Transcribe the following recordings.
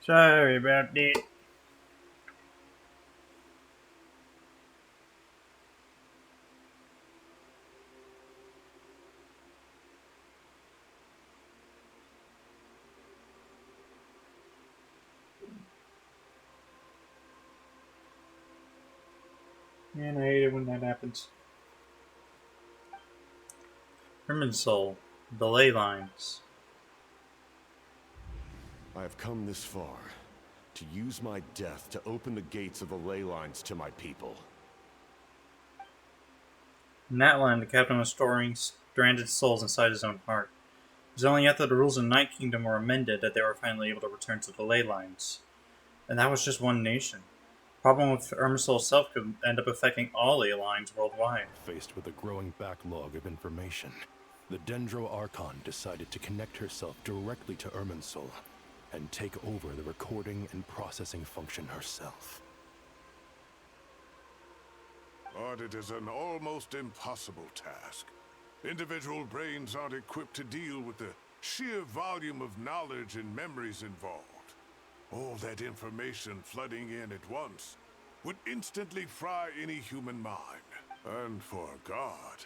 Sorry about that. Man, I hate it when that happens. Herman's Soul. Delay lines. I have come this far to use my death to open the gates of the ley lines to my people. In that line, the captain was storing stranded souls inside his own heart. It was only after the rules of Night Kingdom were amended that they were finally able to return to the ley lines. And that was just one nation. The problem with Irminsul itself could end up affecting all ley lines worldwide. Faced with a growing backlog of information, the Dendro Archon decided to connect herself directly to Irminsul and take over the recording and processing function herself. But it is an almost impossible task. Individual brains aren't equipped to deal with the sheer volume of knowledge and memories involved. All that information flooding in at once would instantly fry any human mind. And for a god,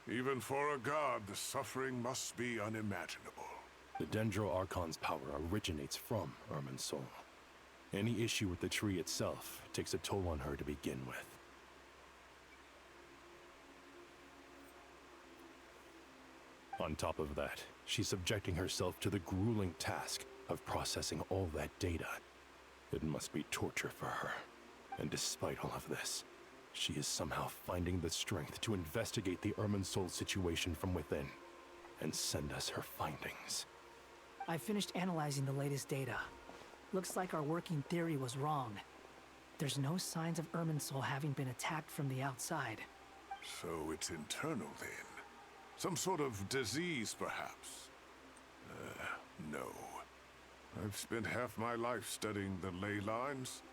even for a god, the suffering must be unimaginable. The Dendro Archon's power originates from Irminsul. Any issue with the tree itself takes a toll on her to begin with. On top of that, she's subjecting herself to the grueling task of processing all that data. It must be torture for her. And despite all of this, she is somehow finding the strength to investigate the Irminsul situation from within and send us her findings. I finished analyzing the latest data. Looks like our working theory was wrong. There's no signs of Irminsul having been attacked from the outside. So it's internal then? Some sort of disease, perhaps? No. I've spent half my life studying the ley lines.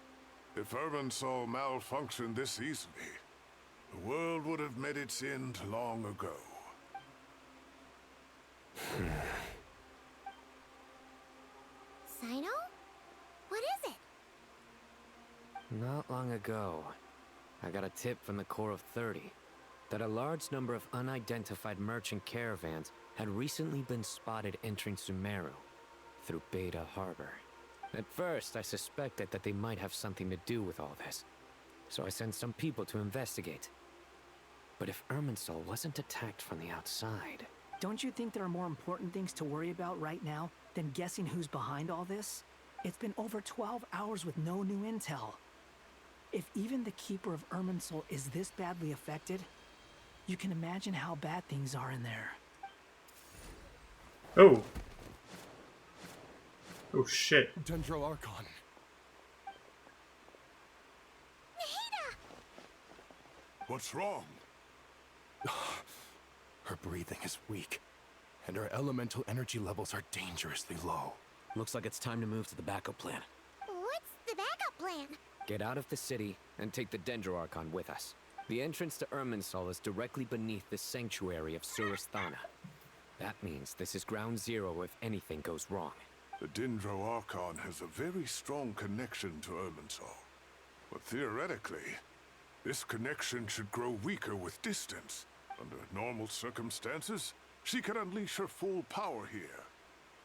If Irminsul malfunctioned this easily, the world would have met its end long ago. Sino? What is it? Not long ago, I got a tip from the Core of 30 that a large number of unidentified merchant caravans had recently been spotted entering Sumeru through Beta Harbor. At first, I suspected that they might have something to do with all this, so I sent some people to investigate. But if Irminsul wasn't attacked from the outside... Don't you think there are more important things to worry about right now than guessing who's behind all this? It's been over 12 hours with no new intel. If even the Keeper of Irminsul is this badly affected, you can imagine how bad things are in there. Oh. Oh shit. Dendro Archon. What's wrong? Her breathing is weak, and her elemental energy levels are dangerously low. Looks like it's time to move to the backup plan. What's the backup plan? Get out of the city and take the Dendro Archon with us. The entrance to Irminsul is directly beneath the sanctuary of Surasthana. That means this is ground zero if anything goes wrong. The Dendro Archon has a very strong connection to Irminsul. But theoretically, this connection should grow weaker with distance. Under normal circumstances, she can unleash her full power here.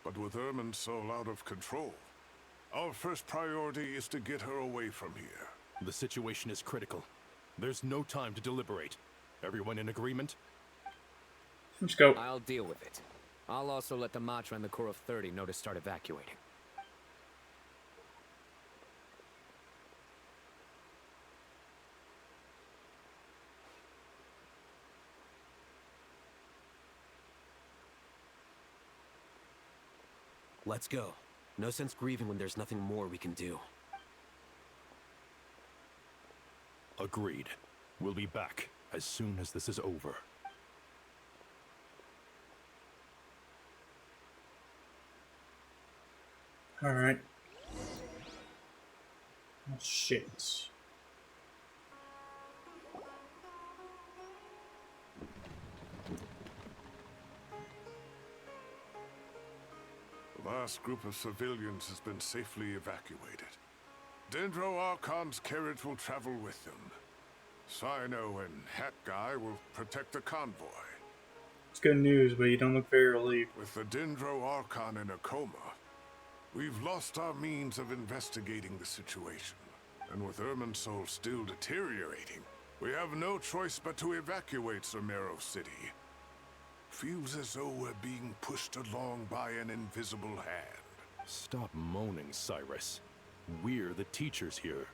But with Irminsul out of control, our first priority is to get her away from here. The situation is critical. There's no time to deliberate. Everyone in agreement? Let's go. I'll deal with it. I'll also let the Matra and the Core of 30 know to start evacuating. Let's go. No sense grieving when there's nothing more we can do. Agreed. We'll be back as soon as this is over. Alright. Oh, shit. last group of civilians has been safely evacuated. Dendro Archon's carriage will travel with them. Sino and Hat Guy will protect the convoy. It's good news, but you don't look very relieved. With the Dendro Archon in a coma, we've lost our means of investigating the situation. And with Irminsul still deteriorating, we have no choice but to evacuate Sumeru City. Feels as though we're being pushed along by an invisible hand. Stop moaning, Cyrus. We're the teachers here.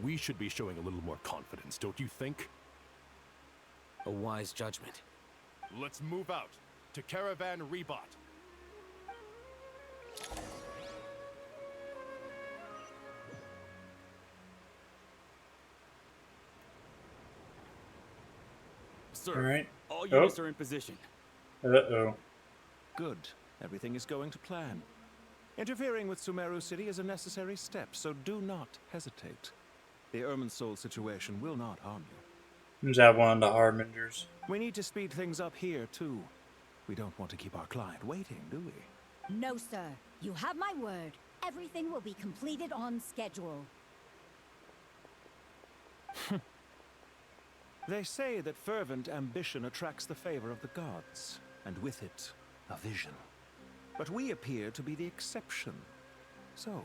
We should be showing a little more confidence, don't you think? A wise judgment. Let's move out to Caravan Rebot. Sir, Alright. all units are in position. Uh-oh. Good. Everything is going to plan. Interfering with Sumeru City is a necessary step, so do not hesitate. The Irminsul situation will not harm you. Is that one of the Harbingers? We need to speed things up here, too. We don't want to keep our client waiting, do we? No, sir. You have my word. Everything will be completed on schedule. They say that fervent ambition attracts the favor of the gods, and with it, a vision. But we appear to be the exception. So,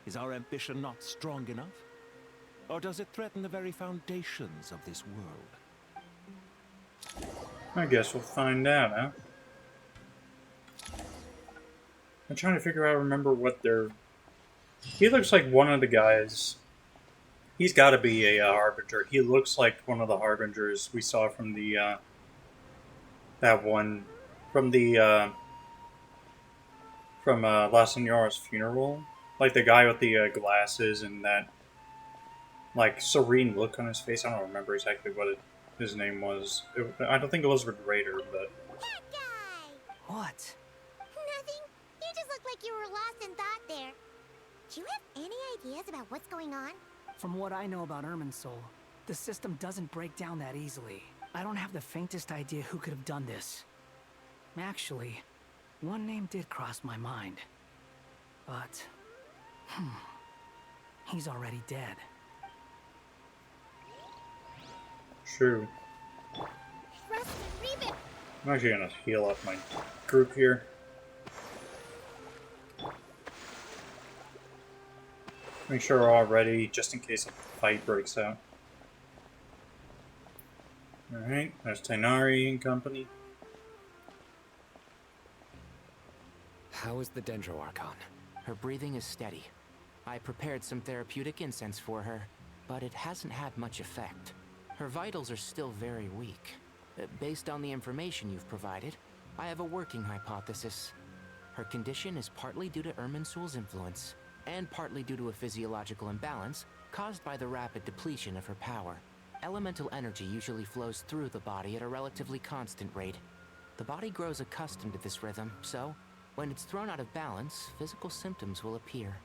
is our ambition not strong enough? Or does it threaten the very foundations of this world? I guess we'll find out, huh? I'm trying to figure out, remember what they're... He looks like one of the guys. He's got to be a Harbinger. He looks like one of the Harbingers we saw from the, that one, from the, from La Senora's funeral. Like the guy with the glasses and that, like, serene look on his face. I don't remember exactly what his name was. I don't think it was Raider, but... That guy! What? Nothing. You just look like you were lost in thought there. Do you have any ideas about what's going on? From what I know about Irminsul, the system doesn't break down that easily. I don't have the faintest idea who could have done this. Actually, one name did cross my mind. But... he's already dead. True. Rusty, Reven! I'm actually gonna heal up my group here. Make sure we're all ready, just in case a fight breaks out. Alright, there's Tainari and company. How is the Dendro Archon? Her breathing is steady. I prepared some therapeutic incense for her, but it hasn't had much effect. Her vitals are still very weak. Based on the information you've provided, I have a working hypothesis. Her condition is partly due to Irminsul's influence, and partly due to a physiological imbalance caused by the rapid depletion of her power. Elemental energy usually flows through the body at a relatively constant rate. The body grows accustomed to this rhythm, so when it's thrown out of balance, physical symptoms will appear.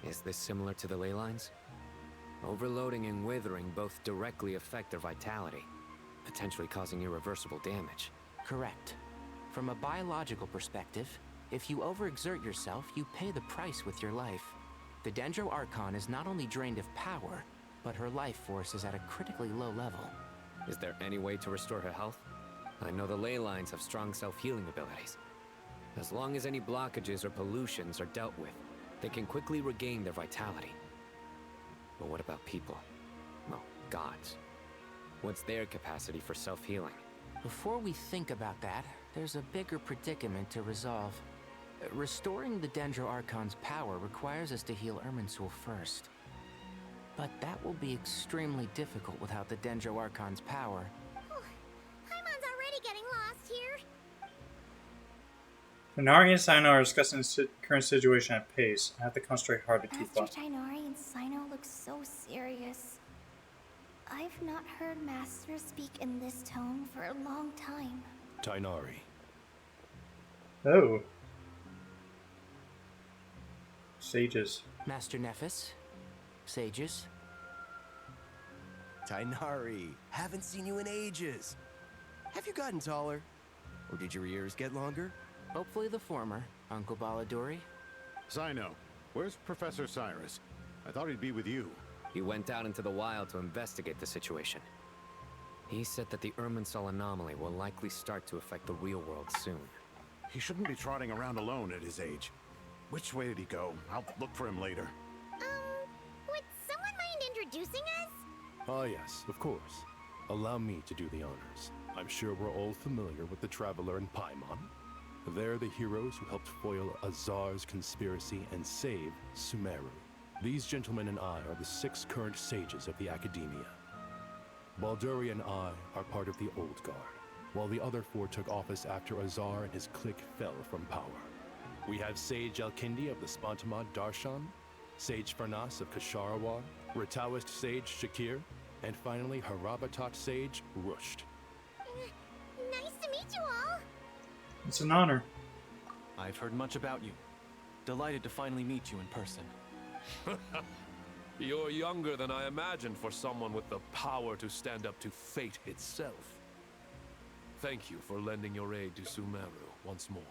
Is this similar to the ley lines? Overloading and withering both directly affect their vitality, potentially causing irreversible damage. Correct. From a biological perspective, if you overexert yourself, you pay the price with your life. The Dendro Archon is not only drained of power, but her life force is at a critically low level. Is there any way to restore her health? I know the ley lines have strong self-healing abilities. As long as any blockages or pollutions are dealt with, they can quickly regain their vitality. But what about people? Well, gods. What's their capacity for self-healing? Before we think about that, there's a bigger predicament to resolve. Restoring the Dendro Archon's power requires us to heal Irminsul first. But that will be extremely difficult without the Dendro Archon's power. Paimon's already getting lost here. Tainari and Sino are discussing the current situation at pace. I have to concentrate hard to keep Master up. Tainari and Sino look so serious. I've not heard Master speak in this tone for a long time. Tainari. Oh. Sages. Master Nephis? Sages? Tainari, haven't seen you in ages. Have you gotten taller? Or did your ears get longer? Hopefully the former, Uncle Baladori. Zino, where's Professor Cyrus? I thought he'd be with you. He went out into the wild to investigate the situation. He said that the Irminsul anomaly will likely start to affect the real world soon. He shouldn't be trotting around alone at his age. Which way did he go? I'll look for him later. Would someone mind introducing us? Ah, yes, of course. Allow me to do the honors. I'm sure we're all familiar with the Traveler and Paimon. They're the heroes who helped foil Azar's conspiracy and save Sumeru. These gentlemen and I are the 6 current sages of the Academia. Balduri and I are part of the Old Guard, while the other 4 took office after Azar and his clique fell from power. We have Sage Elkindi of the Spontamad Darshan, Sage Farnas of Kasharawar, Rataoist Sage Shakir, and finally Harabatot Sage Rusht. Nice to meet you all. It's an honor. I've heard much about you. Delighted to finally meet you in person. You're younger than I imagined for someone with the power to stand up to fate itself. Thank you for lending your aid to Sumeru once more.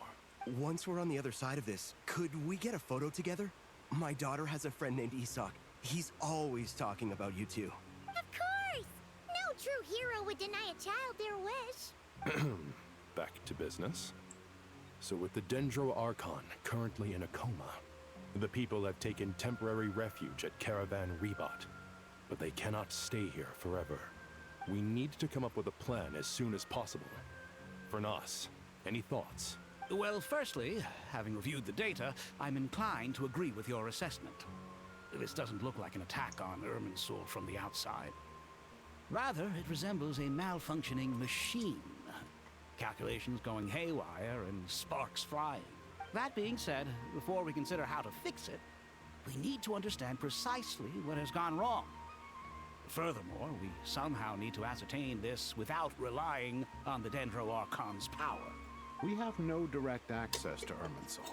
Once we're on the other side of this, could we get a photo together? My daughter has a friend named Isak. He's always talking about you two. Of course! No true hero would deny a child their wish. Back to business. So with the Dendro Archon currently in a coma, the people have taken temporary refuge at Caravan Rebot. But they cannot stay here forever. We need to come up with a plan as soon as possible. Fernas, any thoughts? Well, firstly, having reviewed the data, I'm inclined to agree with your assessment. This doesn't look like an attack on Irminsul from the outside. Rather, it resembles a malfunctioning machine. Calculations going haywire and sparks flying. That being said, before we consider how to fix it, we need to understand precisely what has gone wrong. Furthermore, we somehow need to ascertain this without relying on the Dendro Archon's power. We have no direct access to Irminsul.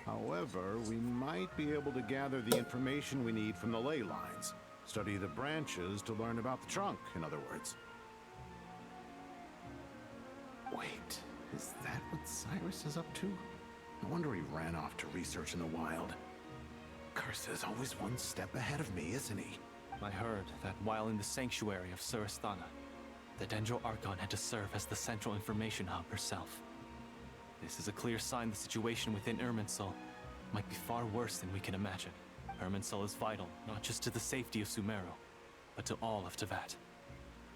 However, we might be able to gather the information we need from the ley lines. Study the branches to learn about the trunk, in other words. Wait, is that what Cyrus is up to? No wonder he ran off to research in the wild. Curse, always one step ahead of me, isn't he? I heard that while in the sanctuary of Surasthana, the Dendro Archon had to serve as the central information hub herself. This is a clear sign the situation within Irminsul might be far worse than we can imagine. Irminsul is vital, not just to the safety of Sumeru, but to all of Teyvat.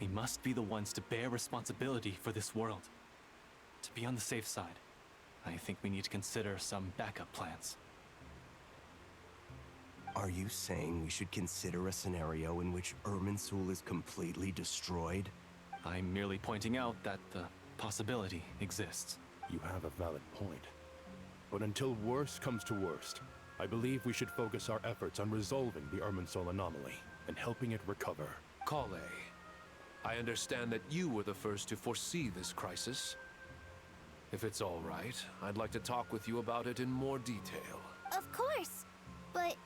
We must be the ones to bear responsibility for this world. To be on the safe side, I think we need to consider some backup plans. Are you saying we should consider a scenario in which Irminsul is completely destroyed? I'm merely pointing out that the possibility exists. You have a valid point. But until worst comes to worst, I believe we should focus our efforts on resolving the Irminsul anomaly and helping it recover. Kale, I understand that you were the first to foresee this crisis. If it's all right, I'd like to talk with you about it in more detail. Of course. But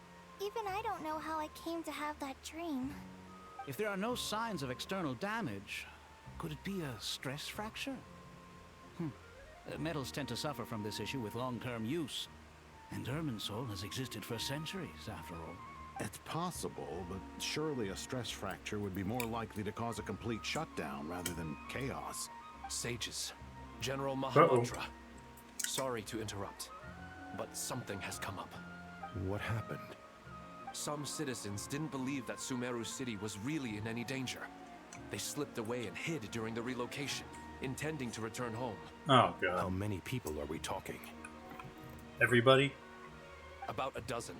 even I don't know how I came to have that dream. If there are no signs of external damage, could it be a stress fracture? Metals tend to suffer from this issue with long-term use. And Irminsul has existed for centuries, after all. It's possible, but surely a stress fracture would be more likely to cause a complete shutdown rather than chaos. Sages, General Mahamudra, sorry to interrupt, but something has come up. What happened? Some citizens didn't believe that Sumeru City was really in any danger. They slipped away and hid during the relocation, intending to return home. Oh, God. How many people are we talking? Everybody? About a dozen.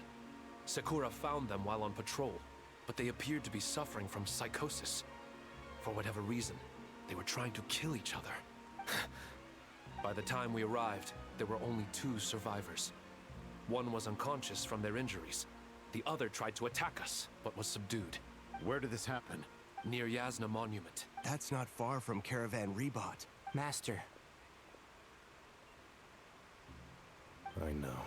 Sakura found them while on patrol, but they appeared to be suffering from psychosis. For whatever reason, they were trying to kill each other. By the time we arrived, there were only 2 survivors. One was unconscious from their injuries. The other tried to attack us, but was subdued. Where did this happen? Near Yasna Monument. That's not far from Caravan Rebot. Master. I know.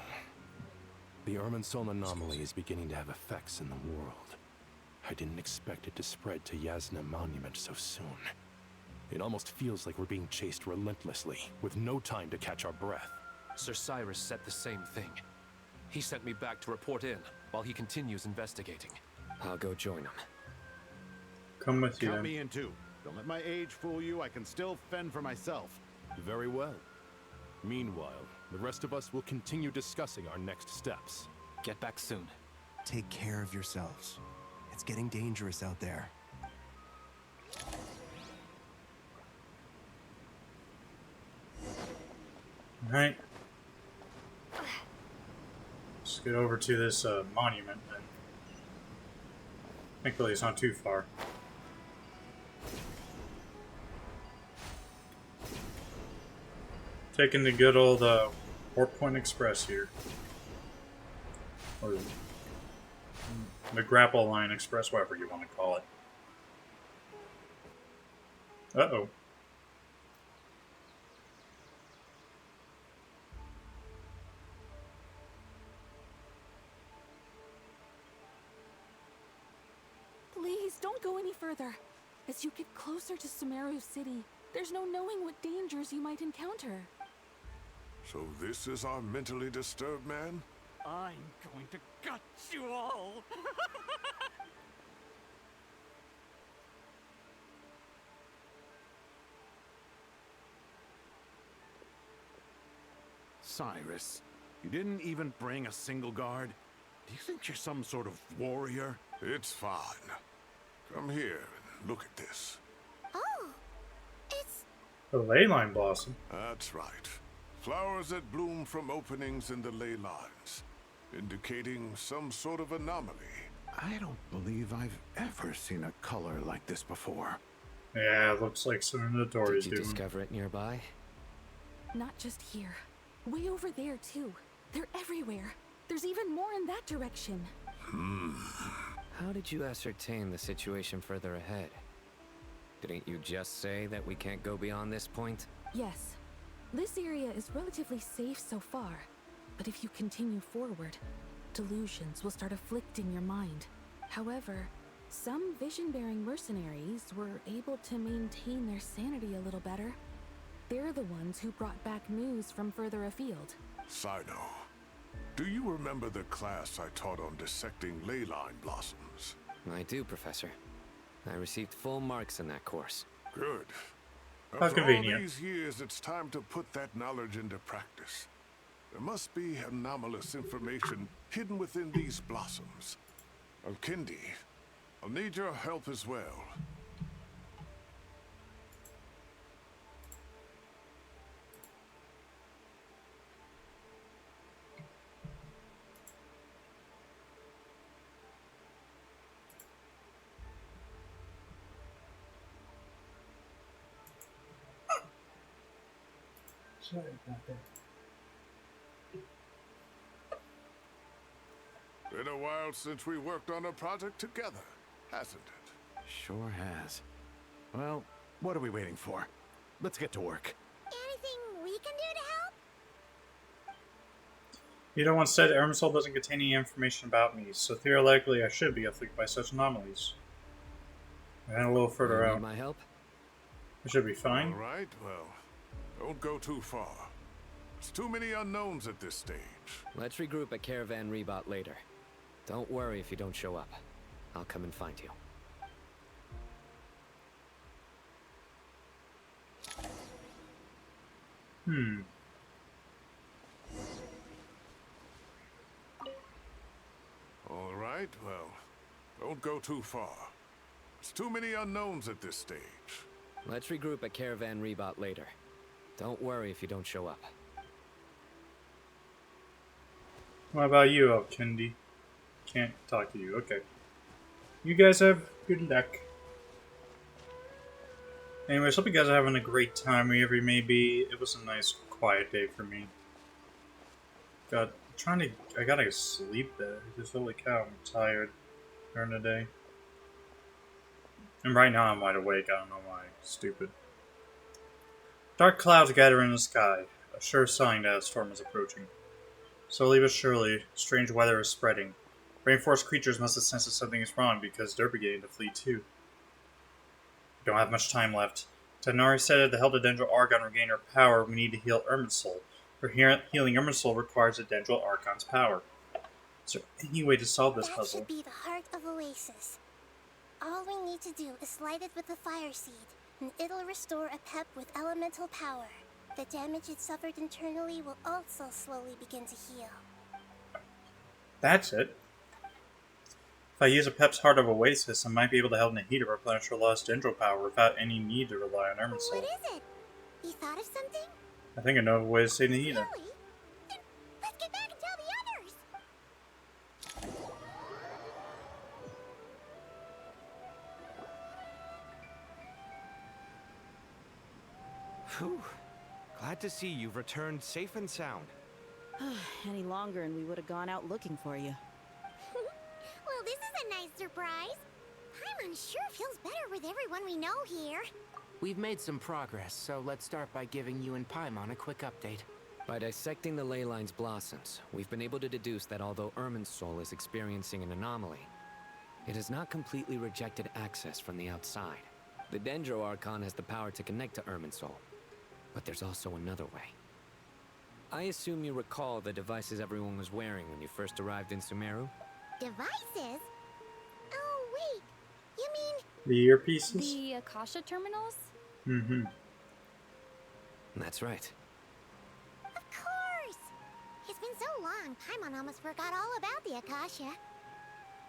The Irminsul anomaly is beginning to have effects in the world. I didn't expect it to spread to Yasna Monument so soon. It almost feels like we're being chased relentlessly, with no time to catch our breath. Sir Cyrus said the same thing. He sent me back to report in, while he continues investigating. I'll go join him. Come with you. Count me in too. Don't let my age fool you. I can still fend for myself. Very well. Meanwhile, the rest of us will continue discussing our next steps. Get back soon. Take care of yourselves. It's getting dangerous out there. Alright. Let's get over to this monument then. Thankfully it's not too far. Taking the good old Warp Point Express here. Or the Grapple Line Express, whatever you want to call it. Uh-oh. Please, don't go any further. As you get closer to Sumeru City, there's no knowing what dangers you might encounter. So this is our mentally disturbed man? I'm going to gut you all. Cyrus, you didn't even bring a single guard? Do you think you're some sort of warrior? It's fine. Come here and look at this. Oh, it's... The ley line blossom. That's right. Flowers that bloom from openings in the ley lines, indicating some sort of anomaly. I don't believe I've ever seen a color like this before. Yeah, it looks like something the Dottore is Did you doing. discover it nearby? Not just here. Way over there, too. They're everywhere. There's even more in that direction. How did you ascertain the situation further ahead? Didn't you just say that we can't go beyond this point? Yes. This area is relatively safe so far. But if you continue forward, delusions will start afflicting your mind. However, some vision-bearing mercenaries were able to maintain their sanity a little better. They're the ones who brought back news from further afield. Sino, do you remember the class I taught on dissecting ley line blossoms? I do, Professor. I received full marks in that course. Good. How After all convenient. these years, it's time to put that knowledge into practice. There must be anomalous information hidden within these blossoms. Alkindi, I'll need your help as well. Sorry about that. Been a while since we worked on a project together, hasn't it? Sure has. Well, what are we waiting for? Let's get to work. Anything we can do to help? You know, once said Irminsul doesn't contain any information about me, so theoretically I should be afflicted by such anomalies. And a little further You out. need my help? I should be fine. All right, well, don't go too far. There's too many unknowns at this stage. Let's regroup at Caravan Rebot later. Don't worry if you don't show up. I'll come and find you. All right, well, don't go too far. There's too many unknowns at this stage. Let's regroup at Caravan Rebot later. Don't worry if you don't show up. What about you, Alkindi? Can't talk to you. Okay. You guys have good luck. Anyways, hope you guys are having a great time wherever you may be. It was a nice, quiet day for me. I gotta sleep there. Just holy cow, I'm tired during the day. And right now I'm wide awake. I don't know why. Stupid. Dark clouds gather in the sky, a sure sign that a storm is approaching. Slowly but surely, strange weather is spreading. Rainforest creatures must have sensed that something is wrong because they're beginning to flee too. We don't have much time left. Dottore said that to help the Dendro Archon regain her power, we need to heal Irminsul. For healing Irminsul requires the Dendro Archon's power. Is there any way to solve this That puzzle? should be the heart of Oasis. All we need to do is light it with the fire seed, and it'll restore a pep with elemental power. The damage it suffered internally will also slowly begin to heal. That's it. If I use a Pep's Heart of Oasis, I might be able to help Nahida replenish her lost Dendro power without any need to rely on Irminsul. What is it? You thought of something? I think I know a way to save Nahida. Really? Then let's get back and tell the others! Whew. Glad to see you've returned safe and sound. Any longer and we would have gone out looking for you. Well, this is a nice surprise. Paimon sure feels better with everyone we know here. We've made some progress, so let's start by giving you and Paimon a quick update. By dissecting the ley line's blossoms, we've been able to deduce that although Irminsul is experiencing an anomaly, it has not completely rejected access from the outside. The Dendro Archon has the power to connect to Irminsul, but there's also another way. I assume you recall the devices everyone was wearing when you first arrived in Sumeru? Devices? Oh, wait. You mean... The earpieces? The Akasha terminals? Mm-hmm. That's right. Of course! It's been so long, Paimon almost forgot all about the Akasha.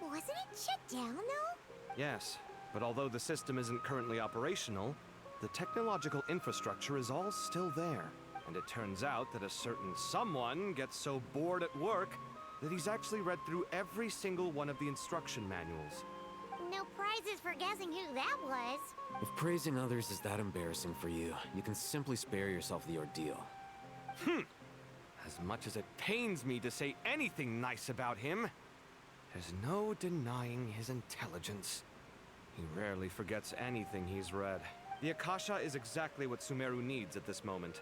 Wasn't it shut down, though? Yes, but although the system isn't currently operational, the technological infrastructure is all still there. And it turns out that a certain someone gets so bored at work that he's actually read through every single one of the instruction manuals. No prizes for guessing who that was. If praising others is that embarrassing for you, you can simply spare yourself the ordeal. As much as it pains me to say anything nice about him, there's no denying his intelligence. He rarely forgets anything he's read. The Akasha is exactly what Sumeru needs at this moment.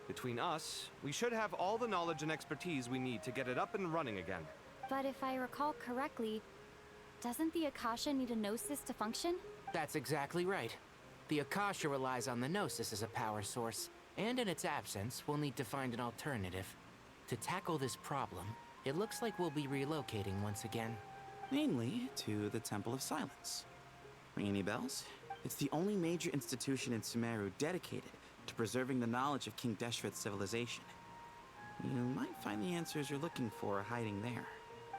Between us, we should have all the knowledge and expertise we need to get it up and running again. But if I recall correctly, doesn't the Akasha need a Gnosis to function? That's exactly right. The Akasha relies on the Gnosis as a power source, and in its absence, we'll need to find an alternative. To tackle this problem, it looks like we'll be relocating once again. Mainly to the Temple of Silence. Ring any bells? It's the only major institution in Sumeru dedicated to preserving the knowledge of King Deshret's civilization. You might find the answers you're looking for hiding there.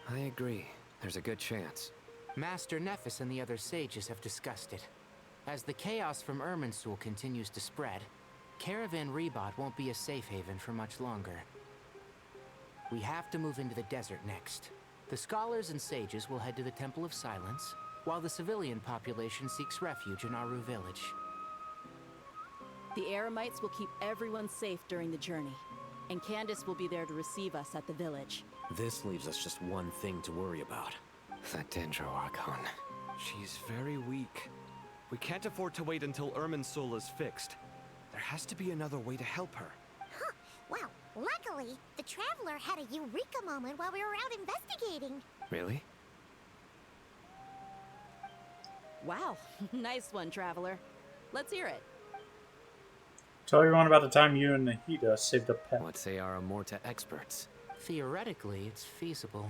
I agree. There's a good chance. Master Nephis and the other sages have discussed it. As the chaos from Irminsul continues to spread, Caravan Rebot won't be a safe haven for much longer. We have to move into the desert next. The scholars and sages will head to the Temple of Silence, while the civilian population seeks refuge in Aru village. The Eremites will keep everyone safe during the journey, and Candace will be there to receive us at the village. This leaves us just one thing to worry about. That Dendro Archon. She's very weak. We can't afford to wait until Irminsul is fixed. There has to be another way to help her. Huh. Well, luckily, the Traveler had a eureka moment while we were out investigating. Really? Wow, nice one, Traveler. Let's hear it. Tell everyone about the time you and Nahida saved a pet. What say our Amorta experts? Theoretically, it's feasible.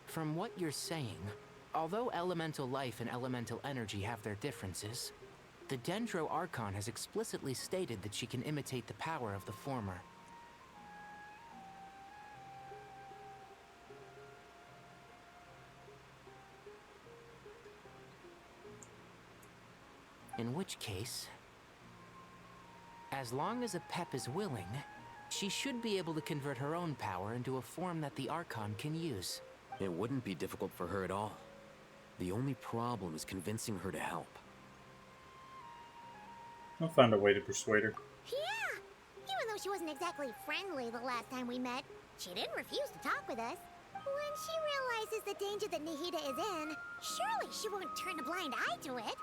From what you're saying, although elemental life and elemental energy have their differences, the Dendro Archon has explicitly stated that she can imitate the power of the former. In which case, as long as a Pep is willing, she should be able to convert her own power into a form that the Archon can use. It wouldn't be difficult for her at all. The only problem is convincing her to help. I'll find a way to persuade her. Yeah! Even though she wasn't exactly friendly the last time we met, she didn't refuse to talk with us. When she realizes the danger that Nahida is in, surely she won't turn a blind eye to it.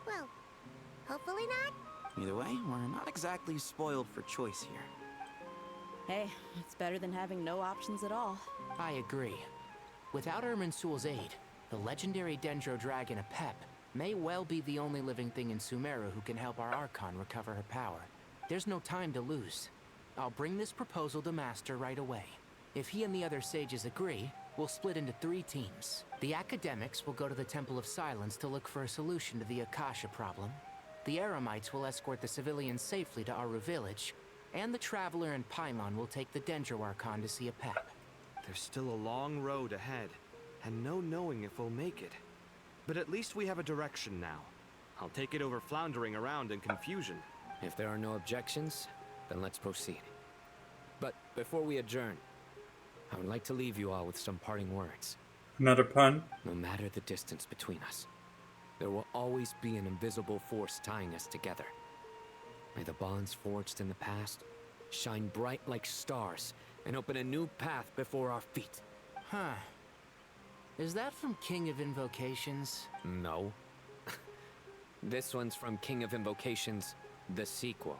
Well, hopefully not. Either way, we're not exactly spoiled for choice here. Hey, it's better than having no options at all. I agree. Without Irminsul's aid, the legendary Dendro Dragon Apep may well be the only living thing in Sumeru who can help our Archon recover her power. There's no time to lose. I'll bring this proposal to Master right away. If he and the other sages agree, we'll split into 3 teams. The academics will go to the Temple of Silence to look for a solution to the Akasha problem. The Eremites will escort the civilians safely to Aru village, and the Traveler and Paimon will take the Dendro Archon to see a pep. There's still a long road ahead, and no knowing if we'll make it. But at least we have a direction now. I'll take it over floundering around in confusion. If there are no objections, then let's proceed. But before we adjourn, I would like to leave you all with some parting words. Another pun? No matter the distance between us, there will always be an invisible force tying us together. May the bonds forged in the past shine bright like stars and open a new path before our feet. Huh. Is that from King of Invocations? No. This one's from King of Invocations, the sequel.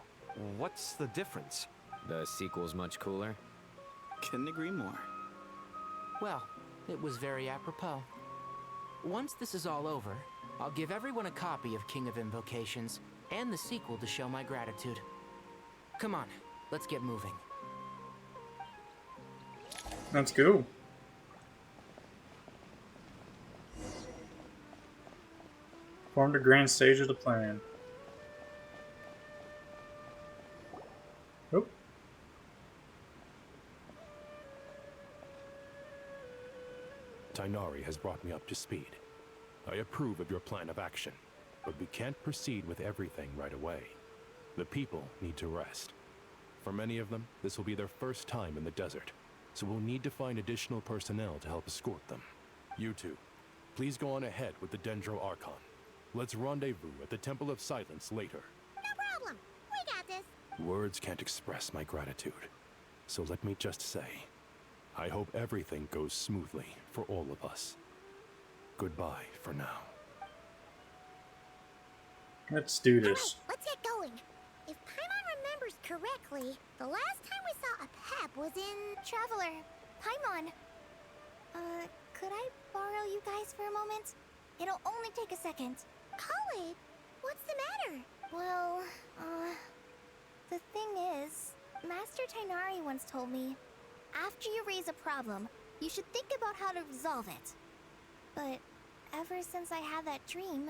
What's the difference? The sequel's much cooler. Couldn't agree more. Well, it was very apropos. Once this is all over, I'll give everyone a copy of King of Invocations and the sequel to show my gratitude. Come on, let's get moving. Let's go. Form the grand stage of the plan. Oh. Tighnari has brought me up to speed. I approve of your plan of action, but we can't proceed with everything right away. The people need to rest. For many of them, this will be their first time in the desert, so we'll need to find additional personnel to help escort them. You two, please go on ahead with the Dendro Archon. Let's rendezvous at the Temple of Silence later. No problem. We got this. Words can't express my gratitude, so let me just say, I hope everything goes smoothly for all of us. Goodbye for now. Let's do this. Alright, let's get going. If Paimon remembers correctly, the last time we saw a pep was in Traveler. Paimon, could I borrow you guys for a moment? It'll only take a second. Khalid, what's the matter? Well, the thing is, Master Tighnari once told me, after you raise a problem, you should think about how to resolve it. But ever since I had that dream,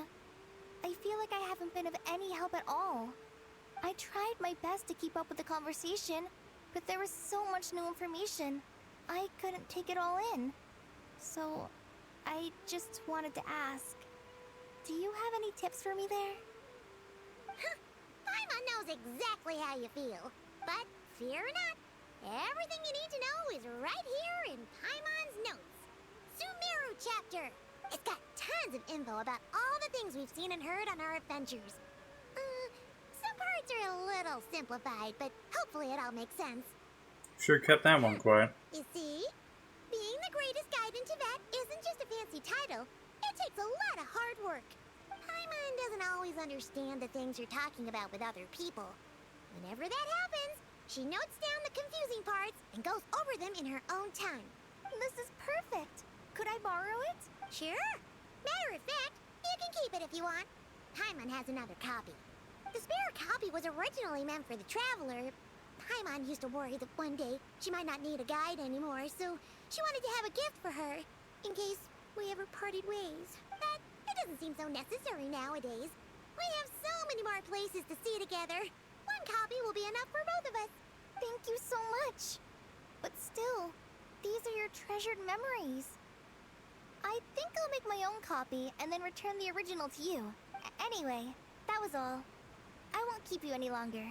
I feel like I haven't been of any help at all. I tried my best to keep up with the conversation, but there was so much new information. I couldn't take it all in. So, I just wanted to ask, do you have any tips for me there? Paimon knows exactly how you feel. But fear not, everything you need to know is right here in Paimon's notes. Sumeru chapter. It's got tons of info about all the things we've seen and heard on our adventures. Some parts are a little simplified, but hopefully it all makes sense. Sure kept that one quiet. You see? Being the greatest guide in Tibet isn't just a fancy title. It takes a lot of hard work. Paimon doesn't always understand the things you're talking about with other people. Whenever that happens, she notes down the confusing parts and goes over them in her own time. This is perfect. Could I borrow it? Sure. Matter of fact, you can keep it if you want. Paimon has another copy. The spare copy was originally meant for the Traveler. Paimon used to worry that one day she might not need a guide anymore, so she wanted to have a gift for her, in case we ever parted ways. But it doesn't seem so necessary nowadays. We have so many more places to see together. One copy will be enough for both of us. Thank you so much. But still, these are your treasured memories. I think I'll make my own copy and then return the original to you. Anyway, that was all. I won't keep you any longer.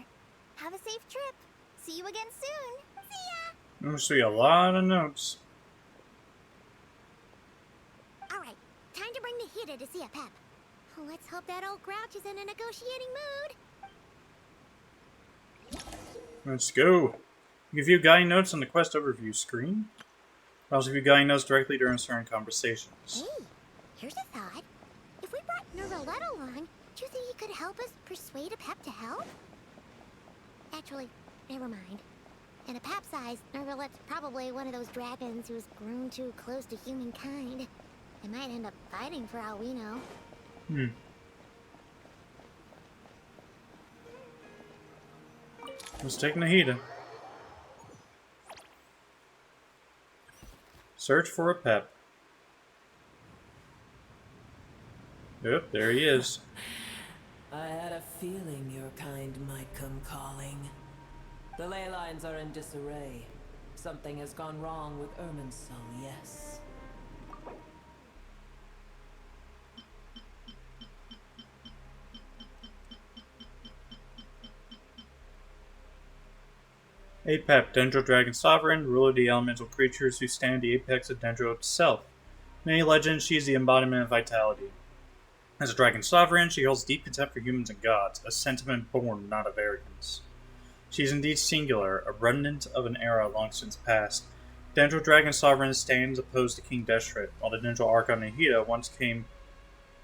Have a safe trip. See you again soon. See ya! I'm gonna see a lot of notes. Alright, time to bring Nahida to see a pep. Let's hope that old grouch is in a negotiating mood. Let's go. You can view guiding notes on the quest overview screen. I also view guiding notes directly during certain conversations. Hey, here's a thought. If we brought Nervalette along, do you think he could help us persuade a pep to help? Actually, never mind. In a pep size, Nervalette's probably one of those dragons who's grown too close to humankind. They might end up fighting for all we know. Let's take Nahida. Search for a pep. Yep, there he is. I had a feeling your kind might come calling. The ley lines are in disarray. Something has gone wrong with Irminsul, yes. Apep, Dendro Dragon Sovereign, ruler of the elemental creatures who stand at the apex of Dendro itself. In many legends, she is the embodiment of vitality. As a Dragon Sovereign, she holds deep contempt for humans and gods, a sentiment born not of arrogance. She is indeed singular, a remnant of an era long since past. Dendro Dragon Sovereign stands opposed to King Deshret, while the Dendro Archon Nahida once came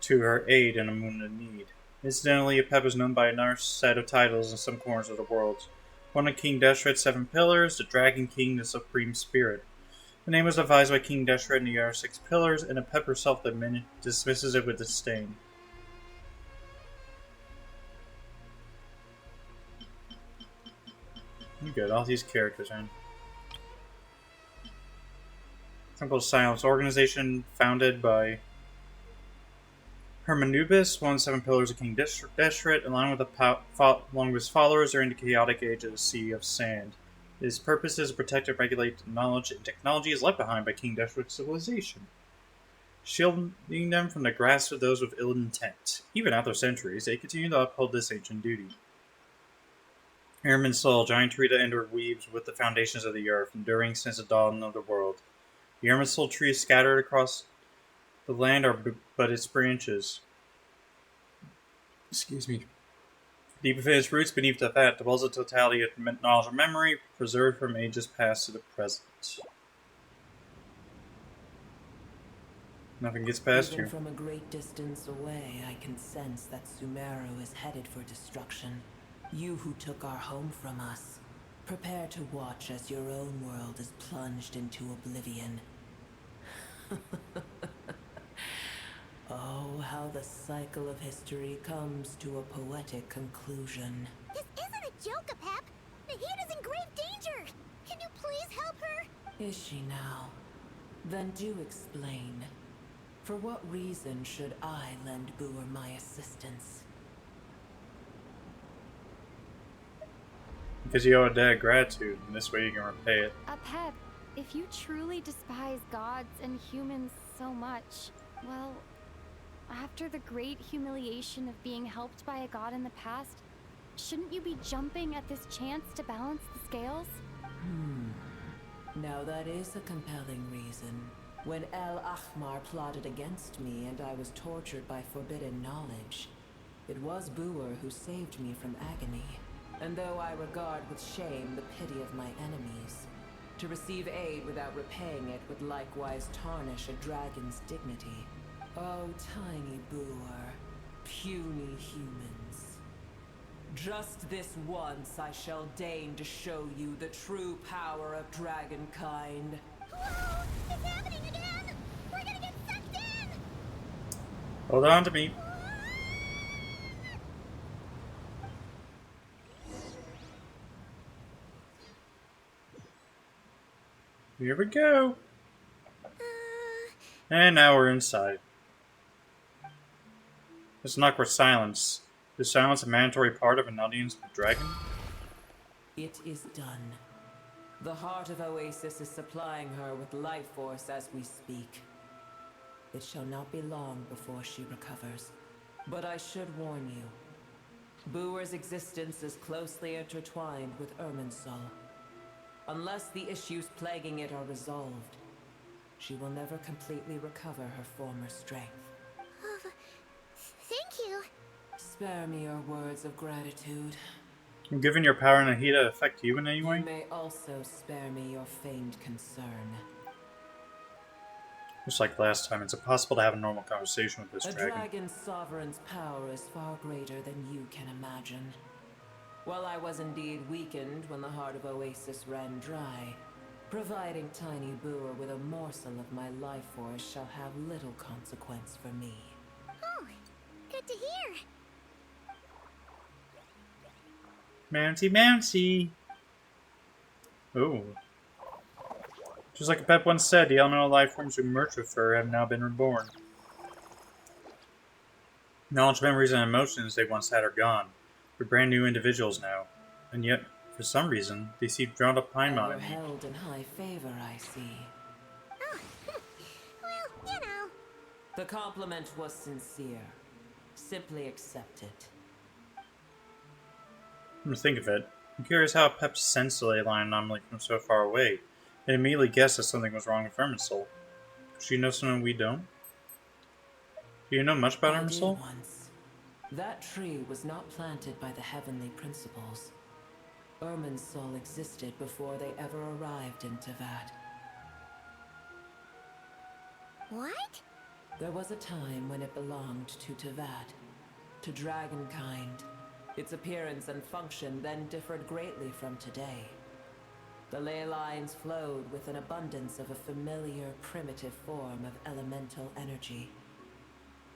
to her aid in a moment of need. Incidentally, Apep is known by another set of titles in some corners of the world. One of King Deshret's 7 pillars, the Dragon King, the Supreme Spirit. The name was devised by King Deshret in the other 6 pillars, and Apep herself dismisses it with disdain. Good, all these characters in. Temple of Silence, organization founded by Hermanubis, one of the 7 pillars of King Deshret, along with his followers during the chaotic age of the Sea of Sand. His purpose is to protect and regulate knowledge and technology is left behind by King Deshret's civilization, shielding them from the grasp of those with ill intent. Even after centuries, they continue to uphold this ancient duty. Irminsul, giant tree that interweaves with the foundations of the earth, enduring since the dawn of the world. The Irminsul trees scattered across the land are but its branches. Excuse me. Deep within its roots, beneath the fat, dwells the totality of knowledge and memory, preserved from ages past to the present. Nothing gets past Even you. from a great distance away, I can sense that Sumeru is headed for destruction. You who took our home from us, prepare to watch as your own world is plunged into oblivion. Oh, how the cycle of history comes to a poetic conclusion. This isn't a joke, Apep! Nahida's in grave danger! Can you please help her? Is she now? Then do explain. For what reason should I lend Boer my assistance? Because you owe a debt of gratitude, and this way you can repay it. Apep, if you truly despise gods and humans so much, well, after the great humiliation of being helped by a god in the past, shouldn't you be jumping at this chance to balance the scales? Now that is a compelling reason. When El Ahmar plotted against me and I was tortured by forbidden knowledge, it was Boer who saved me from agony. And though I regard with shame the pity of my enemies, to receive aid without repaying it would likewise tarnish a dragon's dignity. Oh, tiny Boer, puny humans. Just this once I shall deign to show you the true power of dragonkind. Whoa! It's happening again! We're gonna get sucked in! Hold on to me. Here we go. And now we're inside. It's an awkward silence. Is silence a mandatory part of an audience with Dragon? It is done. The heart of Oasis is supplying her with life force as we speak. It shall not be long before she recovers. But I should warn you. Boer's existence is closely intertwined with Irminsul. Unless the issues plaguing it are resolved, she will never completely recover her former strength. Thank you. Spare me your words of gratitude. And given your power and Nahida affect you in any way? You may also spare me your feigned concern. Just like last time, it's impossible to have a normal conversation with this A dragon. dragon's sovereign's power is far greater than you can imagine. While I was indeed weakened when the heart of Oasis ran dry, providing Tiny Boer with a morsel of my life force shall have little consequence for me. Oh, good to hear. Mouncy, Mouncy! Ooh. Just like Pep once said, the elemental life forms who merged with her have now been reborn. Knowledge, memories, and emotions they once had are gone. We're brand new individuals now. And yet, for some reason, they seem drawn to And Paimon you're and me. held in high favor, I see. Oh, well, you know. The compliment was sincere. Simply accept it. Come to think of it, I'm curious how Pep sensed the ley line anomaly from so far away, and immediately guessed that something was wrong with Irminsul. Does she know something we don't? Do you know much about I did Irminsul? once. That tree was not planted by the heavenly principles. Irminsul existed before they ever arrived in Tavad. What? There was a time when it belonged to Tavad, to dragonkind. Its appearance and function then differed greatly from today. The ley lines flowed with an abundance of a familiar, primitive form of elemental energy.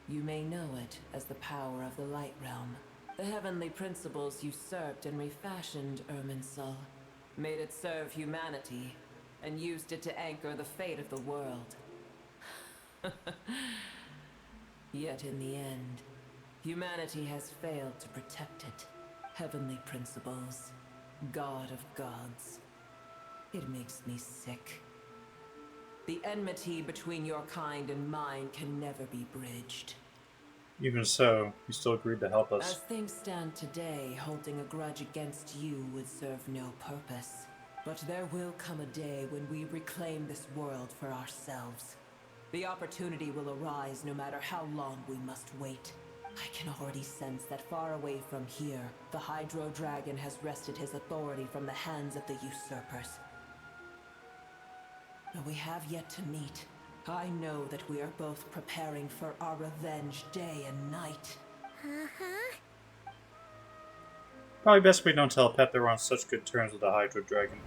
You may know it as the power of the Light Realm. The heavenly principles usurped and refashioned Irminsul, made it serve humanity, and used it to anchor the fate of the world. Yet in the end, humanity has failed to protect it. Heavenly principles, God of gods. It makes me sick. The enmity between your kind and mine can never be bridged. Even so, you still agreed to help us. As things stand today, holding a grudge against you would serve no purpose. But there will come a day when we reclaim this world for ourselves. The opportunity will arise no matter how long we must wait. I can already sense that far away from here, the Hydro Dragon has wrested his authority from the hands of the usurpers. Though we have yet to meet, I know that we are both preparing for our revenge day and night. Uh-huh. Probably best we don't tell Pep that we're on such good terms with the Hydro Dragon.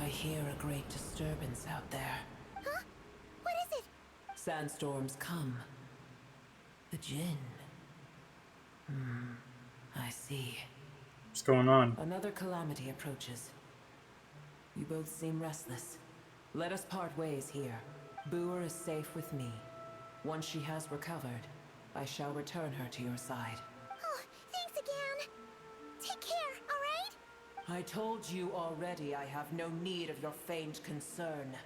I hear a great disturbance out there. Huh? What is it? Sandstorms come. The Djinn. I see. What's going on? Another calamity approaches. You both seem restless. Let us part ways here. Boer is safe with me. Once she has recovered, I shall return her to your side. Oh, thanks again. Take care, alright? I told you already I have no need of your feigned concern.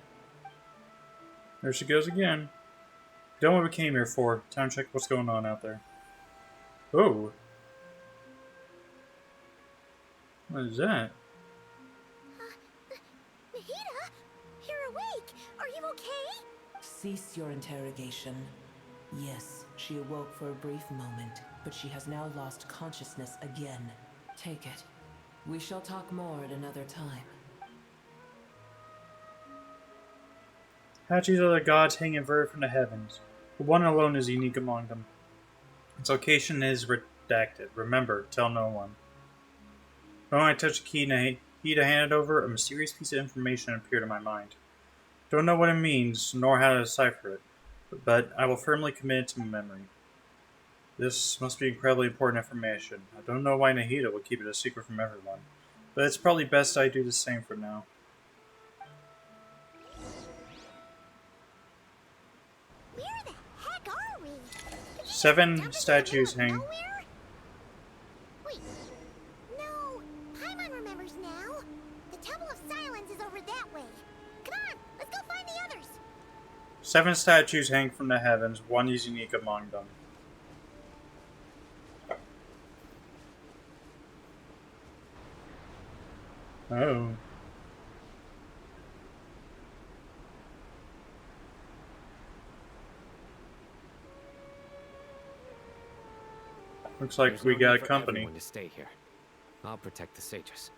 There she goes again. Done what we came here for. Time to check what's going on out there. Oh. What is that? Nahida, you're awake. Are you okay? Cease your interrogation. Yes, she awoke for a brief moment, but she has now lost consciousness again. Take it. We shall talk more at another time. Hatchies are the gods hanging inverted from the heavens, but one alone is unique among them. Its location is redacted. Remember, tell no one. When I touched the key Nahida handed over, a mysterious piece of information appeared in my mind. Don't know what it means, nor how to decipher it, but I will firmly commit it to my memory. This must be incredibly important information. I don't know why Nahida would keep it a secret from everyone, but it's probably best I do the same for now. Where the heck are we? 7 statues hang. Nowhere? Wait. No. Paimon remembers now. The Temple of Silence is over that way. Come on, let's go find the others. 7 statues hang from the heavens, one is unique among them. Oh. Looks like There's we no got need for company. everyone to stay here. I'll protect the sages.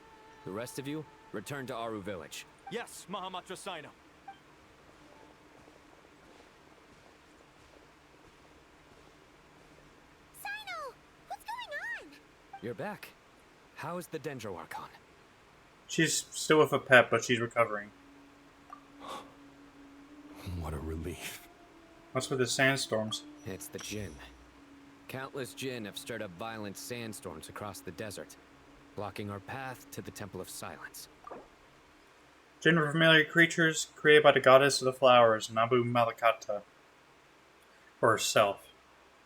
The rest of you, return to Aru village. Yes, Mahamatra Sino. Sino! What's going on? You're back. How's the Dendro Archon? She's still with a pet, but she's recovering. What a relief. What's with the sandstorms? It's the Djinn. Countless Jinn have stirred up violent sandstorms across the desert, blocking our path to the Temple of Silence. Jinn were familiar creatures created by the goddess of the flowers, Nabu Malakata, for herself.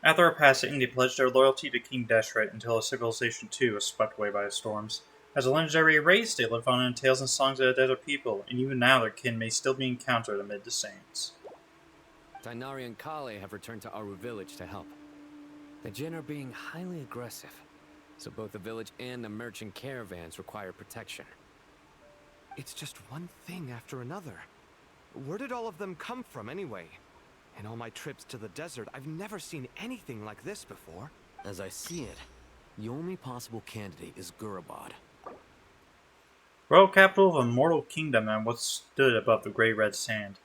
After her passing, they pledged their loyalty to King Deshret until Civilization II was swept away by the storms. As a legendary race, they lived on in tales and songs of the desert people, and even now their kin may still be encountered amid the sands. Tainari and Kale have returned to Aru village to help. The Jinn are being highly aggressive, so both the village and the merchant caravans require protection. It's just one thing after another. Where did all of them come from anyway? In all my trips to the desert, I've never seen anything like this before. As I see it, the only possible candidate is Gurabad. Royal capital of a mortal kingdom and what stood above the Grey Red Sand.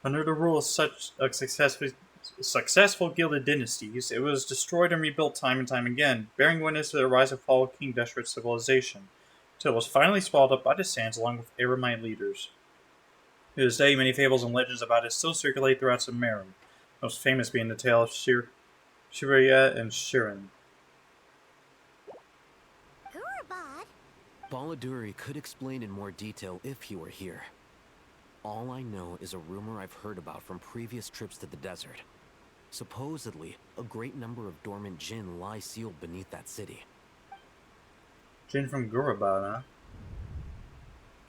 Under the rule of such a successful gilded dynasties, it was destroyed and rebuilt time and time again, bearing witness to the rise and fall of King Deshret's civilization, till it was finally swallowed up by the sands along with Aramite leaders. To this day, many fables and legends about it still circulate throughout Sumeru, most famous being the tale of Shiraya and Shirin. Baladuri could explain in more detail if he were here. All I know is a rumor I've heard about from previous trips to the desert. Supposedly, a great number of dormant Jinn lie sealed beneath that city. Jinn from Gurabad, huh?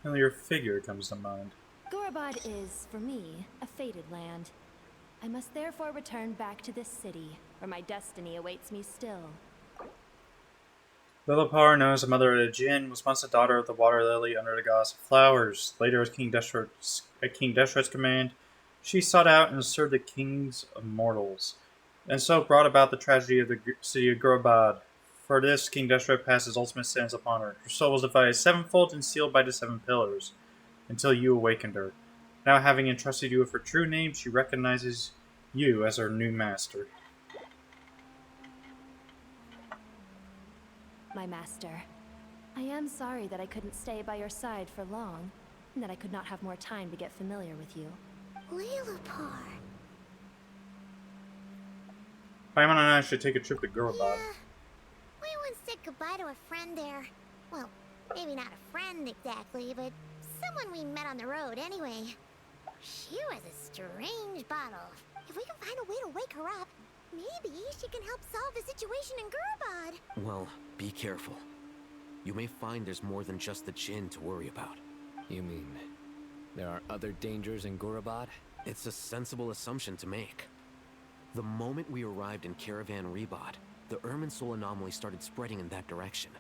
Only your figure comes to mind. Gurabad is, for me, a fated land. I must therefore return back to this city, where my destiny awaits me still. Lillipar, known as the mother of the Jinn, was once the daughter of the water lily under the goddess of flowers. Later, at King Deshret's command, she sought out and served the kings of mortals, and so brought about the tragedy of the city of Gurabad. For this, King Deshret passed his ultimate sentence upon her. Her soul was divided sevenfold and sealed by the seven pillars, until you awakened her. Now, having entrusted you with her true name, she recognizes you as her new master. My master, I am sorry that I couldn't stay by your side for long, and that I could not have more time to get familiar with you. Lillipar. Paimon and I should take a trip to Gurabad. Yeah. We once said goodbye to a friend there. Well, maybe not a friend exactly, but someone we met on the road anyway. She was a strange bottle. If we can find a way to wake her up, maybe she can help solve the situation in Gurabad. Well, be careful. You may find there's more than just the Jinn to worry about. You mean, there are other dangers in Gurabad? It's a sensible assumption to make. The moment we arrived in Caravan Rebad, the Irminsul anomaly started spreading in that direction.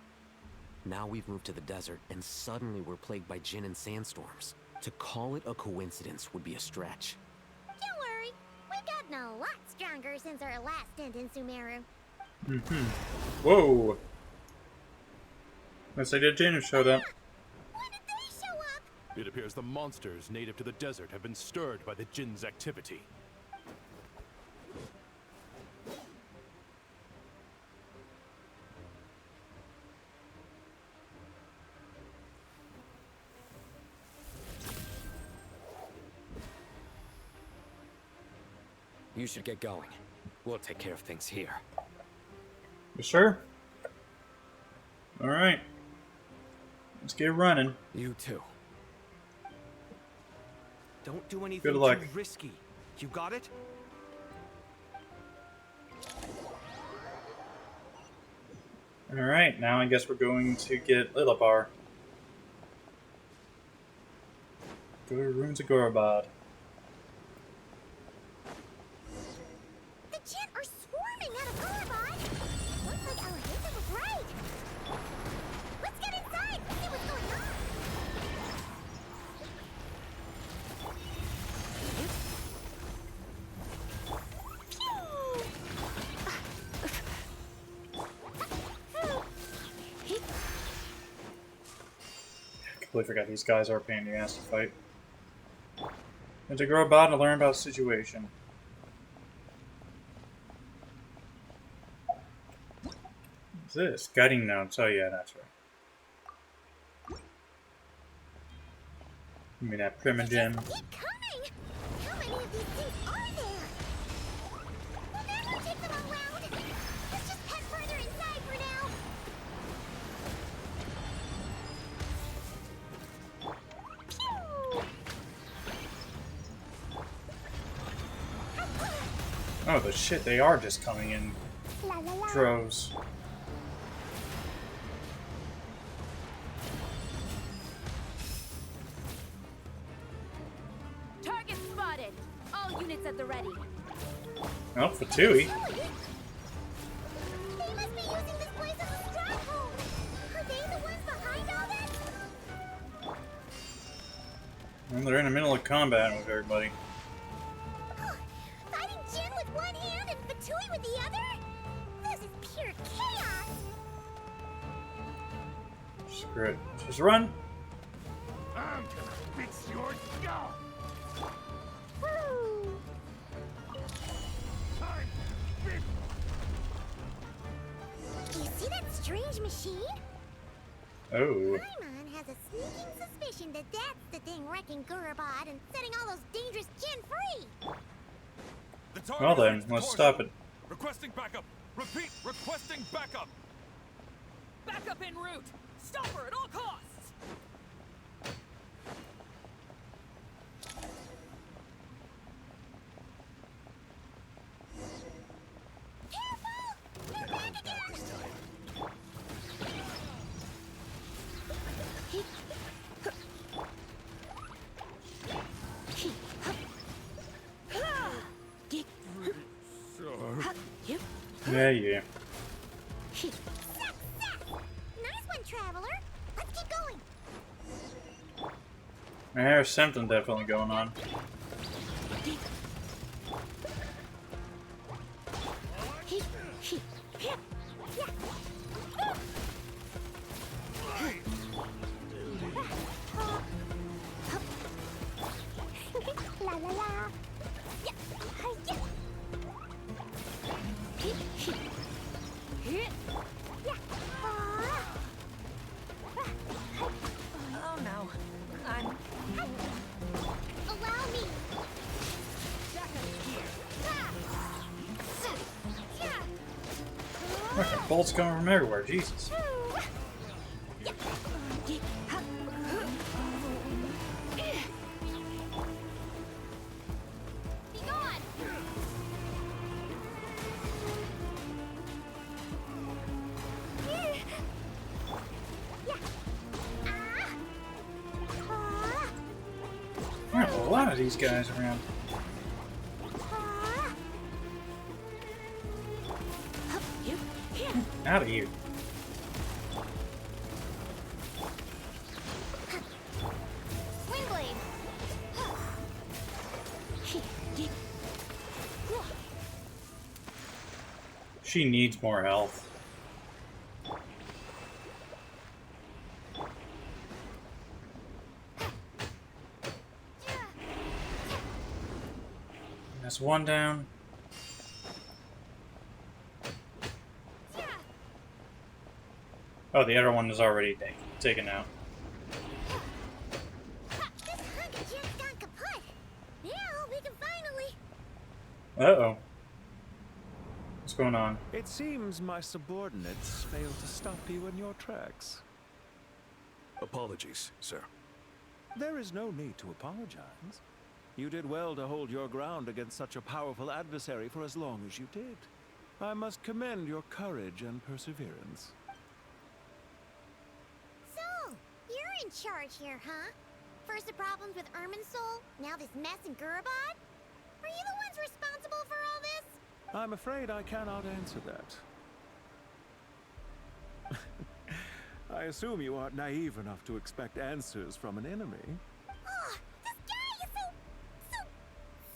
Now we've moved to the desert, and suddenly we're plagued by Jinn and sandstorms. To call it a coincidence would be a stretch. Don't worry, we've gotten a lot stronger since our last stint in Sumeru. Whoa! Looks like the Jinn have showed up. When did they show up? It appears the monsters native to the desert have been stirred by the Jinn's activity. You should get going. We'll take care of things here. You sure? Alright. Let's get running. You too. Don't do anything Good luck. too risky. You got it? Alright, now I guess we're going to get Lillipar. Go to Ruins of Gurabad. The Jinn are swarming out of Gurabad! Looks like Alejandra was right! Let's get inside and see what's going on! I completely forgot these guys are a pain in the ass to fight. And to Gurabad to learn about the situation. What's this? Guiding notes. Oh yeah, that's right. You mean that Primogen? Keep coming! How many of these things are there? We'll never take them all round! Oh, the shit, they are just coming in droves. Target spotted. All units at the ready. Oh, Fatui. They must be using this place as a stronghold. Are they the ones behind all this? And they're in the middle of combat with everybody. Fighting Jin with one hand and Fatui with the other? This is pure chaos! Screw it. Just run. I'm gonna fix your skull. Woo! Do you see that strange machine? Oh. Paimon has a sneaking suspicion that that's the thing wrecking Gurabad and setting all those dangerous Jin free! Well then, let's stop it. Requesting backup. Repeat, requesting backup. Backup en route. Stop her at all costs. Yeah, yeah. Nice one, Traveler! Let's keep going! There's something definitely going on. La la la! Yeah. Yeah. Oh no. Allow me! Okay, bolts coming from everywhere, Jesus. Be gone! There's a lot of these guys around. Out of here. Swing blade! She needs more health. That's one down. Oh, the other one is already taken out. This hunk of Jin's gone kaput! Now we can finally... Uh-oh. What's going on? It seems my subordinates failed to stop you in your tracks. Apologies, sir. There is no need to apologize. You did well to hold your ground against such a powerful adversary for as long as you did. I must commend your courage and perseverance. So, you're in charge here, huh? First the problems with Irminsul, now this mess in Gurabad? Are you the ones responsible for all this? I'm afraid I cannot answer that. I assume you aren't naive enough to expect answers from an enemy. Oh, this guy is so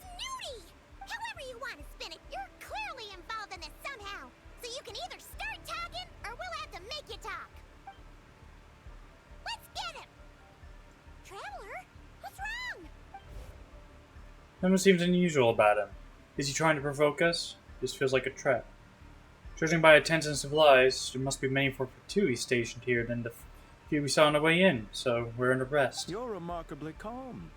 snooty! However you want to spin it, you're clearly involved in this somehow. So you can either start talking, or we'll have to make you talk. Let's get him! Traveler, what's wrong? Nothing seems unusual about him. Is he trying to provoke us? This feels like a trap. Judging by attendance and supplies, there must be many more Fatui stationed here than the few we saw on the way in, so we're under arrest. You're remarkably calm.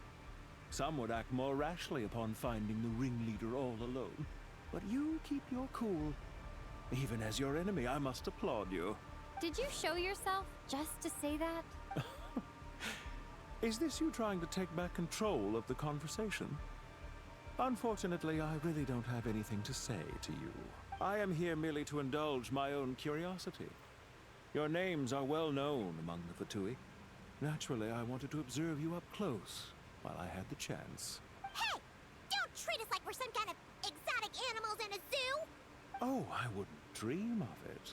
Some would act more rashly upon finding the ringleader all alone. But you keep your cool. Even as your enemy, I must applaud you. Did you show yourself just to say that? Is this you trying to take back control of the conversation? Unfortunately, I really don't have anything to say to you. I am here merely to indulge my own curiosity. Your names are well known among the Fatui. Naturally, I wanted to observe you up close while I had the chance. Hey! Don't treat us like we're some kind of exotic animals in a zoo! Oh, I wouldn't dream of it.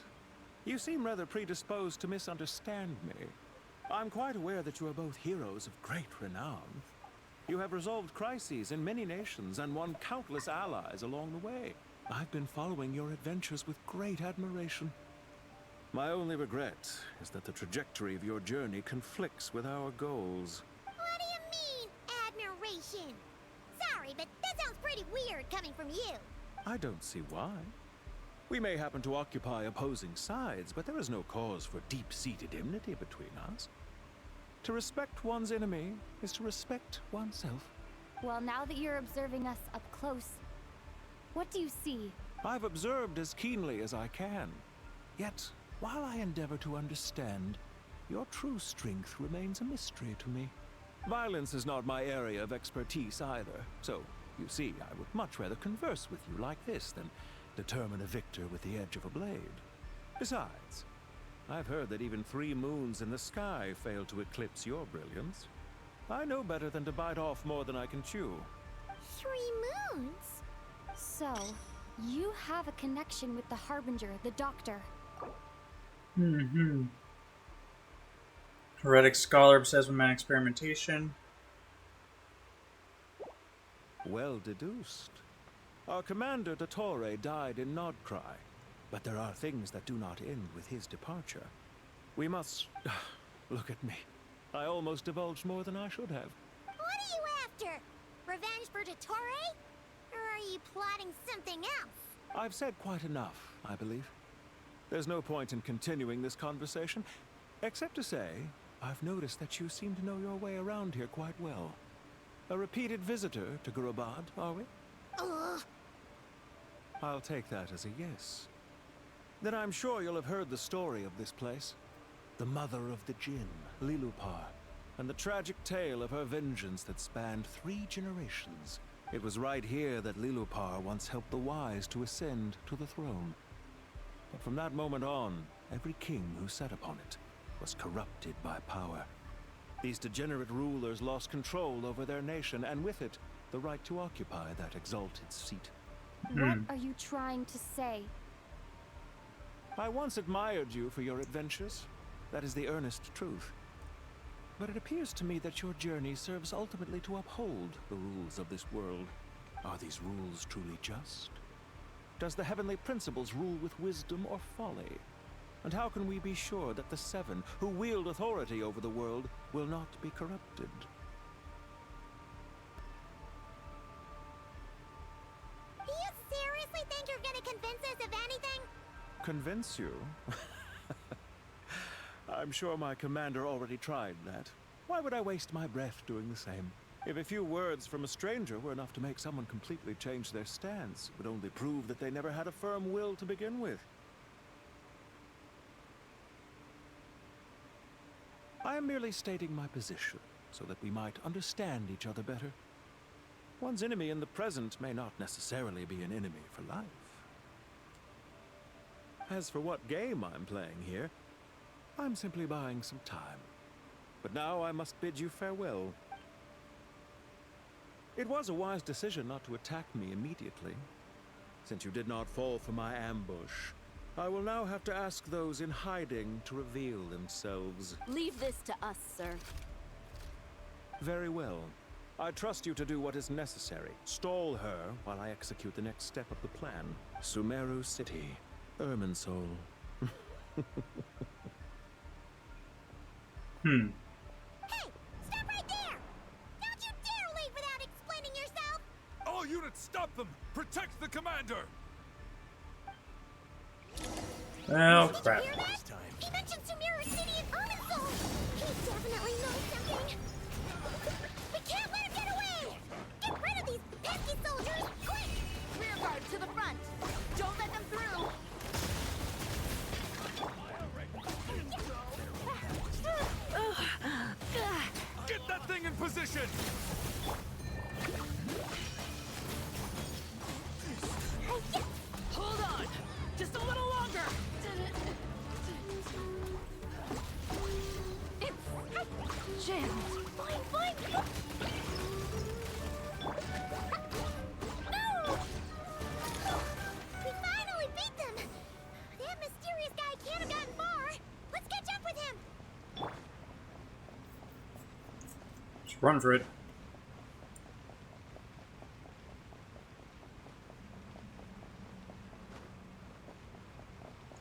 You seem rather predisposed to misunderstand me. I'm quite aware that you are both heroes of great renown. You have resolved crises in many nations and won countless allies along the way. I've been following your adventures with great admiration. My only regret is that the trajectory of your journey conflicts with our goals. What do you mean, admiration? Sorry, but that sounds pretty weird coming from you. I don't see why. We may happen to occupy opposing sides, but there is no cause for deep-seated enmity between us. To respect one's enemy is to respect oneself. Well, now that you're observing us up close, what do you see? I've observed as keenly as I can. Yet, while I endeavor to understand, your true strength remains a mystery to me. Violence is not my area of expertise either, so, you see, I would much rather converse with you like this than determine a victor with the edge of a blade. Besides, I've heard that even 3 moons in the sky fail to eclipse your brilliance. I know better than to bite off more than I can chew. 3 moons? So, you have a connection with the Harbinger, the Doctor. Heretic scholar obsessed with man experimentation. Well deduced. Our commander, Dottore, died in Nodcry, but there are things that do not end with his departure. We must... Look at me. I almost divulged more than I should have. What are you after? Revenge for Dottore? Or are you plotting something else? I've said quite enough, I believe. There's no point in continuing this conversation, except to say, I've noticed that you seem to know your way around here quite well. A repeated visitor to Gurabad, are we? Ugh. I'll take that as a yes. Then I'm sure you'll have heard the story of this place. The mother of the Jinn, Lilupar, and the tragic tale of her vengeance that spanned 3 generations. It was right here that Lilupar once helped the wise to ascend to the throne. But from that moment on, every king who sat upon it was corrupted by power. These degenerate rulers lost control over their nation, and with it, the right to occupy that exalted seat. What are you trying to say? I once admired you for your adventures. That is the earnest truth. But it appears to me that your journey serves ultimately to uphold the rules of this world. Are these rules truly just? Does the heavenly principles rule with wisdom or folly? And how can we be sure that the 7 who wield authority over the world will not be corrupted? Do you seriously think you're gonna convince us of anything? Convince you? I'm sure my commander already tried that. Why would I waste my breath doing the same? If a few words from a stranger were enough to make someone completely change their stance, it would only prove that they never had a firm will to begin with. I am merely stating my position, so that we might understand each other better. One's enemy in the present may not necessarily be an enemy for life. As for what game I'm playing here, I'm simply buying some time. But now I must bid you farewell. It was a wise decision not to attack me immediately. Since you did not fall for my ambush, I will now have to ask those in hiding to reveal themselves. Leave this to us, sir. Very well. I trust you to do what is necessary. Stall her while I execute the next step of the plan. Sumeru City, Irminsul. Hey! Stop right there! Don't you dare leave without explaining yourself! All units, stop them! Protect the commander! Oh, Did crap. you hear that? He mentioned Sumeru City and Irminsul! He definitely knows something! We can't let him get away! Get rid of these pesky soldiers, quick! Rear guard to the front. Don't let them through. Get that thing in position! Run for it.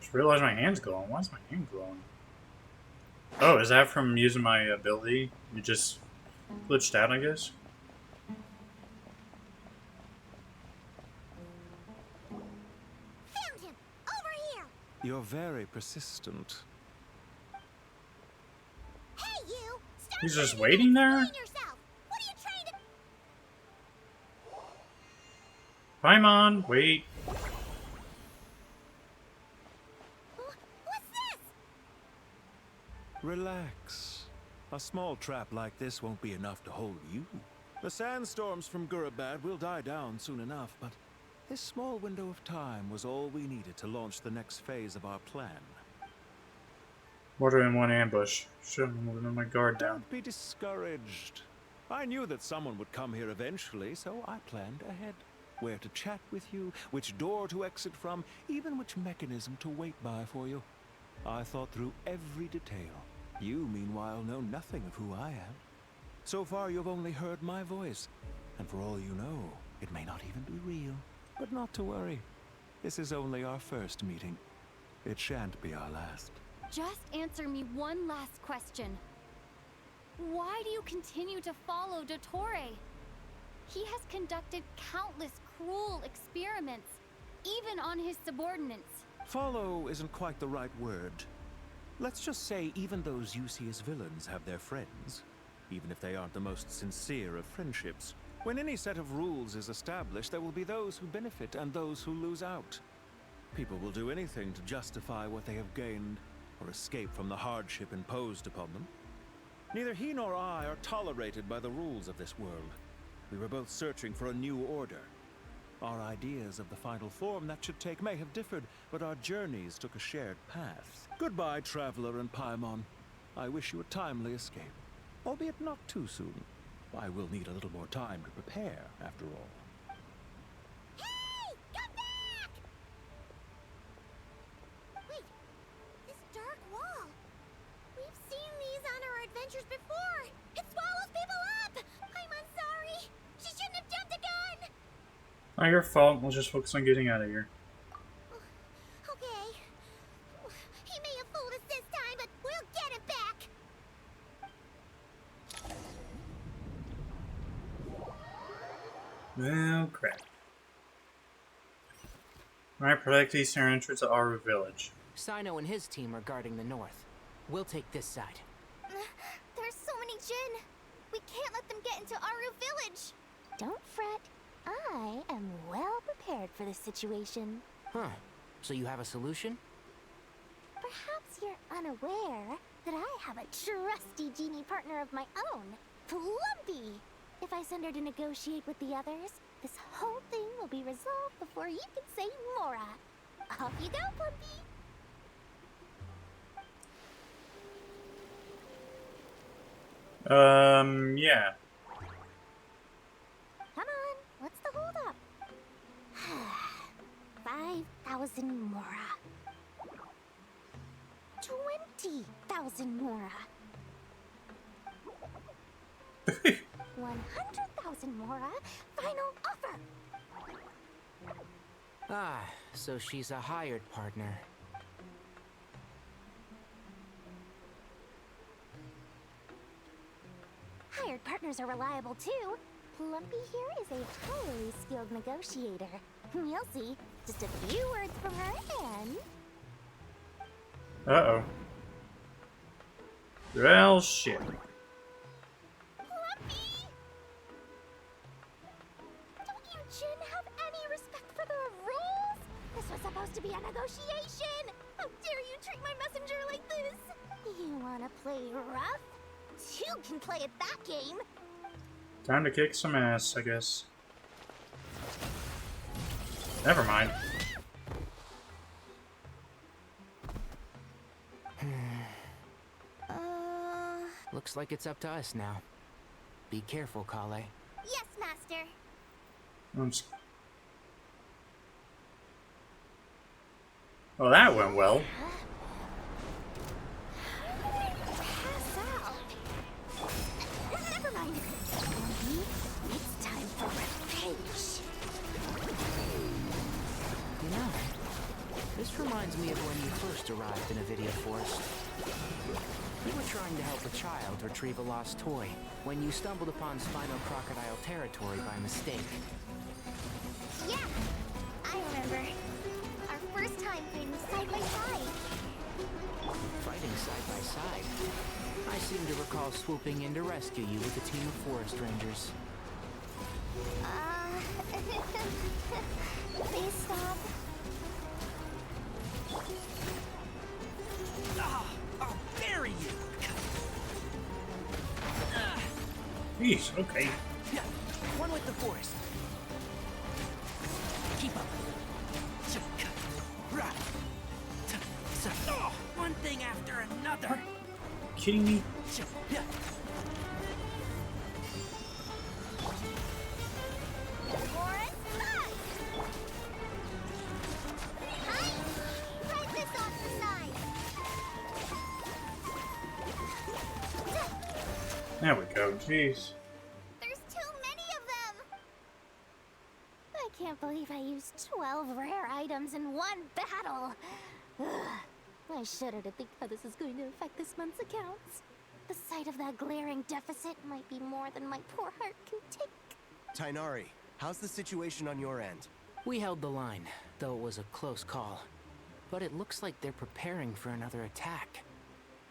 Just realized my hand's glowing. Why is my hand glowing? Oh, is that from using my ability? You just glitched out, I guess? Found him! Over here! You're very persistent. Hey, you! Stop He's just waiting there? yourself! What are you trying to... Paimon, wait. What's this? Relax. A small trap like this won't be enough to hold you. The sandstorms from Gurabad will die down soon enough, but this small window of time was all we needed to launch the next phase of our plan. More than one ambush. Should have moved my guard down. Don't be discouraged. I knew that someone would come here eventually, so I planned ahead. Where to chat with you, which door to exit from, even which mechanism to wait by for you. I thought through every detail. You, meanwhile, know nothing of who I am. So far, you've only heard my voice, and for all you know, it may not even be real. But not to worry. This is only our first meeting. It shan't be our last. Just answer me one last question. Why do you continue to follow Dottore? He has conducted countless cruel experiments, even on his subordinates. Follow isn't quite the right word. Let's just say even those you see as villains have their friends, even if they aren't the most sincere of friendships. When any set of rules is established, there will be those who benefit and those who lose out. People will do anything to justify what they have gained, or escape from the hardship imposed upon them. Neither he nor I are tolerated by the rules of this world. We were both searching for a new order. Our ideas of the final form that should take may have differed, but our journeys took a shared path. Goodbye, Traveler and Paimon. I wish you a timely escape, albeit not too soon. I will need a little more time to prepare, after all. Hey! Come back! Wait, this dark wall. We've seen these on our adventures before. It swallows people up! I'm sorry. She shouldn't have jumped the gun! Not your fault. We'll just focus on getting out of here. Okay. He may have fooled us this time, but we'll get him back! Well, crap. Alright, protect the eastern entrance of Aru Village. Sino and his team are guarding the north. We'll take this side. There's so many Jin. We can't let them get into Aru Village. Don't fret. I am well prepared for this situation. Huh. So you have a solution? Perhaps you're unaware that I have a trusty genie partner of my own, Plumpy. If I send her to negotiate with the others, this whole thing will be resolved before you can say Mora. Off you go, Plumpy. Yeah. Come on, what's the holdup? 5,000 Mora. 20,000 Mora. 100,000 Mora. Final offer. Ah, so she's a hired partner. Hired partners are reliable too. Plumpy here is a highly skilled negotiator. You'll see. Just a few words from her and... Uh-oh. Well, shit. Plumpy! Don't you Jin have any respect for the rules? This was supposed to be a negotiation! How dare you treat my messenger like this? You wanna play rough? You can play at that game! Time to kick some ass, I guess. Never mind. Looks like it's up to us now. Be careful, Kale. Yes, Master. Well, that went well. Pass out. Never mind. reminds me of when you first arrived in Avidia Forest. You were trying to help a child retrieve a lost toy when you stumbled upon Spino Crocodile territory by mistake. Yeah, I remember. Our first time fighting side by side. Fighting side by side? I seem to recall swooping in to rescue you with a team of forest rangers. Please stop. I'll bury you! Jeez, okay. One with the forest. Keep up. One thing after another. Kidding me? There we go, jeez. There's too many of them! I can't believe I used 12 rare items in one battle! Ugh. I shudder to think how this is going to affect this month's accounts. The sight of that glaring deficit might be more than my poor heart can take. Tainari, how's the situation on your end? We held the line, though it was a close call. But it looks like they're preparing for another attack.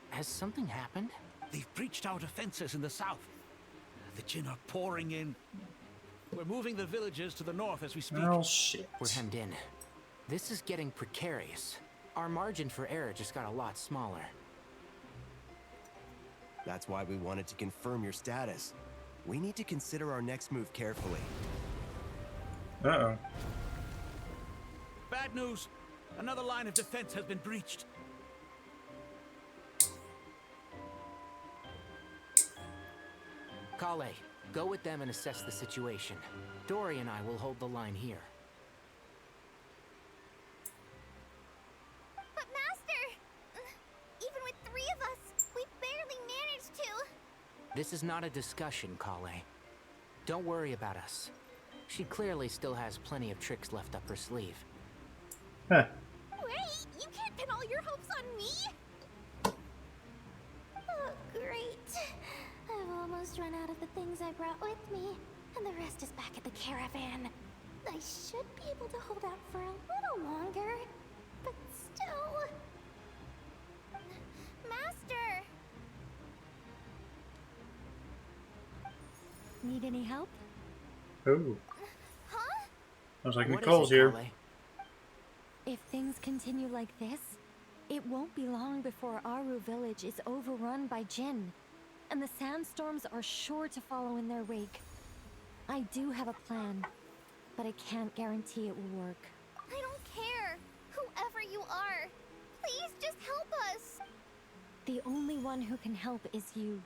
Has something happened? They've breached our defenses in the south. The Jinn are pouring in. We're moving the villagers to the north as we speak. Oh, shit. We're hemmed in. This is getting precarious. Our margin for error just got a lot smaller. That's why we wanted to confirm your status. We need to consider our next move carefully. Uh-oh. Bad news. Another line of defense has been breached. Kale, go with them and assess the situation. Dory and I will hold the line here. But Master! Even with 3 of us, we barely managed to. This is not a discussion, Kale. Don't worry about us. She clearly still has plenty of tricks left up her sleeve. Huh. Wait, you can't pin all your hopes on me? Oh, great. I've almost run out of the things I brought with me, and the rest is back at the caravan. I should be able to hold out for a little longer, but still... Master! Need any help? Ooh. Huh? Sounds like What Nicole's is it, here. Kale? If things continue like this, it won't be long before Aru village is overrun by Jinn, and the sandstorms are sure to follow in their wake. I do have a plan, but I can't guarantee it will work. I don't care. Whoever you are, please just help us. The only one who can help is you.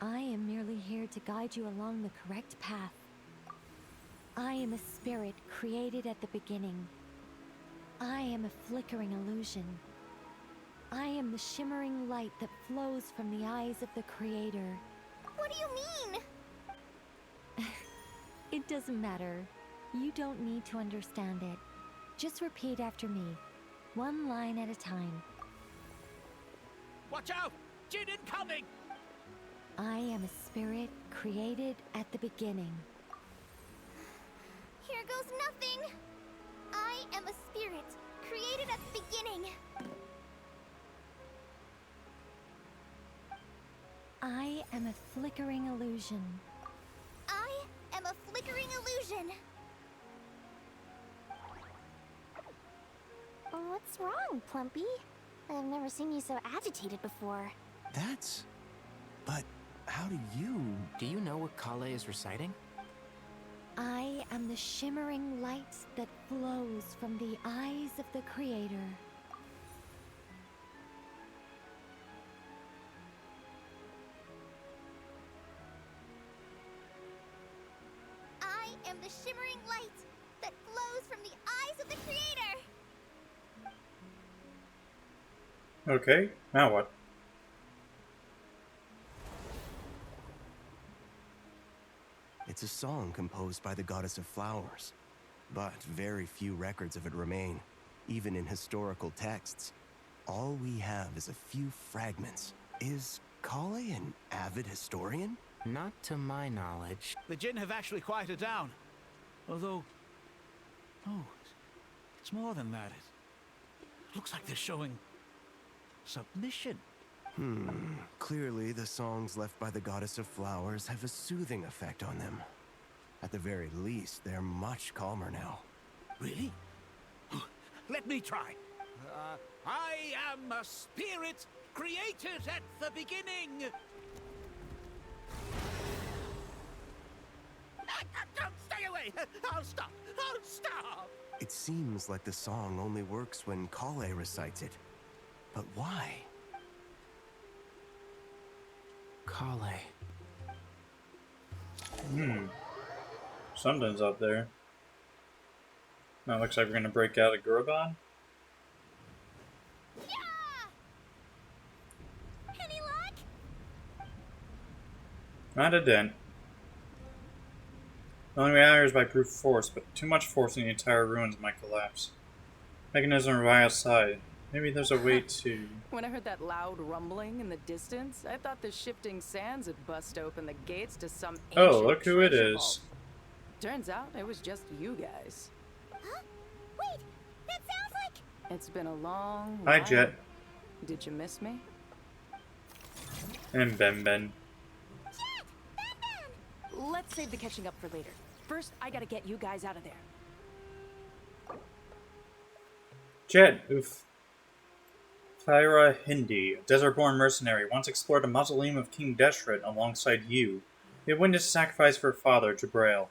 I am merely here to guide you along the correct path. I am a spirit created at the beginning. I am a flickering illusion. I am the shimmering light that flows from the eyes of the Creator. What do you mean? It doesn't matter. You don't need to understand it. Just repeat after me, one line at a time. Watch out! Jinn incoming! I am a spirit created at the beginning. Here goes nothing. I am a spirit created at the beginning. I am a flickering illusion. I am a flickering illusion. What's wrong, Plumpy? I've never seen you so agitated before. That's... But how do you... Do you know what Kale is reciting? I am the shimmering light that flows from the eyes of the Creator. I am the shimmering light that flows from the eyes of the Creator. Okay, now what? It's a song composed by the goddess of flowers, but very few records of it remain. even in historical texts. All we have is a few fragments. Is Kale an avid historian? Not to my knowledge. The Jinn have actually quieted down. Although... oh, it's more than that. It looks like they're showing... submission. Clearly the songs left by the Goddess of Flowers have a soothing effect on them. At the very least, they're much calmer now. Really? Let me try. I am a spirit created at the beginning. Stay away! I'll stop! I'll stop! It seems like the song only works when Kale recites it. But why? Kale. Something's up there. Now it looks like we're gonna break out of Gurubon. Any luck? Not a dent. The only way out here is by brute force, but too much force and the entire ruins might collapse. Mechanism right outside. Maybe there's a way to... When I heard that loud rumbling in the distance, I thought the shifting sands had bust open the gates to some ancient Oh, look who it treasure is. vault. Turns out it was just you guys. Huh? Wait, that sounds like... It's been a long Hi, while. Jet. Did you miss me? And Ben. Let's save the catching up for later. First, I gotta get you guys out of there. Jet, oof. Thyra Hindi, a desert-born mercenary, once explored a mausoleum of King Deshret alongside you. He had witnessed the sacrifice of her father, Jabrail.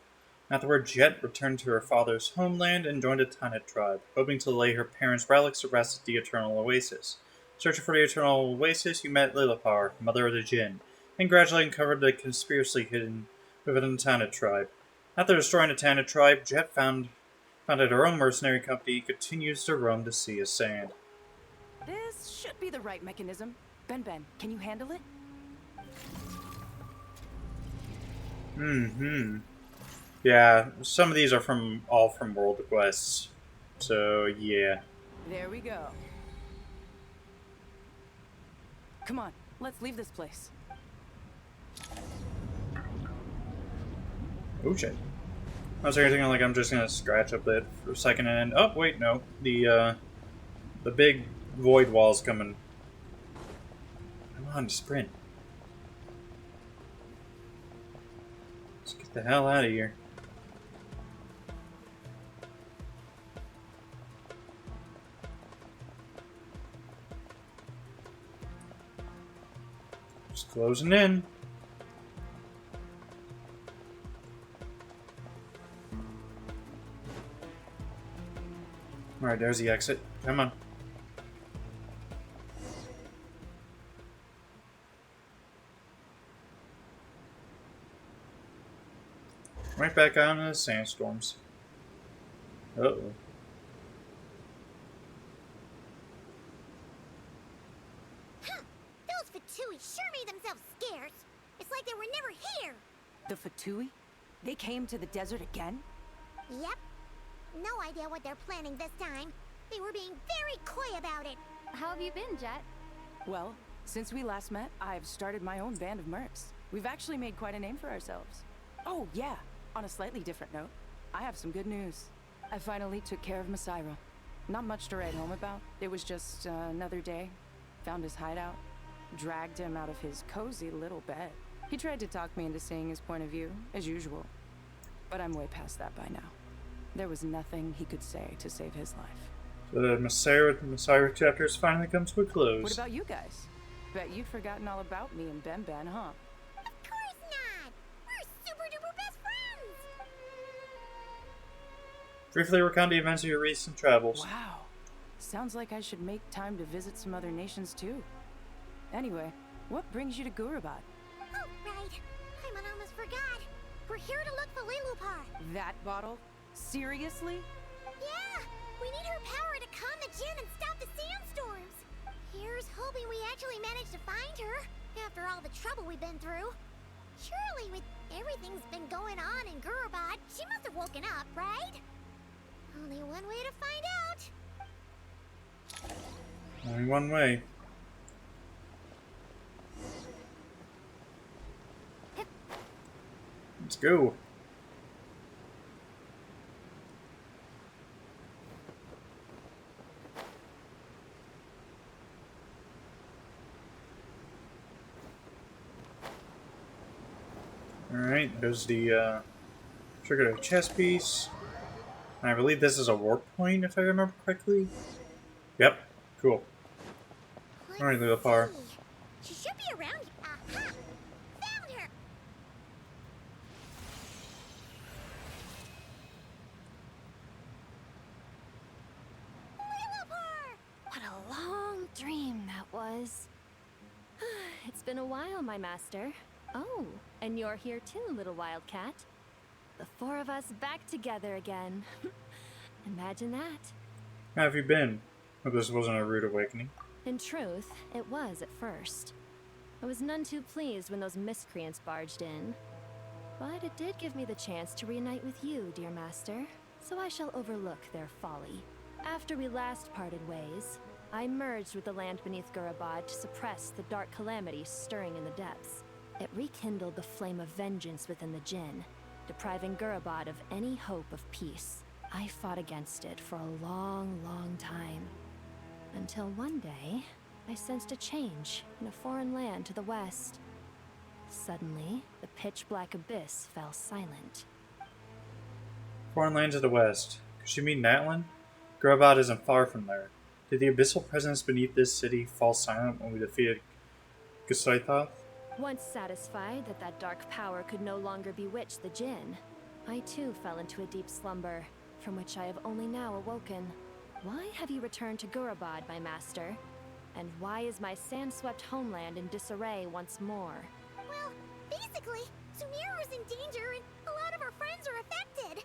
Afterward, Jet returned to her father's homeland and joined a Tanit tribe, hoping to lay her parents' relics to rest at the Eternal Oasis. Searching for the Eternal Oasis, you met Lilipar, mother of the Jinn, and gradually uncovered the conspiracy hidden within the Tanit tribe. After destroying the Tanit tribe, Jet founded her own mercenary company, continues to roam the Sea of Sand. This should be the right mechanism. Ben, can you handle it? Yeah, some of these are all from World Quests. So, yeah. There we go. Come on, let's leave this place. Oh shit. I was thinking like I'm just gonna scratch up that for a second and oh wait, no. The big void wall's coming. Come on, sprint. Let's get the hell out of here. Just closing in. Alright, there's the exit. Come on. Right back out into the sandstorms. Uh-oh. Those Fatui sure made themselves scarce. It's like they were never here. The Fatui? They came to the desert again? Yep. No idea what they're planning this time. They were being very coy about it. How have you been, Jet? Well, since we last met, I've started my own band of mercs. We've actually made quite a name for ourselves. Oh, yeah. On a slightly different note, I have some good news. I finally took care of Masaira. Not much to write home about. It was just another day. Found his hideout. Dragged him out of his cozy little bed. He tried to talk me into seeing his point of view, as usual. But I'm way past that by now. There was nothing he could say to save his life. So the Masaira chapters finally comes to a close. What about you guys? Bet you'd forgotten all about me and Ben, huh? Of course not! We're super duper best friends! Briefly recount the events of your recent travels. Wow. Sounds like I should make time to visit some other nations too. Anyway, what brings you to Gurubad? Oh, right. I almost forgot. We're here to look for Lilupar. That bottle? Seriously? Yeah! We need her power to calm the Jinn and stop the sandstorms. Here's hoping we actually manage to find her, after all the trouble we've been through. Surely with everything's been going on in Gurubad, she must have woken up, right? Only one way to find out. Only one way. Let's go. Alright, there's the trigger chess piece. And I believe this is a warp point, if I remember correctly. Yep, cool. Alright, Lilipar. She should be around here. Aha! Found her! What a long dream that was. It's been a while, my master. Oh, and you're here too, little wildcat. The four of us back together again. Imagine that. How have you been? Hope this wasn't a rude awakening. In truth, it was at first. I was none too pleased when those miscreants barged in. But it did give me the chance to reunite with you, dear master, so I shall overlook their folly. After we last parted ways, I merged with the land beneath Gurabad to suppress the dark calamity stirring in the depths. It rekindled the flame of vengeance within the Jinn, depriving Gurabad of any hope of peace. I fought against it for a long, long time. Until one day, I sensed a change in a foreign land to the west. Suddenly, the pitch-black abyss fell silent. Foreign land to the west. Could she mean Natlan? Gurabad isn't far from there. Did the abyssal presence beneath this city fall silent when we defeated Gusaithoth? Once satisfied that that dark power could no longer bewitch the Jinn, I too fell into a deep slumber, from which I have only now awoken. Why have you returned to Gurabad, my master? And why is my sand-swept homeland in disarray once more? Well, basically, Sumir was in danger and a lot of our friends are affected.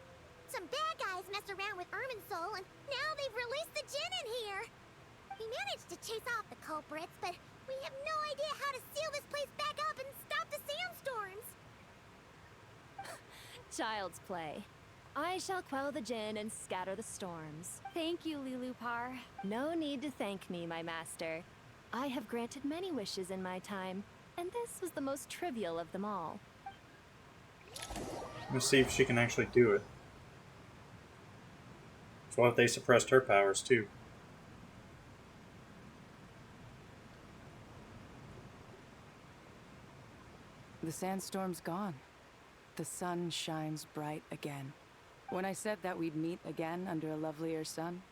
Some bad guys messed around with Irminsul and now they've released the Jinn in here. We managed to chase off the culprits, but we have no idea how to seal this place back up and stop the sandstorms. Child's play. I shall quell the Jinn and scatter the storms. Thank you, Lilipar. No need to thank me, my master. I have granted many wishes in my time, and this was the most trivial of them all. Let's see if she can actually do it. So what if they suppressed her powers too? The sandstorm's gone. The sun shines bright again. When I said that we'd meet again under a lovelier sun,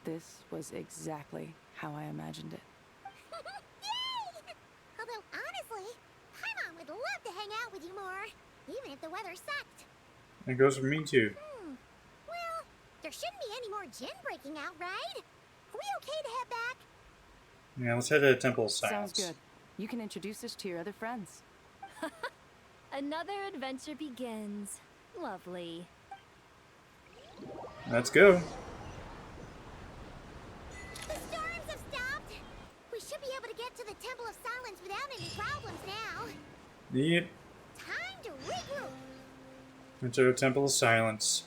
this was exactly how I imagined it. Yay! Although, honestly, Paimon would love to hang out with you more, even if the weather sucked. It goes for me too. Well, there shouldn't be any more Jinn breaking out, right? Are we okay to head back? Yeah, let's head to the Temple of Silence. Sounds good. You can introduce us to your other friends. Another adventure begins. Lovely. Let's go. The storms have stopped. We should be able to get to the Temple of Silence without any problems now. Yep. Time to regroup. Enter the Temple of Silence.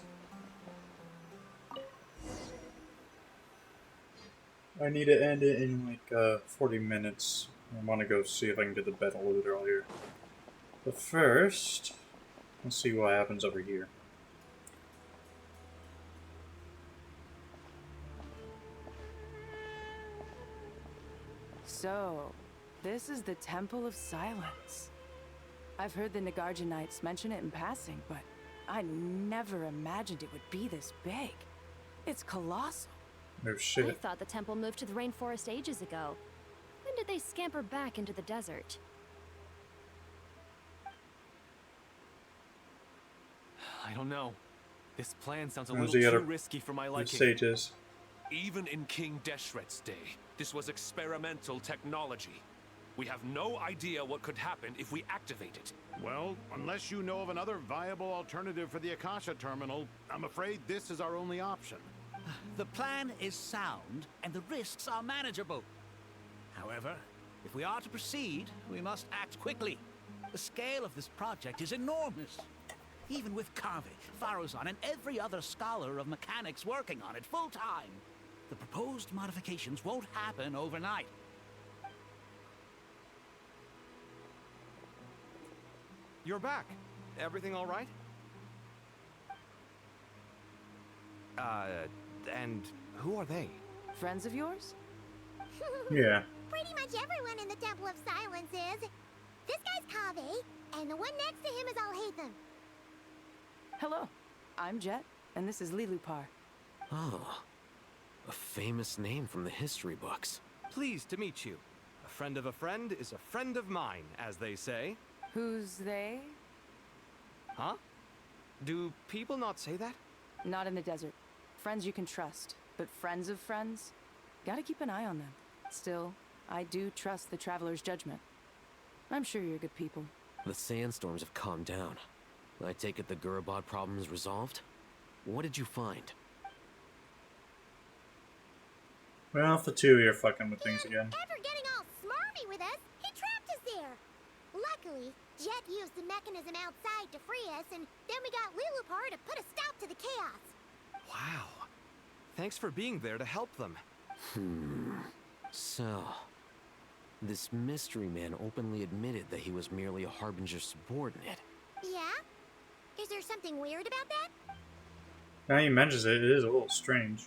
I need to end it in like 40 minutes. I want to go see if I can get the bed a little bit earlier. But first, let's see what happens over here. So, this is the Temple of Silence. I've heard the Nagarjanites mention it in passing, but I never imagined it would be this big. It's colossal. Oh shit. I thought the temple moved to the rainforest ages ago. When did they scamper back into the desert? I don't know. This plan sounds a There's little the too other risky for my liking. sages. Even in King Deshret's day, this was experimental technology. We have no idea what could happen if we activate it. Well, unless you know of another viable alternative for the Akasha terminal, I'm afraid this is our only option. The plan is sound, and the risks are manageable. However, if we are to proceed, we must act quickly. The scale of this project is enormous. Even with Carvey, Faruzan, and every other scholar of mechanics working on it full-time, The proposed modifications won't happen overnight. You're back. Everything all right? And who are they? Friends of yours? Yeah. Pretty much everyone in the Temple of Silence is. This guy's Kaveh, and the one next to him is Alhaitham. Hello, I'm Jet, and this is Lilupar. Oh, a famous name from the history books. Pleased to meet you. A friend of a friend is a friend of mine, as they say. Who's they? Huh? Do people not say that? Not in the desert. Friends you can trust, but friends of friends? Gotta keep an eye on them. Still, I do trust the Traveler's judgment. I'm sure you're good people. The sandstorms have calmed down. I take it the Gurabad problem is resolved? What did you find? Well, if the two of you are fucking with things again. After getting all smarmy with us, he trapped us there. Luckily, Jet used the mechanism outside to free us, and then we got Lilupar to put a stop to the chaos. Wow. Thanks for being there to help them. So, this mystery man openly admitted that he was merely a Harbinger subordinate. Yeah? Is there something weird about that? Now he mentions it, it is a little strange.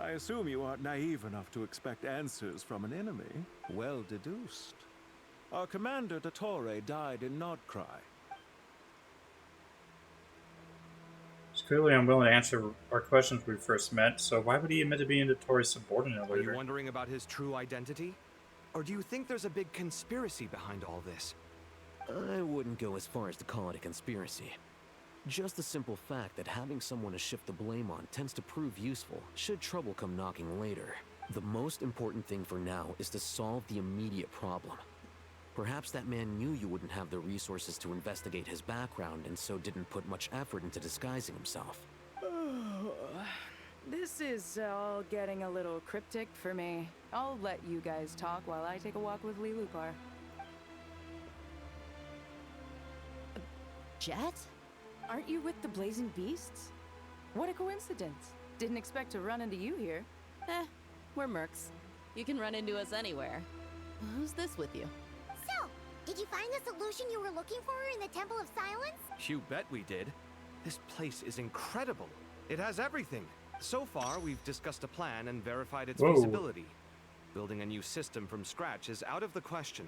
I assume you aren't naive enough to expect answers from an enemy. Well deduced. Our commander, Dottore, died in Nordcry. He's clearly unwilling to answer our questions when we first met, so why would he admit to being Dottore's subordinate Are later? you wondering about his true identity? Or do you think there's a big conspiracy behind all this? I wouldn't go as far as to call it a conspiracy. Just the simple fact that having someone to shift the blame on tends to prove useful, should trouble come knocking later. The most important thing for now is to solve the immediate problem. Perhaps that man knew you wouldn't have the resources to investigate his background and so didn't put much effort into disguising himself. This is all getting a little cryptic for me. I'll let you guys talk while I take a walk with Lilupar. Jet? Aren't you with the Blazing Beasts? What a coincidence. Didn't expect to run into you here. We're mercs. You can run into us anywhere. Who's this with you? So, did you find the solution you were looking for in the Temple of Silence? You bet we did. This place is incredible. It has everything. So far, we've discussed a plan and verified its feasibility. Building a new system from scratch is out of the question.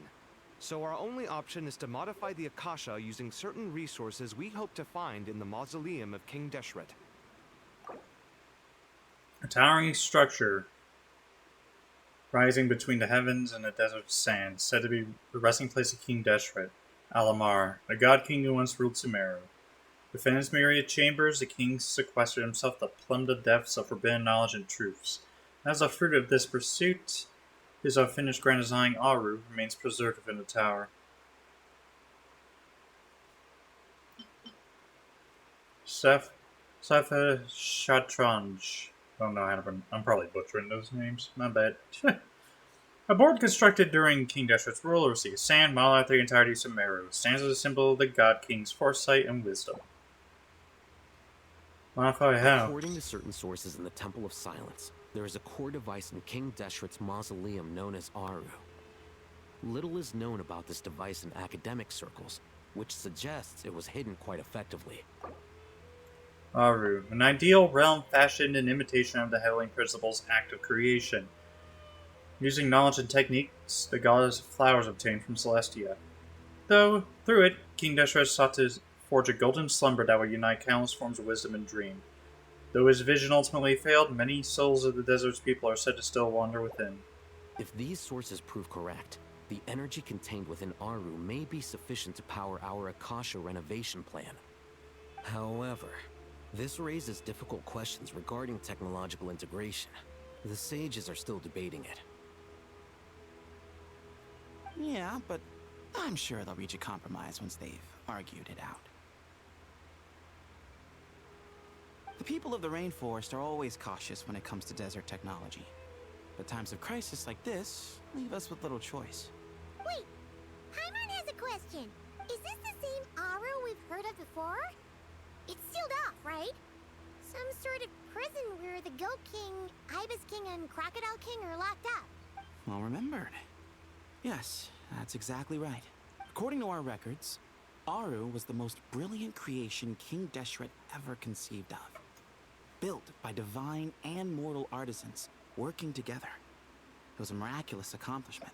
So our only option is to modify the Akasha using certain resources we hope to find in the mausoleum of King Deshret. A towering structure rising between the heavens and the desert sands, said to be the resting place of King Deshret, Alamar, a god king who once ruled Sumeru. Within its myriad chambers, the king sequestered himself to plumb the depths of forbidden knowledge and truths. As a fruit of this pursuit, his unfinished grand design Aru remains preserved within the tower. Sefa Shatranj. I don't know how to I'm probably butchering those names. My bad. A board constructed during King Deshret's rule oversees sand monolith the entirety of Sumeru. It stands as a symbol of the god king's foresight and wisdom. Modify how? According to certain sources in the Temple of Silence, there is a core device in King Deshret's mausoleum known as Aru. Little is known about this device in academic circles, which suggests it was hidden quite effectively. Aru, an ideal realm fashioned in imitation of the Heavenly Principle's act of creation. Using knowledge and techniques the goddess of flowers obtained from Celestia. Though, through it, King Deshret sought to forge a golden slumber that would unite countless forms of wisdom and dream. Though his vision ultimately failed, many souls of the desert's people are said to still wander within. If these sources prove correct, the energy contained within Aru may be sufficient to power our Akasha renovation plan. However, this raises difficult questions regarding technological integration. The sages are still debating it. Yeah, but I'm sure they'll reach a compromise once they've argued it out. The people of the rainforest are always cautious when it comes to desert technology. But times of crisis like this leave us with little choice. Wait, Paimon has a question. Is this the same Aru we've heard of before? It's sealed off, right? Some sort of prison where the Goat King, Ibis King, and Crocodile King are locked up. Well remembered. Yes, that's exactly right. According to our records, Aru was the most brilliant creation King Deshret ever conceived of. Built by divine and mortal artisans working together. It was a miraculous accomplishment,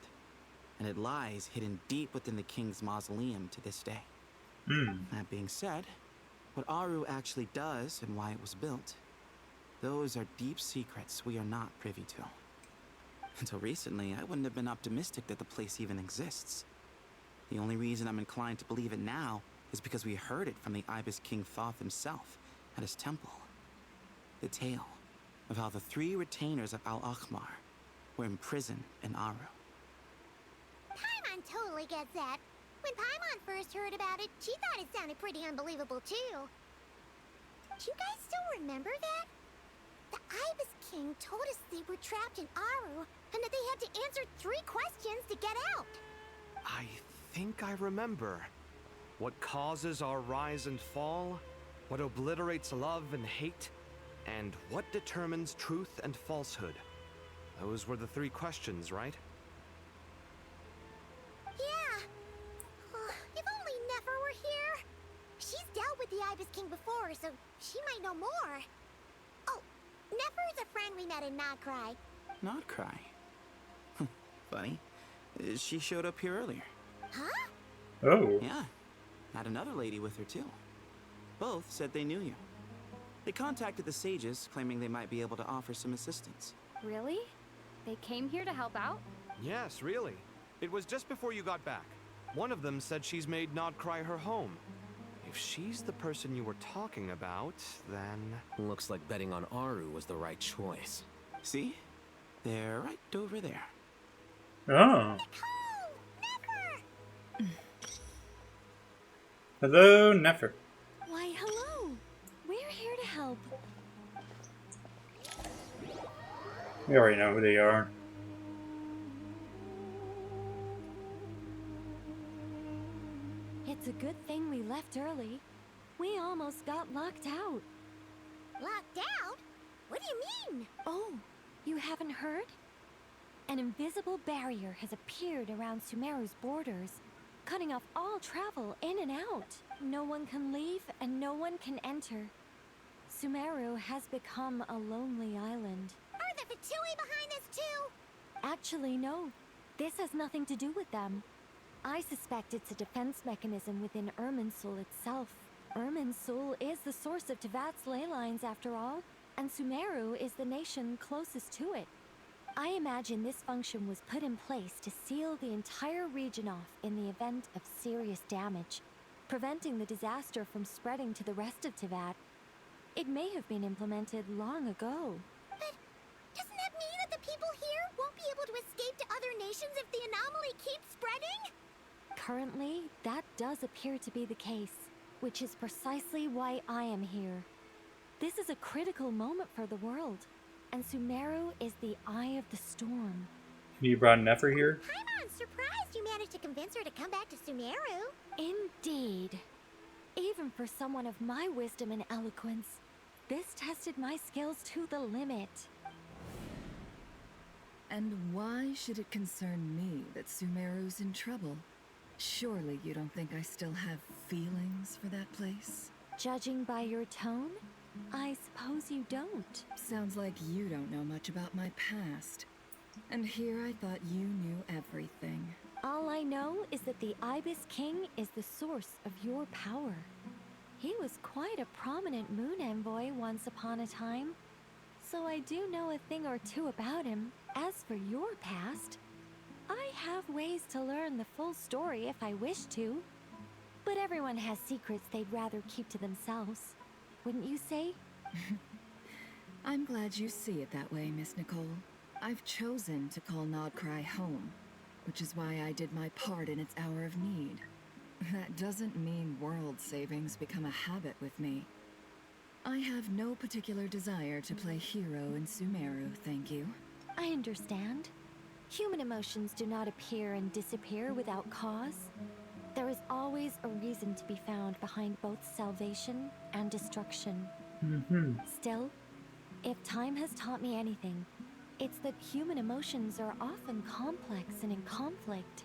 and it lies hidden deep within the king's mausoleum to this day. That being said, what Aru actually does and why it was built, those are deep secrets we are not privy to. Until recently, I wouldn't have been optimistic that the place even exists. The only reason I'm inclined to believe it now is because we heard it from the Ibis King Thoth himself at his temple. The tale of how the 3 retainers of Al-Akhmar were imprisoned in Aru. Paimon totally gets that. When Paimon first heard about it, she thought it sounded pretty unbelievable too. Do you guys still remember that? The Ibis King told us they were trapped in Aru and that they had to answer 3 questions to get out. I think I remember. What causes our rise and fall? What obliterates love and hate? And what determines truth and falsehood? Those were the 3 questions, right? Yeah. If only Nefer were here. She's dealt with the Ibis King before, so she might know more. Oh, Nefer's a friend we met in Notcry. Notcry. Funny. She showed up here earlier. Huh? Oh. Yeah. Had another lady with her too. Both said they knew you. They contacted the sages, claiming they might be able to offer some assistance. Really? They came here to help out? Yes, really. It was just before you got back. One of them said she's made Notcry her home. If she's the person you were talking about, then... Looks like betting on Aru was the right choice. See? They're right over there. Oh. Hello, Nefer. Why, hello. We're here to help. We already know who they are. It's a good thing we left early. We almost got locked out. Locked out? What do you mean? Oh, you haven't heard? An invisible barrier has appeared around Sumeru's borders, cutting off all travel in and out. No one can leave and no one can enter. Sumeru has become a lonely island. Are the Fatui behind this too? Actually, no. This has nothing to do with them. I suspect it's a defense mechanism within Irminsul itself. Irminsul is the source of Tevat's ley lines after all, and Sumeru is the nation closest to it. I imagine this function was put in place to seal the entire region off in the event of serious damage, preventing the disaster from spreading to the rest of Tevat. It may have been implemented long ago. But doesn't that mean that the people here won't be able to escape to other nations if the anomaly keeps spreading? Currently, that does appear to be the case, which is precisely why I am here. This is a critical moment for the world, and Sumeru is the eye of the storm. You brought Nefer here? I'm surprised you managed to convince her to come back to Sumeru. Indeed. Even for someone of my wisdom and eloquence, this tested my skills to the limit. And why should it concern me that Sumeru's in trouble? Surely you don't think I still have feelings for that place? Judging by your tone, I suppose you don't. Sounds like you don't know much about my past. And here I thought you knew everything. All I know is that the Ibis King is the source of your power. He was quite a prominent moon envoy once upon a time, so I do know a thing or two about him. As for your past, I have ways to learn the full story if I wish to. But everyone has secrets they'd rather keep to themselves. Wouldn't you say? I'm glad you see it that way, Miss Nicole. I've chosen to call Nodcry home, which is why I did my part in its hour of need. That doesn't mean world savings become a habit with me. I have no particular desire to play hero in Sumeru, thank you. I understand. Human emotions do not appear and disappear without cause. There is always a reason to be found behind both salvation and destruction. Still, if time has taught me anything, it's that human emotions are often complex and in conflict.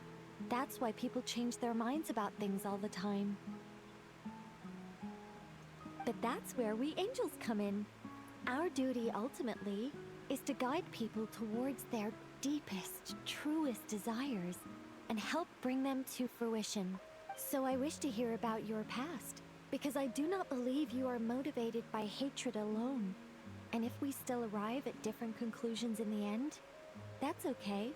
That's why people change their minds about things all the time. But that's where we angels come in. Our duty, ultimately, is to guide people towards their deepest, truest desires and help bring them to fruition. So I wish to hear about your past, because I do not believe you are motivated by hatred alone. And if we still arrive at different conclusions in the end, that's okay.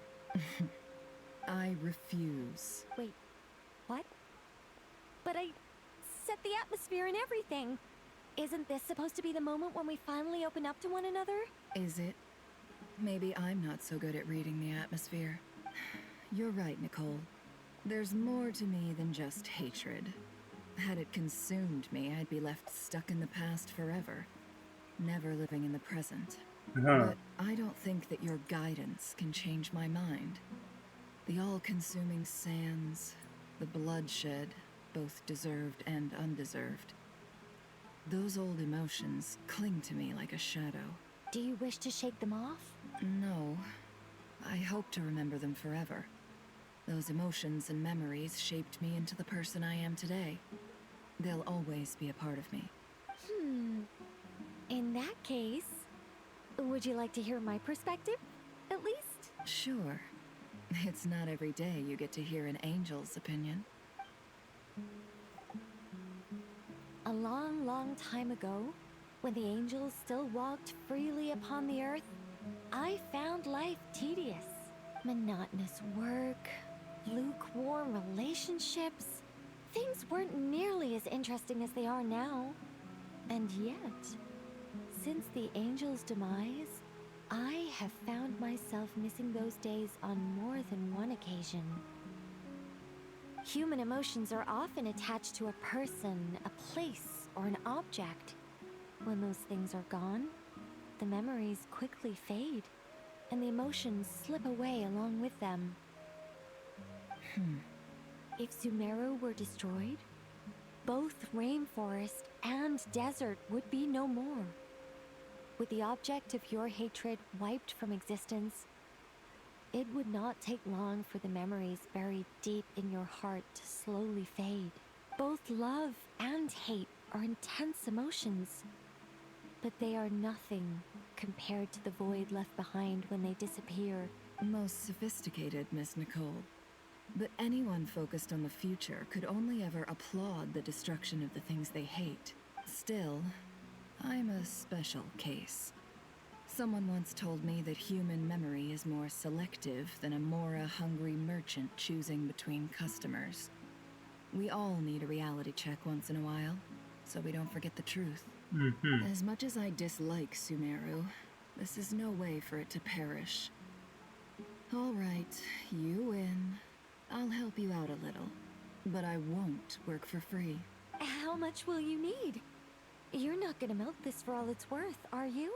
I refuse. Wait, what? But I set the atmosphere and everything. Isn't this supposed to be the moment when we finally open up to one another? Is it? Maybe I'm not so good at reading the atmosphere. You're right, Nicole. There's more to me than just hatred. Had it consumed me, I'd be left stuck in the past forever, never living in the present. But I don't think that your guidance can change my mind. The all-consuming sands, the bloodshed, both deserved and undeserved. Those old emotions cling to me like a shadow. Do you wish to shake them off? No. I hope to remember them forever. Those emotions and memories shaped me into the person I am today. They'll always be a part of me. In that case, would you like to hear my perspective, at least? Sure. It's not every day you get to hear an angel's opinion. A long, long time ago, when the angels still walked freely upon the earth, I found life tedious. Monotonous work, lukewarm relationships. Things weren't nearly as interesting as they are now. And yet, since the angel's demise, I have found myself missing those days on more than one occasion. Human emotions are often attached to a person, a place, or an object. When those things are gone, the memories quickly fade, and the emotions slip away along with them. If Sumeru were destroyed, both rainforest and desert would be no more. With the object of your hatred wiped from existence, it would not take long for the memories buried deep in your heart to slowly fade. Both love and hate are intense emotions, but they are nothing compared to the void left behind when they disappear. Most sophisticated, Miss Nicole. But anyone focused on the future could only ever applaud the destruction of the things they hate. Still, I'm a special case. Someone once told me that human memory is more selective than a Mora-hungry merchant choosing between customers. We all need a reality check once in a while, so we don't forget the truth. As much as I dislike Sumeru, this is no way for it to perish. All right, you win. I'll help you out a little, but I won't work for free. How much will you need? You're not gonna milk this for all it's worth, are you?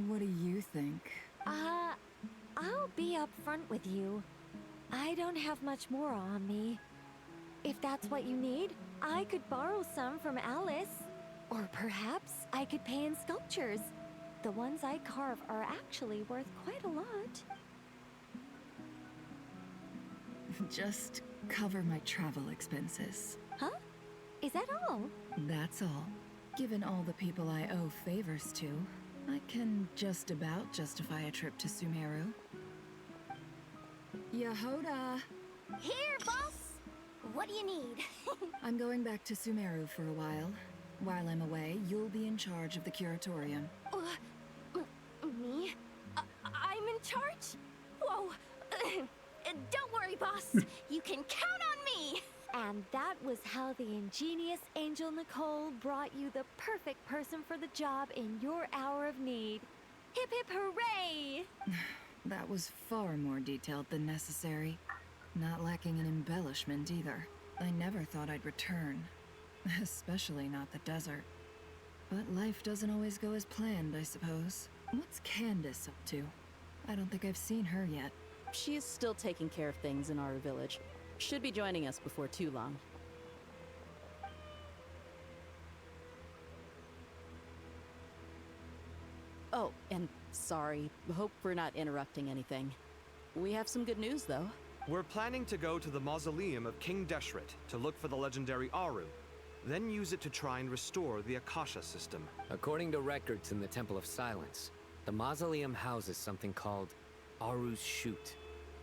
What do you think? I'll be upfront with you. I don't have much more on me. If that's what you need, I could borrow some from Alice. Or perhaps I could pay in sculptures. The ones I carve are actually worth quite a lot. Just cover my travel expenses. Huh? Is that all? That's all. Given all the people I owe favors to, I can just about justify a trip to Sumeru. Yehoda! Here, boss! What do you need? I'm going back to Sumeru for a while. While I'm away, you'll be in charge of the curatorium. Me? I'm in charge? Whoa! Don't worry, boss. You can count on me! And that was how the ingenious Angel Nicole brought you the perfect person for the job in your hour of need. Hip hip hooray! That was far more detailed than necessary. Not lacking in embellishment either. I never thought I'd return. Especially not the desert. But life doesn't always go as planned, I suppose. What's Candace up to? I don't think I've seen her yet. She is still taking care of things in our village. Should be joining us before too long. Oh, and sorry. Hope we're not interrupting anything. We have some good news, though. We're planning to go to the mausoleum of King Deshret to look for the legendary Aru, then use it to try and restore the Akasha system. According to records in the Temple of Silence, the mausoleum houses something called Aru's Shoot,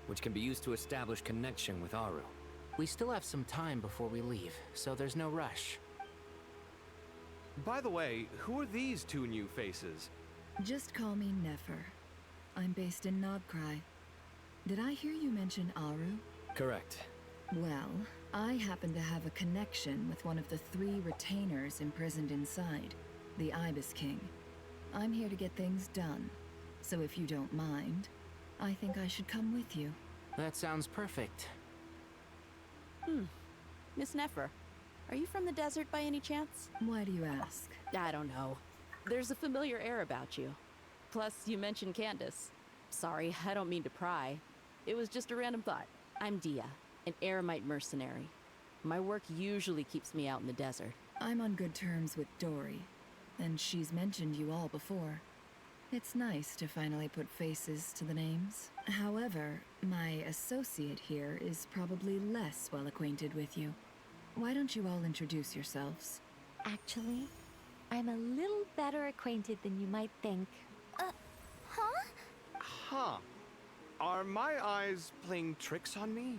which can be used to establish connection with Aru. We still have some time before we leave, so there's no rush. By the way, who are these two new faces? Just call me Nefer. I'm based in Nodcry. Did I hear you mention Aru? Correct. Well, I happen to have a connection with one of the 3 retainers imprisoned inside, the Ibis King. I'm here to get things done, so if you don't mind, I think I should come with you. That sounds perfect. Miss Nefer, are you from the desert by any chance? Why do you ask? I don't know. There's a familiar air about you. Plus, you mentioned Candace. Sorry, I don't mean to pry. It was just a random thought. I'm Dia, an Eremite mercenary. My work usually keeps me out in the desert. I'm on good terms with Dory, and she's mentioned you all before. It's nice to finally put faces to the names. However, my associate here is probably less well acquainted with you. Why don't you all introduce yourselves? Actually, I'm a little better acquainted than you might think. Huh. Are my eyes playing tricks on me?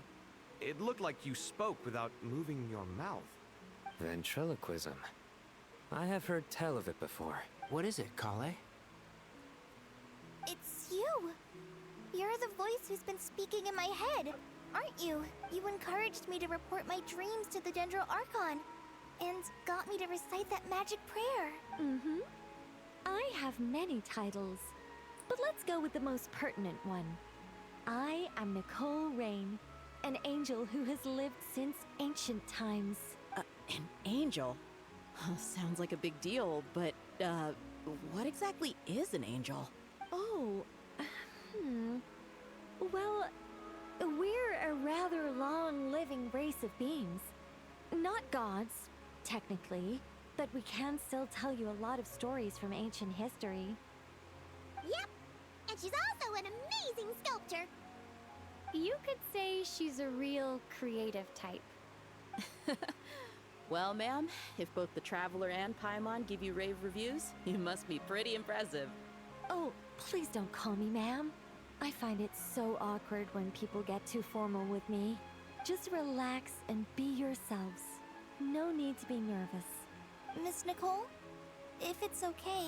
It looked like you spoke without moving your mouth. Ventriloquism. I have heard tell of it before. What is it, Kale? It's you! You're the voice who's been speaking in my head, aren't you? You encouraged me to report my dreams to the Dendro Archon, and got me to recite that magic prayer. Mm-hmm. I have many titles, but let's go with the most pertinent one. I am Nicole Rain, an angel who has lived since ancient times. An angel? Sounds like a big deal, but, what exactly is an angel? Oh, Well, we're a rather long-living race of beings. Not gods, technically, but we can still tell you a lot of stories from ancient history. Yep, and she's also an amazing sculptor. You could say she's a real creative type. Well, ma'am, if both the Traveler and Paimon give you rave reviews, you must be pretty impressive. Oh, please don't call me ma'am. I find it so awkward when people get too formal with me. Just relax and be yourselves. No need to be nervous. Miss Nicole, if it's okay,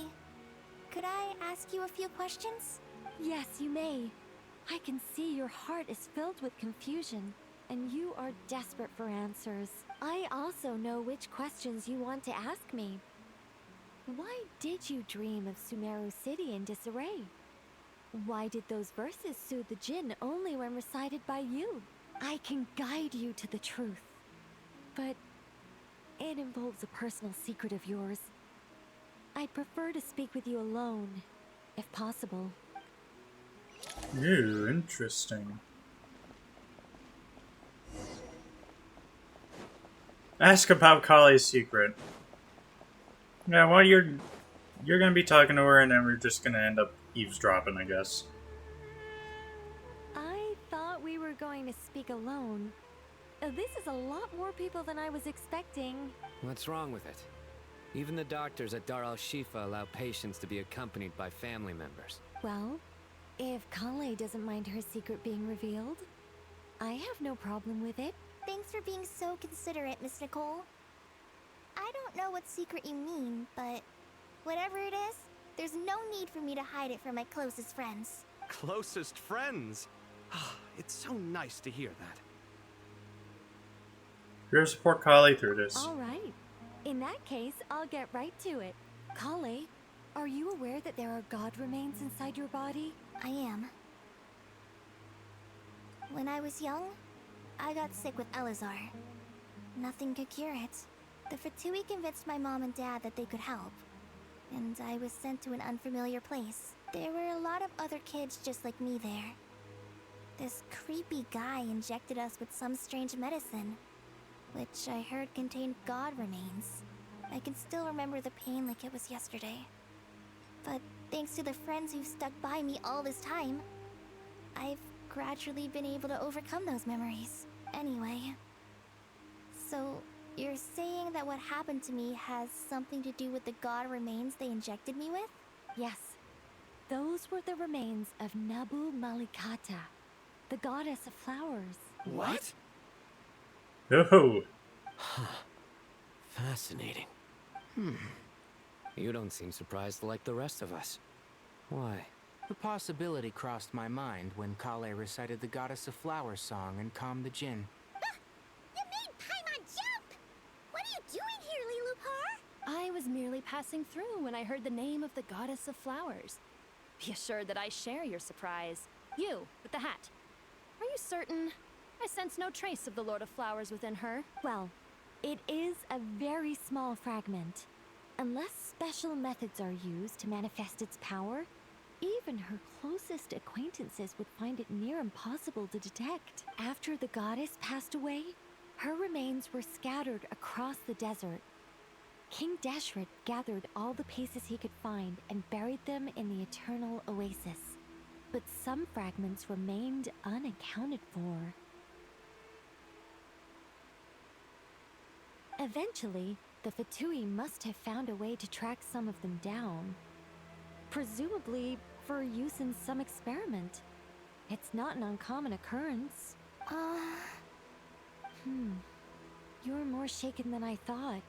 could I ask you a few questions? Yes, you may. I can see your heart is filled with confusion, and you are desperate for answers. I also know which questions you want to ask me. Why did you dream of Sumeru City in disarray? Why did those verses soothe the Jinn only when recited by you? I can guide you to the truth, but it involves a personal secret of yours. I'd prefer to speak with you alone, if possible. Ooh, interesting. Ask about Kale's secret. Yeah, well, you're gonna be talking to her, and then we're just gonna end up eavesdropping, I guess. I thought we were going to speak alone. This is a lot more people than I was expecting. What's wrong with it? Even the doctors at Dar al-Shifa allow patients to be accompanied by family members. Well, if Kale doesn't mind her secret being revealed, I have no problem with it. Thanks for being so considerate, Miss Nicole. I don't know what secret you mean, but whatever it is, there's no need for me to hide it from my closest friends. Closest friends? It's so nice to hear that. You're to support Kale through this. All right. In that case, I'll get right to it. Kale, are you aware that there are god remains inside your body? I am. When I was young, I got sick with Elazar. Nothing could cure it. The Fatui convinced my mom and dad that they could help, and I was sent to an unfamiliar place. There were a lot of other kids just like me there. This creepy guy injected us with some strange medicine, which I heard contained god remains. I can still remember the pain like it was yesterday. But thanks to the friends who've stuck by me all this time, I've gradually been able to overcome those memories. Anyway, so you're saying that what happened to me has something to do with the god remains they injected me with? Yes. Those were the remains of Nabu Malikata, the goddess of flowers. What? Oh. Fascinating. You don't seem surprised like the rest of us. Why? The possibility crossed my mind when Kale recited the Goddess of Flowers song and calmed the Jinn. You made Paimon jump! What are you doing here, Lilupar? I was merely passing through when I heard the name of the Goddess of Flowers. Be assured that I share your surprise. You, with the hat. Are you certain? I sense no trace of the Lord of Flowers within her. Well, it is a very small fragment. Unless special methods are used to manifest its power, even her closest acquaintances would find it near impossible to detect. After the goddess passed away, her remains were scattered across the desert. King Deshret gathered all the pieces he could find and buried them in the Eternal Oasis. But some fragments remained unaccounted for. Eventually, the Fatui must have found a way to track some of them down. Presumably for use in some experiment. It's not an uncommon occurrence. You're more shaken than I thought.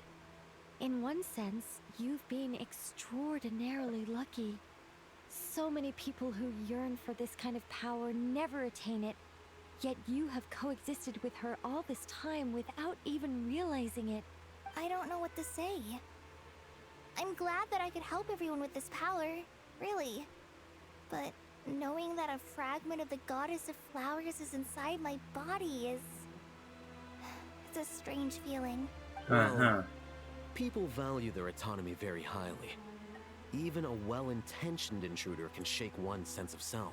In one sense, you've been extraordinarily lucky. So many people who yearn for this kind of power never attain it, yet you have coexisted with her all this time without even realizing it. I don't know what to say. I'm glad that I could help everyone with this power, really. But knowing that a fragment of the Goddess of Flowers is inside my body is... it's a strange feeling. Well, people value their autonomy very highly. Even a well-intentioned intruder can shake one's sense of self.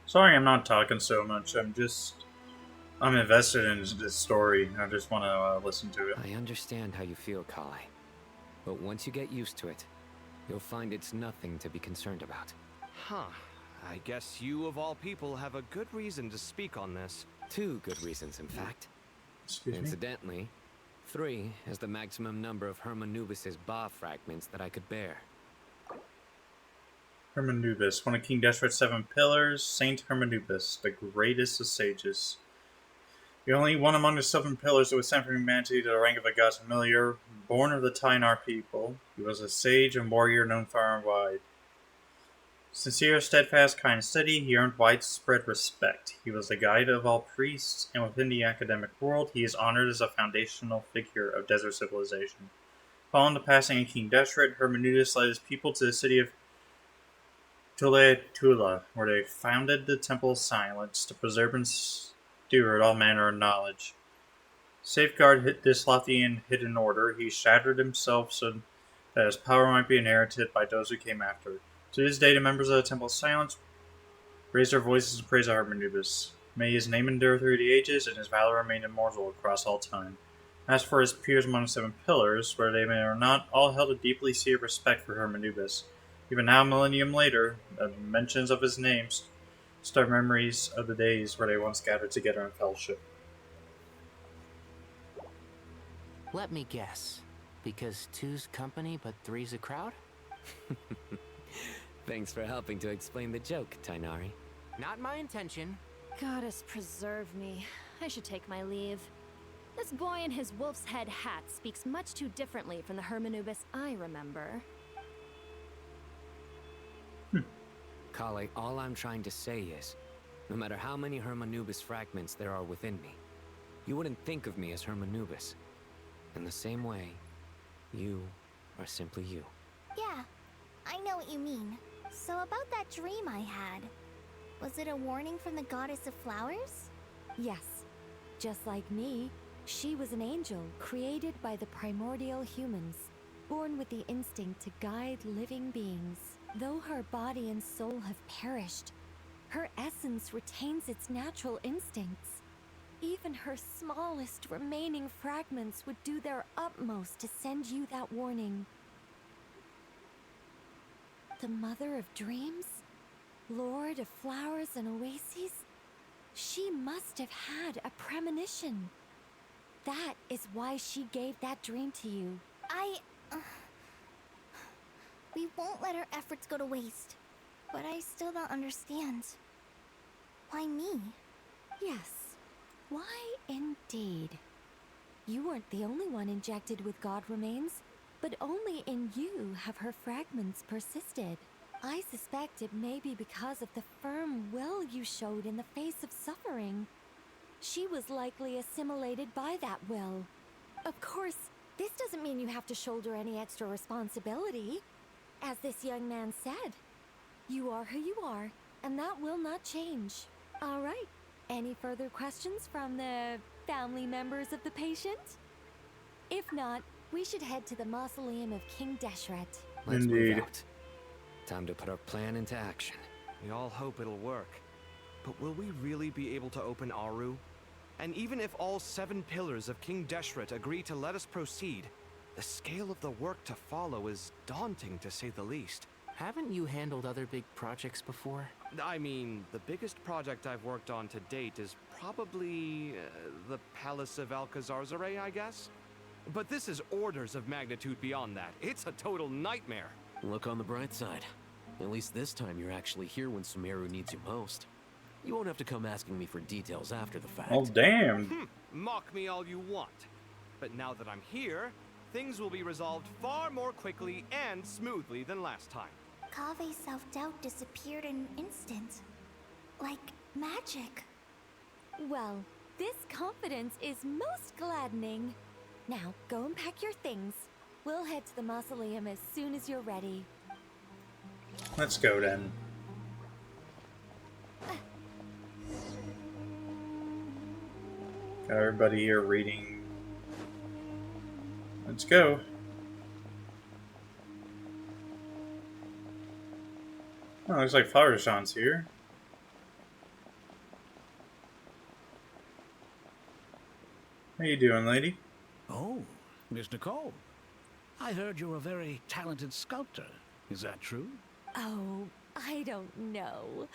Sorry I'm not talking so much. I'm invested in this story. I just want to listen to it. I understand how you feel, Kale. But once you get used to it, you'll find it's nothing to be concerned about. Huh. I guess you, of all people, have a good reason to speak on this. 2 good reasons, in fact. Excuse me? Incidentally, 3 is the maximum number of Hermanubis' Ba fragments that I could bear. Hermanubis, one of King Deshret's 7 pillars, Saint Hermanubis, the greatest of sages. The only one among the 7 pillars that was sent from humanity to the rank of a god familiar, born of the Tainar people. He was a sage and warrior known far and wide. Sincere, steadfast, kind, and steady, he earned widespread respect. He was the guide of all priests, and within the academic world, he is honored as a foundational figure of desert civilization. Following the passing of King Deshret, Hermanubis led his people to the city of Tula, where they founded the Temple of Silence to preserve and steward all manner of knowledge. Safeguard this lofty and hidden order, he shattered himself so that his power might be inherited by those who came after. To this day, the members of the Temple of Silence raise their voices in praise of Hermanubis. May his name endure through the ages, and his valor remain immortal across all time. As for his peers among the 7 pillars, whether they may or not, all held a deeply seated respect for Hermanubis. Even now, a millennium later, the mentions of his name stir memories of the days where they once gathered together in fellowship. Let me guess. Because 2's company, but 3's a crowd? Thanks for helping to explain the joke, Tainari. Not my intention. Goddess preserve me. I should take my leave. This boy in his wolf's head hat speaks much too differently from the Hermanubis I remember. Kale, all I'm trying to say is, no matter how many Hermanubis fragments there are within me, you wouldn't think of me as Hermanubis. In the same way, you are simply you. Yeah, I know what you mean. So about that dream I had, was it a warning from the Goddess of Flowers? Yes. Just like me, she was an angel created by the primordial humans, born with the instinct to guide living beings. Though her body and soul have perished, her essence retains its natural instincts. Even her smallest remaining fragments would do their utmost to send you that warning. The mother of dreams? Lord of flowers and oases? She must have had a premonition. That is why she gave that dream to you. We won't let our efforts go to waste. But I still don't understand. Why me? Yes. Why indeed? You weren't the only one injected with God remains, but only in you have her fragments persisted. I suspect it may be because of the firm will you showed in the face of suffering. She was likely assimilated by that will. Of course, this doesn't mean you have to shoulder any extra responsibility. As this young man said, you are who you are, and that will not change. All right. Any further questions from the family members of the patient? If not, we should head to the mausoleum of King Deshret. Let's move out. Time to put our plan into action. We all hope it'll work. But will we really be able to open Aru? And even if all 7 pillars of King Deshret agree to let us proceed, the scale of the work to follow is daunting, to say the least. Haven't you handled other big projects before? I mean, the biggest project I've worked on to date is probably the Palace of Alcazar's-Array, I guess? But this is orders of magnitude beyond that. It's a total nightmare. Look on the bright side. At least this time you're actually here when Sumeru needs you most. You won't have to come asking me for details after the fact. Oh, damn. Mock me all you want. But now that I'm here, things will be resolved far more quickly and smoothly than last time. Kave's self-doubt disappeared in an instant. Like magic. Well, this confidence is most gladdening. Now, go and pack your things. We'll head to the mausoleum as soon as you're ready. Let's go then. Got everybody here reading. Let's go. Oh, looks like Flower Sean's here. How you doing, lady? Oh, Miss Nicole. I heard you're a very talented sculptor. Is that true? Oh, I don't know.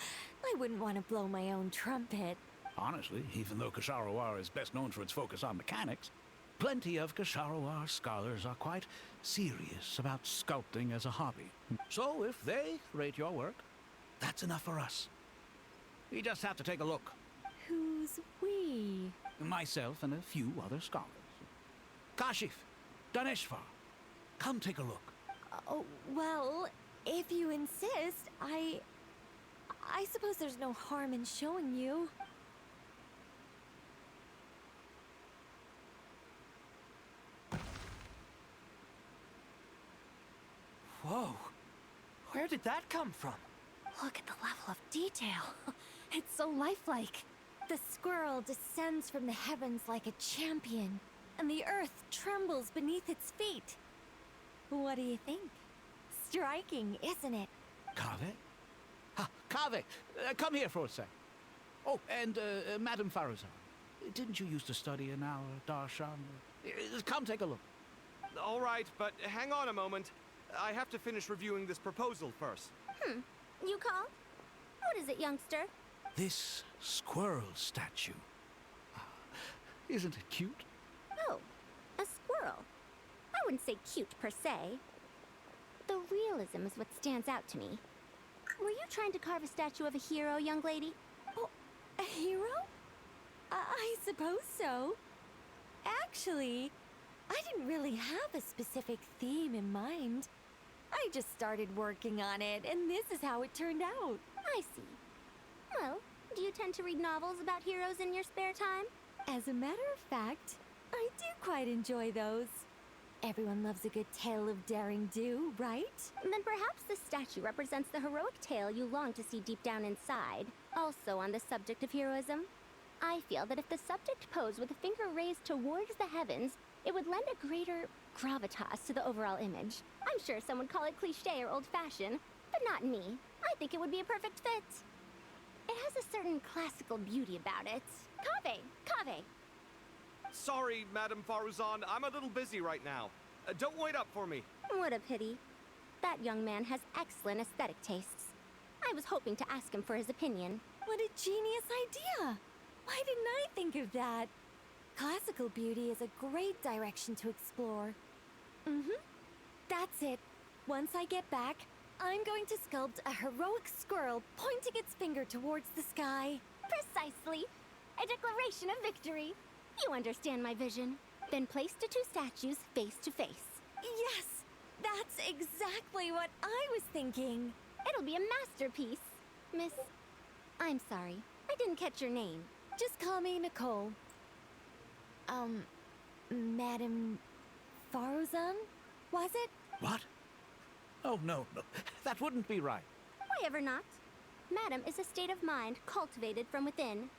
I wouldn't want to blow my own trumpet. Honestly, even though Kasharawar is best known for its focus on mechanics, plenty of Kasharawar scholars are quite serious about sculpting as a hobby. So if they rate your work, that's enough for us. We just have to take a look. Who's we? Myself and a few other scholars. Kashif, Daneshvar, come take a look. Oh, well, if you insist, I suppose there's no harm in showing you. Whoa! Where did that come from? Look at the level of detail. It's so lifelike. The squirrel descends from the heavens like a champion, and the earth trembles beneath its feet. What do you think? Striking, isn't it? Kave? Kave, come here for a sec. Oh, and Madame Farazan, didn't you used to study in our darshan? Come take a look. All right, but hang on a moment. I have to finish reviewing this proposal first. You call? What is it, youngster? This squirrel statue. Isn't it cute? Oh, a squirrel. I wouldn't say cute per se. The realism is what stands out to me. Were you trying to carve a statue of a hero, young lady? Oh, a hero? I suppose so. Actually, I didn't really have a specific theme in mind. I just started working on it, and this is how it turned out. I see. Well, do you tend to read novels about heroes in your spare time? As a matter of fact, I do quite enjoy those. Everyone loves a good tale of daring do, right? Then perhaps this statue represents the heroic tale you long to see deep down inside. Also on the subject of heroism, I feel that if the subject posed with a finger raised towards the heavens, it would lend a greater gravitas to the overall image. I'm sure some would call it cliché or old-fashioned, but not me. I think it would be a perfect fit. It has a certain classical beauty about it. Kave! Sorry, Madame Faruzan, I'm a little busy right now. Don't wait up for me. What a pity. That young man has excellent aesthetic tastes. I was hoping to ask him for his opinion. What a genius idea! Why didn't I think of that? Classical beauty is a great direction to explore. That's it. Once I get back, I'm going to sculpt a heroic squirrel pointing its finger towards the sky. Precisely. A declaration of victory. You understand my vision. Then place the two statues face to face. Yes! That's exactly what I was thinking. It'll be a masterpiece. Miss... I'm sorry. I didn't catch your name. Just call me Nicole. Madame Faruzan? Was it? What? Oh, no. That wouldn't be right. Why ever not? Madam is a state of mind cultivated from within.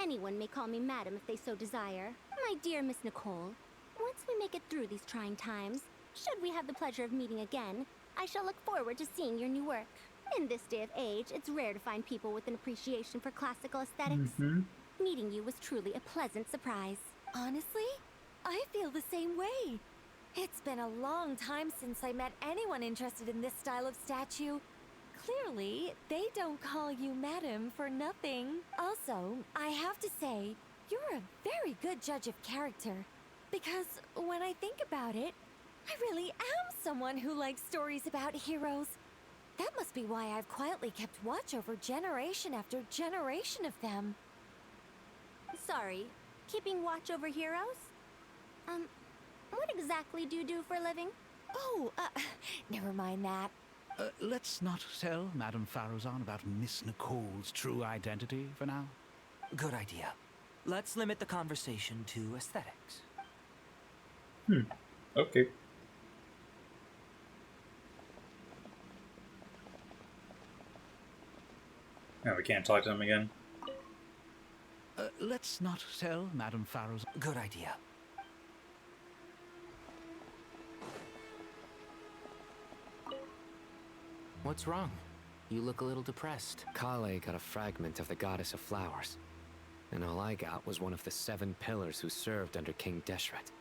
Anyone may call me Madam if they so desire. My dear Miss Nicole, once we make it through these trying times, should we have the pleasure of meeting again, I shall look forward to seeing your new work. In this day of age, it's rare to find people with an appreciation for classical aesthetics. Meeting you was truly a pleasant surprise. Honestly, I feel the same way. It's been a long time since I met anyone interested in this style of statue. Clearly, they don't call you Madam for nothing. Also, I have to say, you're a very good judge of character. Because when I think about it, I really am someone who likes stories about heroes. That must be why I've quietly kept watch over generation after generation of them. Sorry, keeping watch over heroes? What exactly do you do for a living? Oh, never mind that. Let's not tell Madame Faruzan about Miss Nicole's true identity for now. Good idea. Let's limit the conversation to aesthetics. Okay. No, we can't talk to them again. Let's not tell Madame Faruzan. Good idea. What's wrong? You look a little depressed. Kale got a fragment of the Goddess of Flowers, and all I got was one of the 7 pillars who served under King Deshret.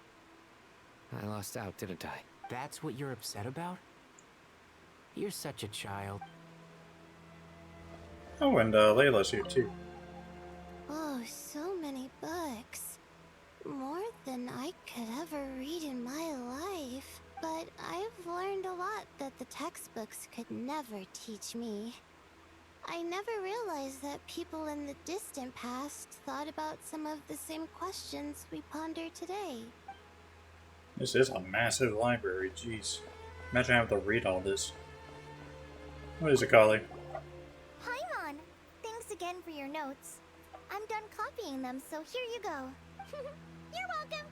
I lost out, didn't I? That's what you're upset about? You're such a child. Oh, and Layla's here too. Oh, so many books. More than I could ever read in my life. But I've learned a lot that the textbooks could never teach me. I never realized that people in the distant past thought about some of the same questions we ponder today. This is a massive library, jeez. Imagine having to read all this. What is it, Kali? Paimon! Thanks again for your notes. I'm done copying them, so here you go. You're welcome!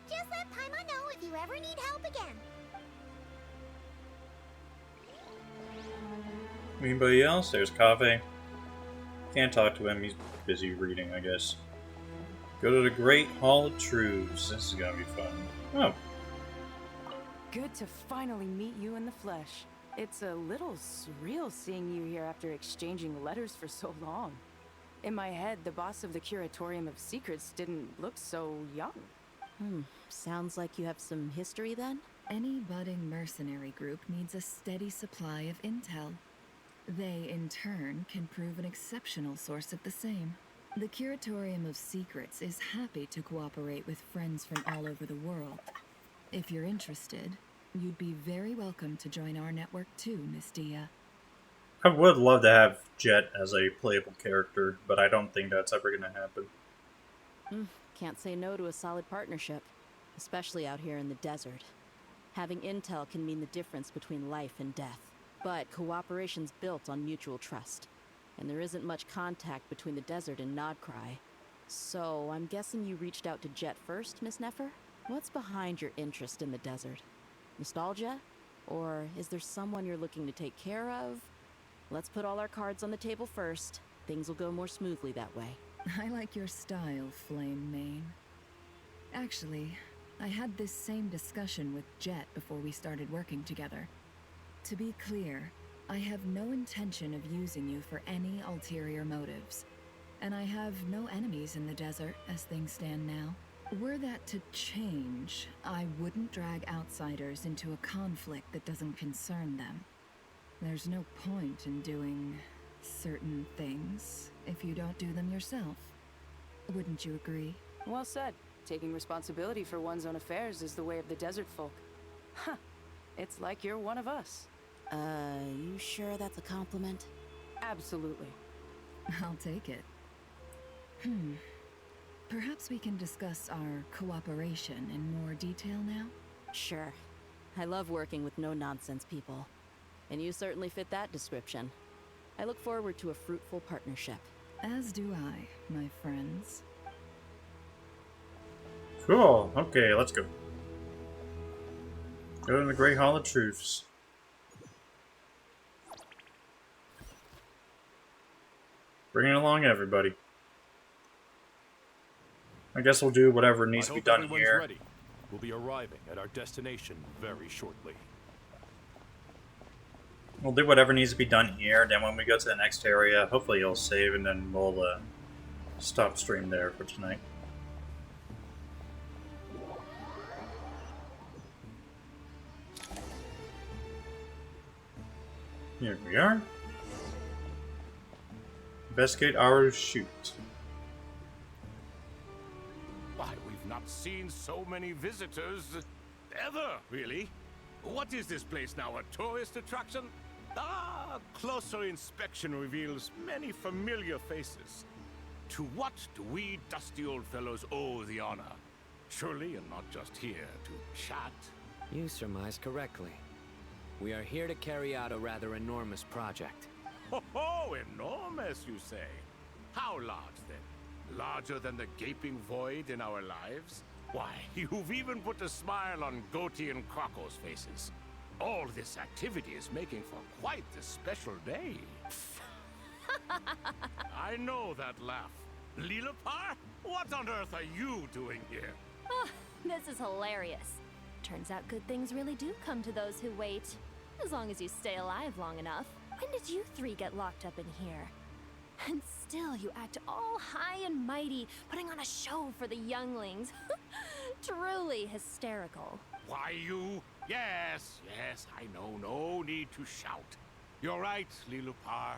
Just let Paimon know if you ever need help again. Anybody else? There's Kaveh. Can't talk to him, he's busy reading, I guess. Go to the Great Hall of Truths. This is gonna be fun. Oh. Good to finally meet you in the flesh. It's a little surreal seeing you here after exchanging letters for so long. In my head, the boss of the Curatorium of Secrets didn't look so young. Sounds like you have some history then? Any budding mercenary group needs a steady supply of intel. They, in turn, can prove an exceptional source of the same. The Curatorium of Secrets is happy to cooperate with friends from all over the world. If you're interested, you'd be very welcome to join our network too, Miss Dia. I would love to have Jet as a playable character, but I don't think that's ever gonna happen. Can't say no to a solid partnership, especially out here in the desert. Having intel can mean the difference between life and death. But cooperation's built on mutual trust, and there isn't much contact between the desert and Nodcry. So, I'm guessing you reached out to Jet first, Miss Nefer? What's behind your interest in the desert? Nostalgia? Or is there someone you're looking to take care of? Let's put all our cards on the table first. Things will go more smoothly that way. I like your style, Flame Mane. Actually, I had this same discussion with Jet before we started working together. To be clear, I have no intention of using you for any ulterior motives. And I have no enemies in the desert as things stand now. Were that to change, I wouldn't drag outsiders into a conflict that doesn't concern them. There's no point in doing certain things if you don't do them yourself. Wouldn't you agree? Well said. Taking responsibility for one's own affairs is the way of the desert folk. Huh. It's like you're one of us. You sure that's a compliment? Absolutely. I'll take it. Perhaps we can discuss our cooperation in more detail now? Sure. I love working with no-nonsense people. And you certainly fit that description. I look forward to a fruitful partnership. As do I, my friends. Cool. Okay, let's go. Go to the Great Hall of Truths. Bring it along, everybody. I guess we'll do whatever needs to be done everyone's here. ready. We'll be arriving at our destination very shortly. We'll do whatever needs to be done here. Then when we go to the next area, hopefully you'll save, and then we'll stop stream there for tonight. Here we are. Investigate our shoot. Why, we've not seen so many visitors ever, really. What is this place now, a tourist attraction? Ah, closer inspection reveals many familiar faces. To what do we dusty old fellows owe the honor? Surely you're not just here to chat. You surmise correctly. We are here to carry out a rather enormous project. Ho, enormous, you say? How large, then? Larger than the gaping void in our lives? Why, you've even put a smile on Goatee and Crocco's faces. All this activity is making for quite the special day. I know that laugh. Lilipar? What on earth are you doing here? Oh, this is hilarious. Turns out good things really do come to those who wait. As long as you stay alive long enough. When did you three get locked up in here? And still you act all high and mighty, putting on a show for the younglings. Truly hysterical. Why, you? Yes, I know. No need to shout. You're right, Lilipar.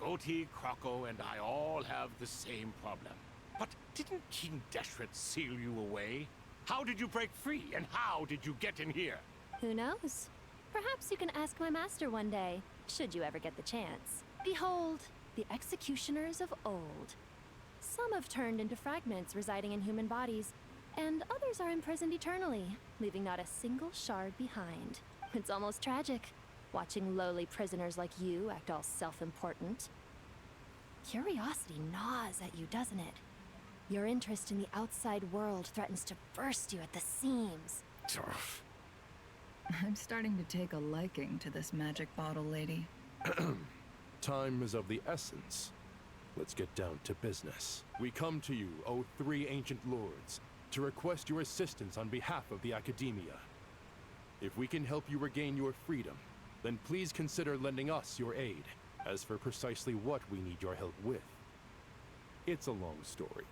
Goatee, Crocco, and I all have the same problem. But didn't King Deshret seal you away? How did you break free, and how did you get in here? Who knows? Perhaps you can ask my master one day, should you ever get the chance. Behold, the executioners of old. Some have turned into fragments residing in human bodies, and others are imprisoned eternally, leaving not a single shard behind. It's almost tragic, watching lowly prisoners like you act all self-important. Curiosity gnaws at you, doesn't it? Your interest in the outside world threatens to burst you at the seams. I'm starting to take a liking to this magic bottle lady. Time is of the essence. Let's get down to business. We come to you, O three ancient lords, to request your assistance on behalf of the Academia. If we can help you regain your freedom, then please consider lending us your aid. As for precisely what we need your help with, it's a long story.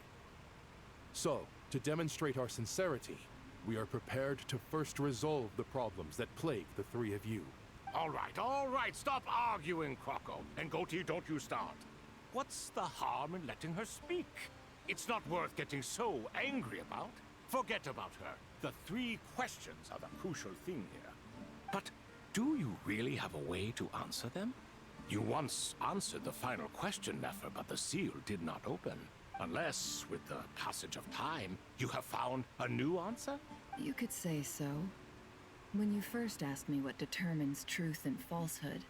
So, to demonstrate our sincerity, we are prepared to first resolve the problems that plague the three of you. All right, stop arguing, Crocco. And Goatee, don't you start. What's the harm in letting her speak? It's not worth getting so angry about. Forget about her. The three questions are the crucial thing here. But do you really have a way to answer them? You once answered the final question, Nefer, but the seal did not open. Unless, with the passage of time, you have found a new answer? You could say so. When you first asked me what determines truth and falsehood,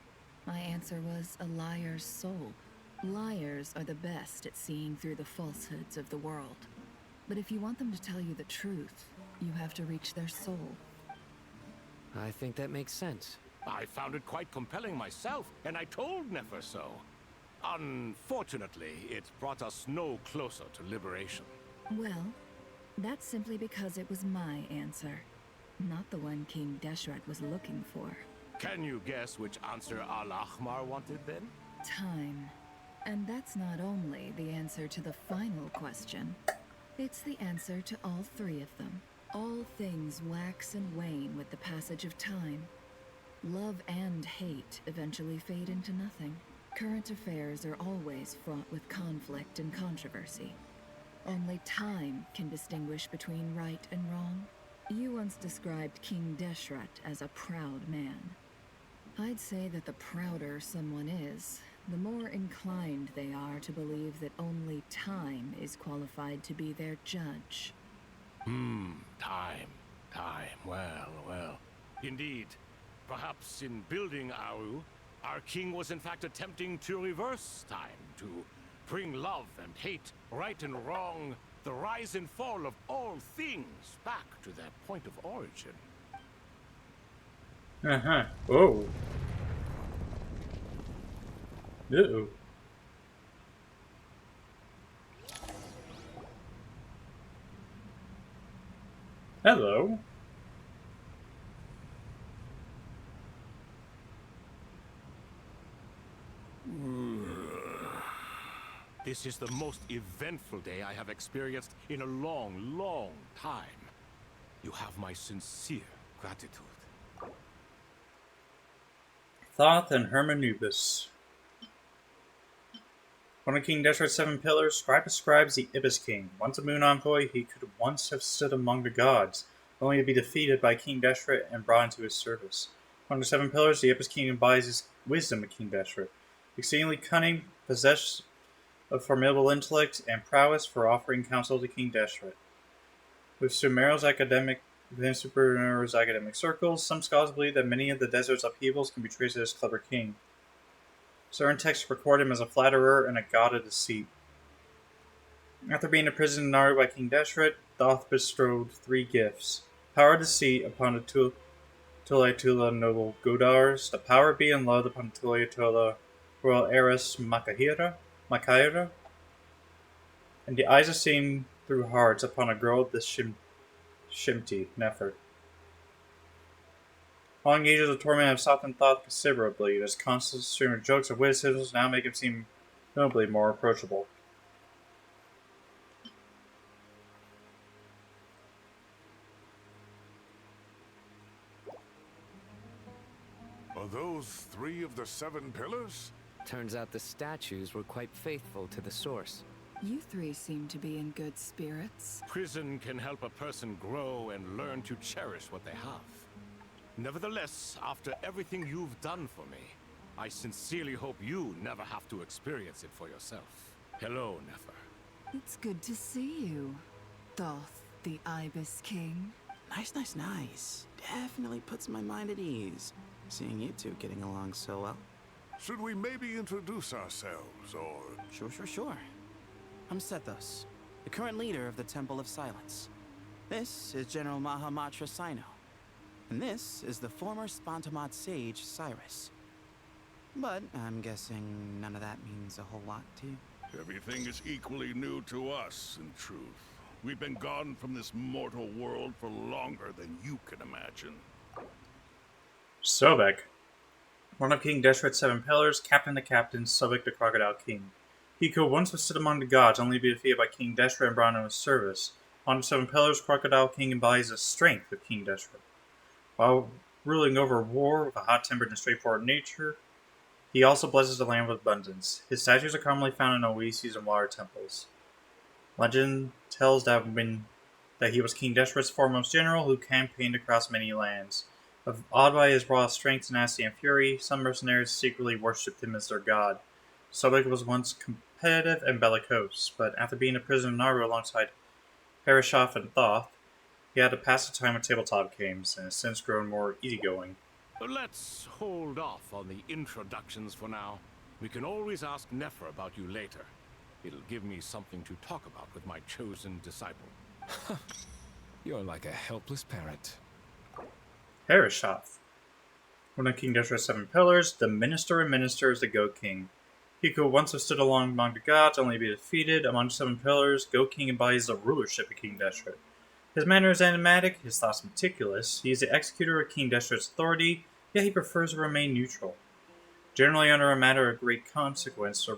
my answer was a liar's soul. Liars are the best at seeing through the falsehoods of the world. But if you want them to tell you the truth, you have to reach their soul. I think that makes sense. I found it quite compelling myself, and I told Nefer so. Unfortunately, it brought us no closer to liberation. Well, that's simply because it was my answer, not the one King Deshret was looking for. Can you guess which answer Al-Ahmar wanted then? Time. And that's not only the answer to the final question. It's the answer to all three of them. All things wax and wane with the passage of time. Love and hate eventually fade into nothing. Current affairs are always fraught with conflict and controversy. Only time can distinguish between right and wrong. You once described King Deshret as a proud man. I'd say that the prouder someone is, the more inclined they are to believe that only time is qualified to be their judge. Time. Well. Indeed. Perhaps in building Aru, our king was in fact attempting to reverse time, to bring love and hate, right and wrong, the rise and fall of all things back to their point of origin. Whoa. Uh-oh. Hello. This is the most eventful day I have experienced in a long time. You have my sincere gratitude. Thoth and Hermanubis. One of King Deshret's 7 pillars, Scribe describes the Ibis King. Once a moon envoy, he could once have stood among the gods, only to be defeated by King Deshret and brought into his service. Among the 7 pillars, the Ibis King embodies his wisdom of King Deshret, exceedingly cunning, possessed of formidable intellect and prowess for offering counsel to King Deshret. Within Sumeru's academic circles, some scholars believe that many of the desert's upheavals can be traced to this clever king. Certain texts record him as a flatterer and a god of deceit. After being imprisoned in Naru by King Deshret, Thoth bestowed 3 gifts: power of deceit upon the Tulaytula noble Godars, the power of being loved upon the Tulaytula royal heiress Makaira, and the eyes of seeing through hearts upon a girl of the Shimti, Nefer. Long ages of torment have softened Thoth considerably. His constant stream of jokes and witticisms now make him seem notably more approachable. Are those 3 of the 7 pillars? Turns out the statues were quite faithful to the source. You 3 seem to be in good spirits. Prison can help a person grow and learn to cherish what they have. Nevertheless, after everything you've done for me, I sincerely hope you never have to experience it for yourself. Hello, Nefer. It's good to see you, Thoth, the Ibis King. Nice. Definitely puts my mind at ease, seeing you 2 getting along so well. Should we maybe introduce ourselves, or... Sure. I'm Sethos, the current leader of the Temple of Silence. This is General Mahamatra Sino. And this is the former Spantamot sage, Cyrus. But I'm guessing none of that means a whole lot to you. Everything is equally new to us, in truth. We've been gone from this mortal world for longer than you can imagine. Sobek. One of King Deshret's 7 pillars, Captain the Captain, Sobek the Crocodile King. He could once have stood among the gods, only to be defeated by King Deshret and brought into his service. On the 7 pillars, Crocodile King embodies the strength of King Deshret. While ruling over war with a hot-tempered and straightforward nature, he also blesses the land with abundance. His statues are commonly found in oases and water temples. Legend tells that he was King Deshret's foremost general who campaigned across many lands. Awed by his raw strength, tenacity, and fury, some mercenaries secretly worshipped him as their god. Sobek was once competitive and bellicose, but after being imprisoned in Naru alongside Harishaf and Thoth, he had to pass the time with tabletop games, and has since grown more easygoing. Let's hold off on the introductions for now. We can always ask Nefer about you later. It'll give me something to talk about with my chosen disciple. You're like a helpless parent. Harishaf. One of King Deshret's 7 pillars, the Minister and Minister is the Goat King. He could once have stood along among the gods, only to be defeated. Among the 7 pillars, Goat King embodies the rulership of King Deshret. His manner is enigmatic, his thoughts meticulous. He is the executor of King Deshret's authority, yet he prefers to remain neutral. Generally, unless a matter of great consequence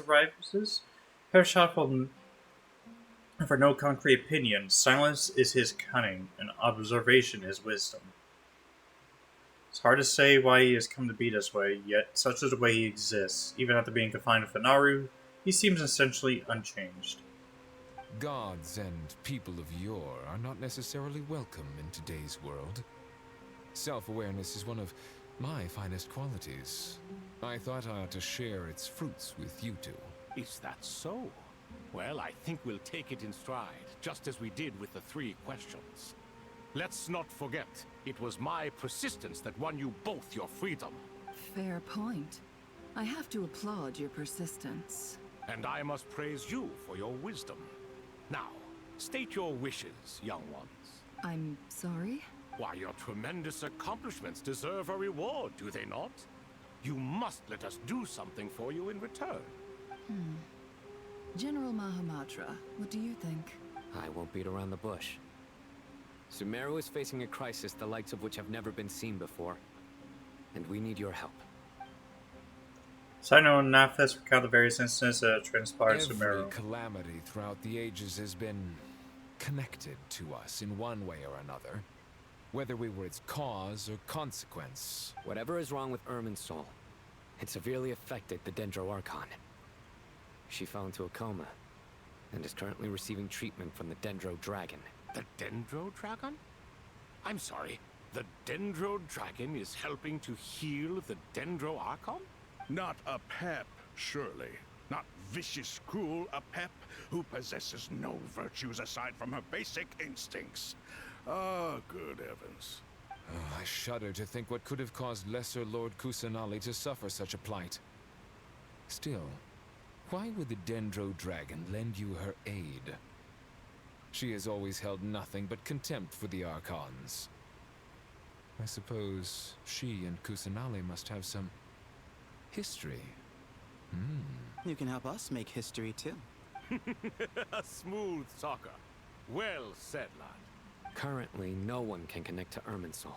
arises, Harishaf will For no concrete opinion, silence is his cunning, and observation is wisdom. It's hard to say why he has come to be this way, yet such is the way he exists. Even after being confined with Naru, he seems essentially unchanged. Gods and people of yore are not necessarily welcome in today's world. Self-awareness is one of my finest qualities. I thought I ought to share its fruits with you two. Is that so? Well, I think we'll take it in stride, just as we did with the 3 questions. Let's not forget, it was my persistence that won you both your freedom. Fair point. I have to applaud your persistence. And I must praise you for your wisdom. Now, state your wishes, young ones. I'm sorry? Why, your tremendous accomplishments deserve a reward, do they not? You must let us do something for you in return. General Mahamatra, what do you think? I won't beat around the bush. Sumeru is facing a crisis the likes of which have never been seen before. And we need your help. Side note, Nafis recount the various incidents that transpired in Every Sumeru. calamity throughout the ages has been connected to us in one way or another. Whether we were its cause or consequence. Whatever is wrong with Irminsul, it severely affected the Dendro Archon. She fell into a coma, and is currently receiving treatment from the Dendro Dragon. The Dendro Dragon? I'm sorry, the Dendro Dragon is helping to heal the Dendro Archon? Not a pep, surely. Not vicious, cruel a pep who possesses no virtues aside from her basic instincts. Ah, good heavens. Oh, I shudder to think what could have caused Lesser Lord Kusanali to suffer such a plight. Still, why would the Dendro Dragon lend you her aid? She has always held nothing but contempt for the Archons. I suppose she and Kusanali must have some history. You can help us make history too. A smooth talker. Well said, lad. Currently, no one can connect to Irminsul.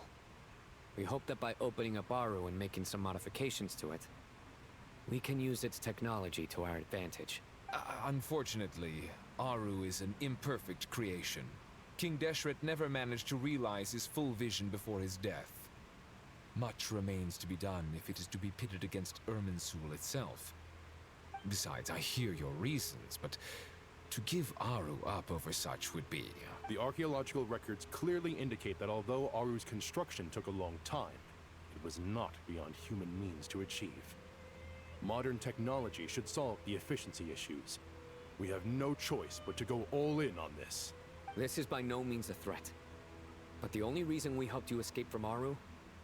We hope that by opening up Aru and making some modifications to it, we can use its technology to our advantage. Unfortunately, Aru is an imperfect creation. King Deshret never managed to realize his full vision before his death. Much remains to be done if it is to be pitted against Irminsul itself. Besides, I hear your reasons, but to give Aru up over such would be... The archaeological records clearly indicate that although Aru's construction took a long time, it was not beyond human means to achieve. Modern technology should solve the efficiency issues. We have no choice but to go all in on this. This is by no means a threat. But the only reason we helped you escape from Aru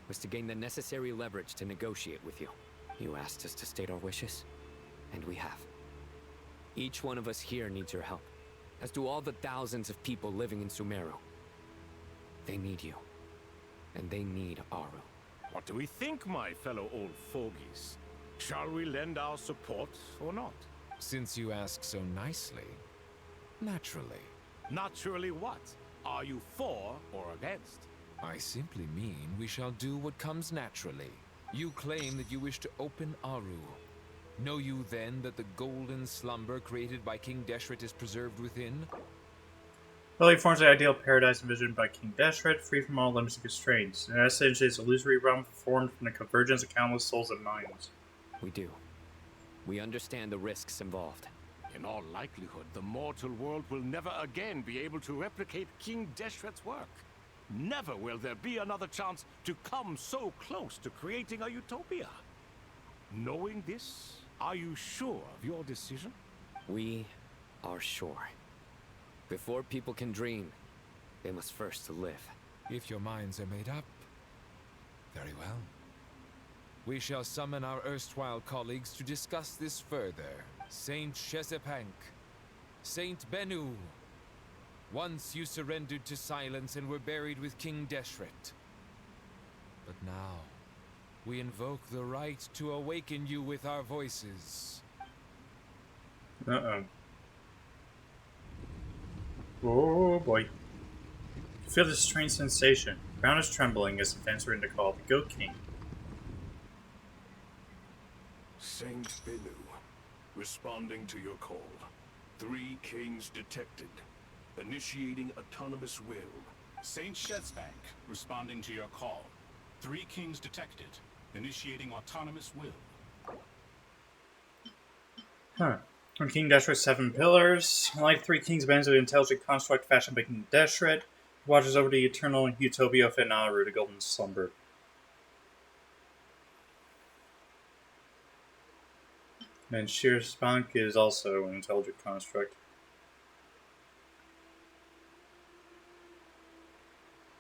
was to gain the necessary leverage to negotiate with you. You asked us to state our wishes, and we have. Each one of us here needs your help, as do all the thousands of people living in Sumeru. They need you, and they need Aru. What do we think, my fellow old fogies? Shall we lend our support or not? Since you ask so nicely, naturally. Naturally what? Are you for or against? I simply mean we shall do what comes naturally. You claim that you wish to open Aru. Know you then that the golden slumber created by King Deshret is preserved within? Well, he forms the ideal paradise envisioned by King Deshret, free from all limits and constraints. In essence, it's an illusory realm formed from the convergence of countless souls and minds. We do. We understand the risks involved. In all likelihood, the mortal world will never again be able to replicate King Deshret's work. Never will there be another chance to come so close to creating a utopia. Knowing this, are you sure of your decision? We are sure. Before people can dream, they must first live. If your minds are made up, very well. We shall summon our erstwhile colleagues to discuss this further. Saint Shezepank, Saint Bennu. Once you surrendered to silence and were buried with King Deshret. But now, we invoke the right to awaken you with our voices. Uh-oh. Oh boy. You feel this strange sensation. The ground is trembling as if answering the call of the Goat King. Saint Bennu, responding to your call. 3 kings detected. Initiating autonomous will. Saint Shezbank, responding to your call. 3 kings detected. Initiating autonomous will. Huh. From King Deshret's 7 pillars, like 3 kings bands of intelligent construct fashioned by King Deshret, watches over the eternal utopia of Nauru, the golden slumber. And Shezbank is also an intelligent construct.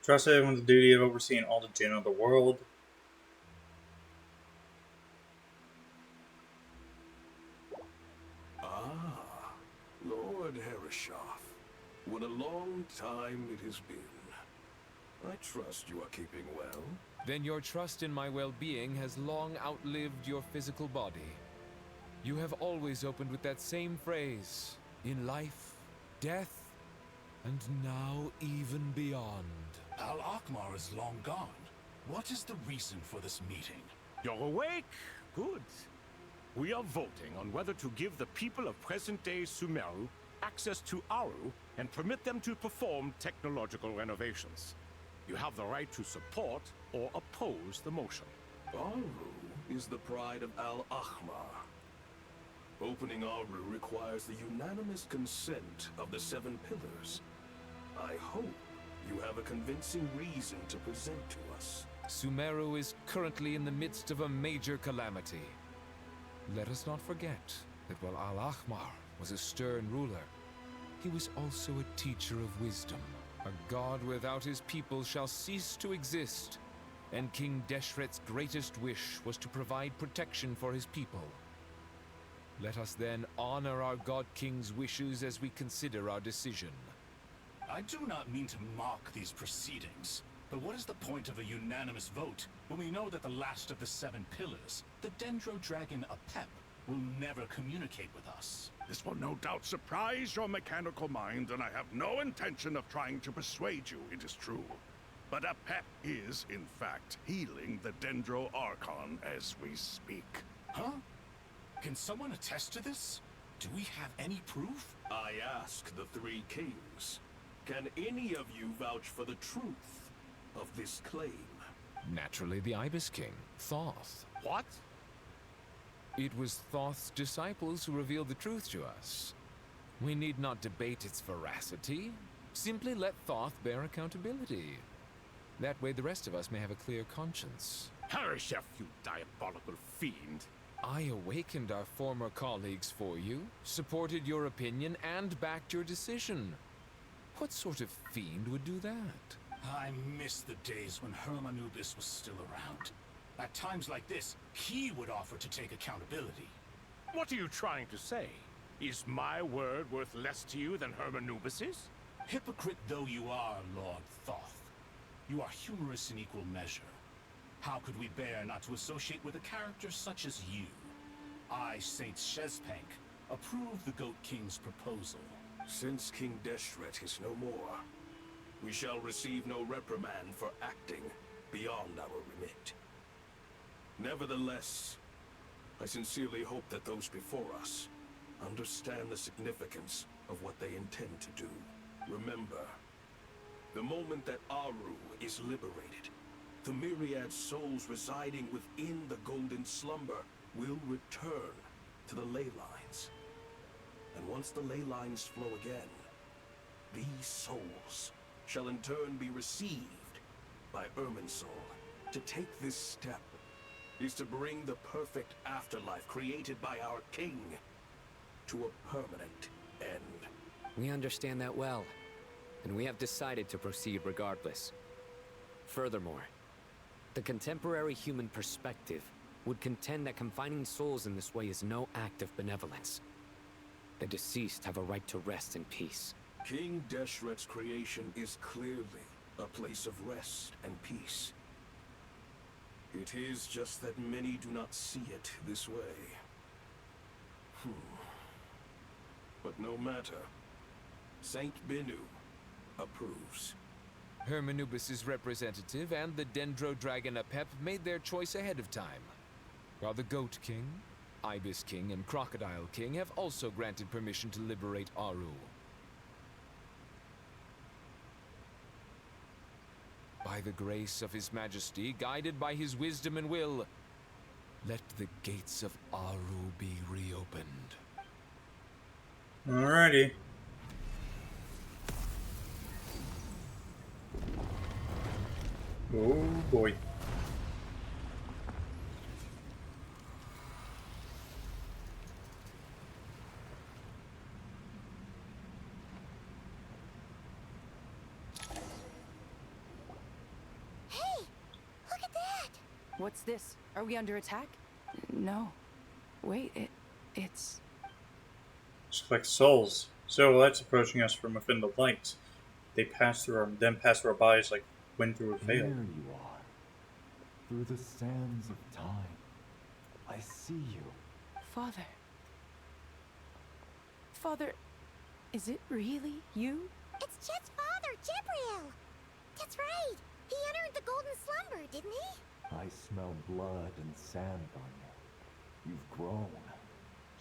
Trusted with the duty of overseeing all the jinn of the world. Ah, Lord Herreshoff. What a long time it has been. I trust you are keeping well. Then your trust in my well-being has long outlived your physical body. You have always opened with that same phrase, in life, death, and now even beyond. Al Akmar is long gone. What is the reason for this meeting? You're awake? Good. We are voting on whether to give the people of present-day Sumeru access to Aru and permit them to perform technological renovations. You have the right to support or oppose the motion. Aru is the pride of Al Ahmar. Opening Aru requires the unanimous consent of the 7 pillars. I hope you have a convincing reason to present to us. Sumeru is currently in the midst of a major calamity. Let us not forget that while Al-Ahmar was a stern ruler, he was also a teacher of wisdom. A god without his people shall cease to exist, and King Deshret's greatest wish was to provide protection for his people. Let us then honor our God King's wishes as we consider our decision. I do not mean to mock these proceedings, but what is the point of a unanimous vote when we know that the last of the 7 pillars, the Dendro Dragon Apep, will never communicate with us? This will no doubt surprise your mechanical mind, and I have no intention of trying to persuade you it is true. But Apep is, in fact, healing the Dendro Archon as we speak. Huh? Can someone attest to this? Do we have any proof? I ask the 3 kings. Can any of you vouch for the truth of this claim? Naturally, the Ibis King, Thoth. What? It was Thoth's disciples who revealed the truth to us. We need not debate its veracity. Simply let Thoth bear accountability. That way the rest of us may have a clear conscience. Herreshoff, you diabolical fiend! I awakened our former colleagues for you, supported your opinion, and backed your decision. What sort of fiend would do that? I miss the days when Hermanubis was still around. At times like this, he would offer to take accountability. What are you trying to say? Is my word worth less to you than Hermanubis's? Hypocrite though you are, Lord Thoth, you are humorous in equal measure. How could we bear not to associate with a character such as you? I, Saint Shezbank, approve the Goat King's proposal. Since King Deshret is no more, we shall receive no reprimand for acting beyond our remit. Nevertheless, I sincerely hope that those before us understand the significance of what they intend to do. Remember, the moment that Aru is liberated, the myriad souls residing within the Golden Slumber will return to the ley lines. And once the ley lines flow again, these souls shall in turn be received by Irminsul. To take this step is to bring the perfect afterlife created by our king to a permanent end. We understand that well, and we have decided to proceed regardless. Furthermore, the contemporary human perspective would contend that confining souls in this way is no act of benevolence. The deceased have a right to rest in peace. King Deshret's creation is clearly a place of rest and peace. It is just that many do not see it this way. But no matter. Saint Binu approves. Hermanubis' representative and the Dendro Dragon Apep made their choice ahead of time, while the Goat King, Ibis King, and Crocodile King have also granted permission to liberate Aru. By the grace of His Majesty, guided by His wisdom and will, let the gates of Aru be reopened. Alrighty. Oh boy. What's this? Are we under attack? No. Wait, it's... Just like souls. So lights approaching us from within the light. They pass through our bodies like wind through a veil. Here you are. Through the sands of time. I see you. Father. Father, is it really you? It's Chet's father, Jibril! That's right! He entered the golden slumber, didn't he? I smell blood and sand on you. You've grown.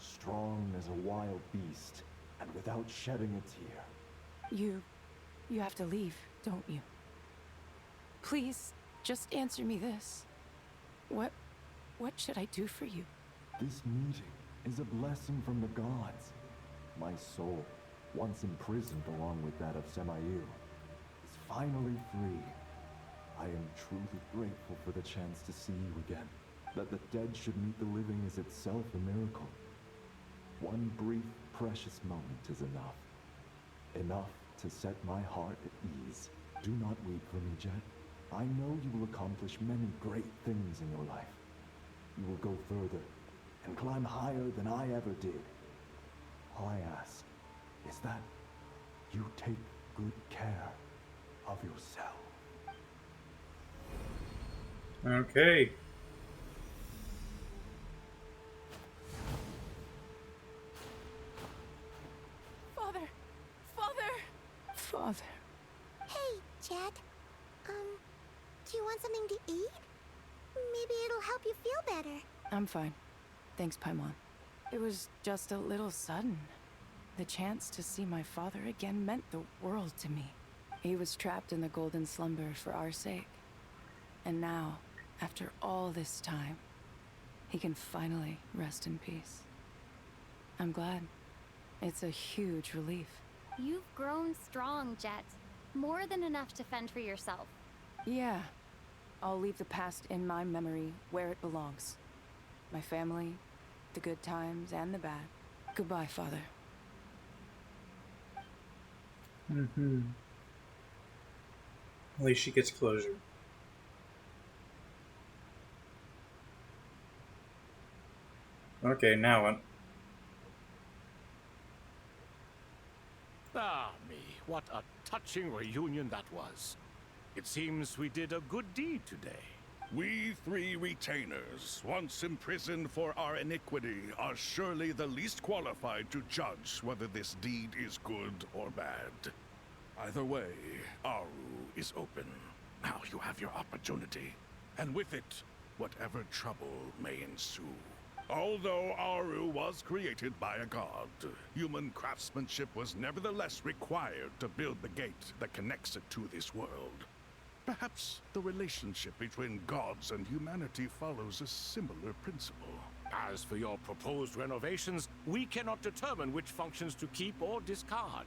Strong as a wild beast, and without shedding a tear. You have to leave, don't you? Please, just answer me this. What should I do for you? This meeting is a blessing from the gods. My soul, once imprisoned along with that of Semail, is finally free. I am truly grateful for the chance to see you again. That the dead should meet the living is itself a miracle. One brief, precious moment is enough. Enough to set my heart at ease. Do not weep for me, Jet. I know you will accomplish many great things in your life. You will go further and climb higher than I ever did. All I ask is that you take good care of yourself. Okay. Father! Father! Hey, Jet. Do you want something to eat? Maybe it'll help you feel better. I'm fine. Thanks, Paimon. It was just a little sudden. The chance to see my father again meant the world to me. He was trapped in the golden slumber for our sake. And now, after all this time, he can finally rest in peace. I'm glad. It's a huge relief. You've grown strong, Jet. More than enough to fend for yourself. Yeah. I'll leave the past in my memory where it belongs. My family, the good times and the bad. Goodbye, Father. Mm-hmm. At least she gets closure. Okay, now what? Ah, me, what a touching reunion that was. It seems we did a good deed today. We three retainers, once imprisoned for our iniquity, are surely the least qualified to judge whether this deed is good or bad. Either way, Aru is open. Now you have your opportunity. And with it, whatever trouble may ensue. Although Aru was created by a god, human craftsmanship was nevertheless required to build the gate that connects it to this world. Perhaps the relationship between gods and humanity follows a similar principle. As for your proposed renovations, we cannot determine which functions to keep or discard.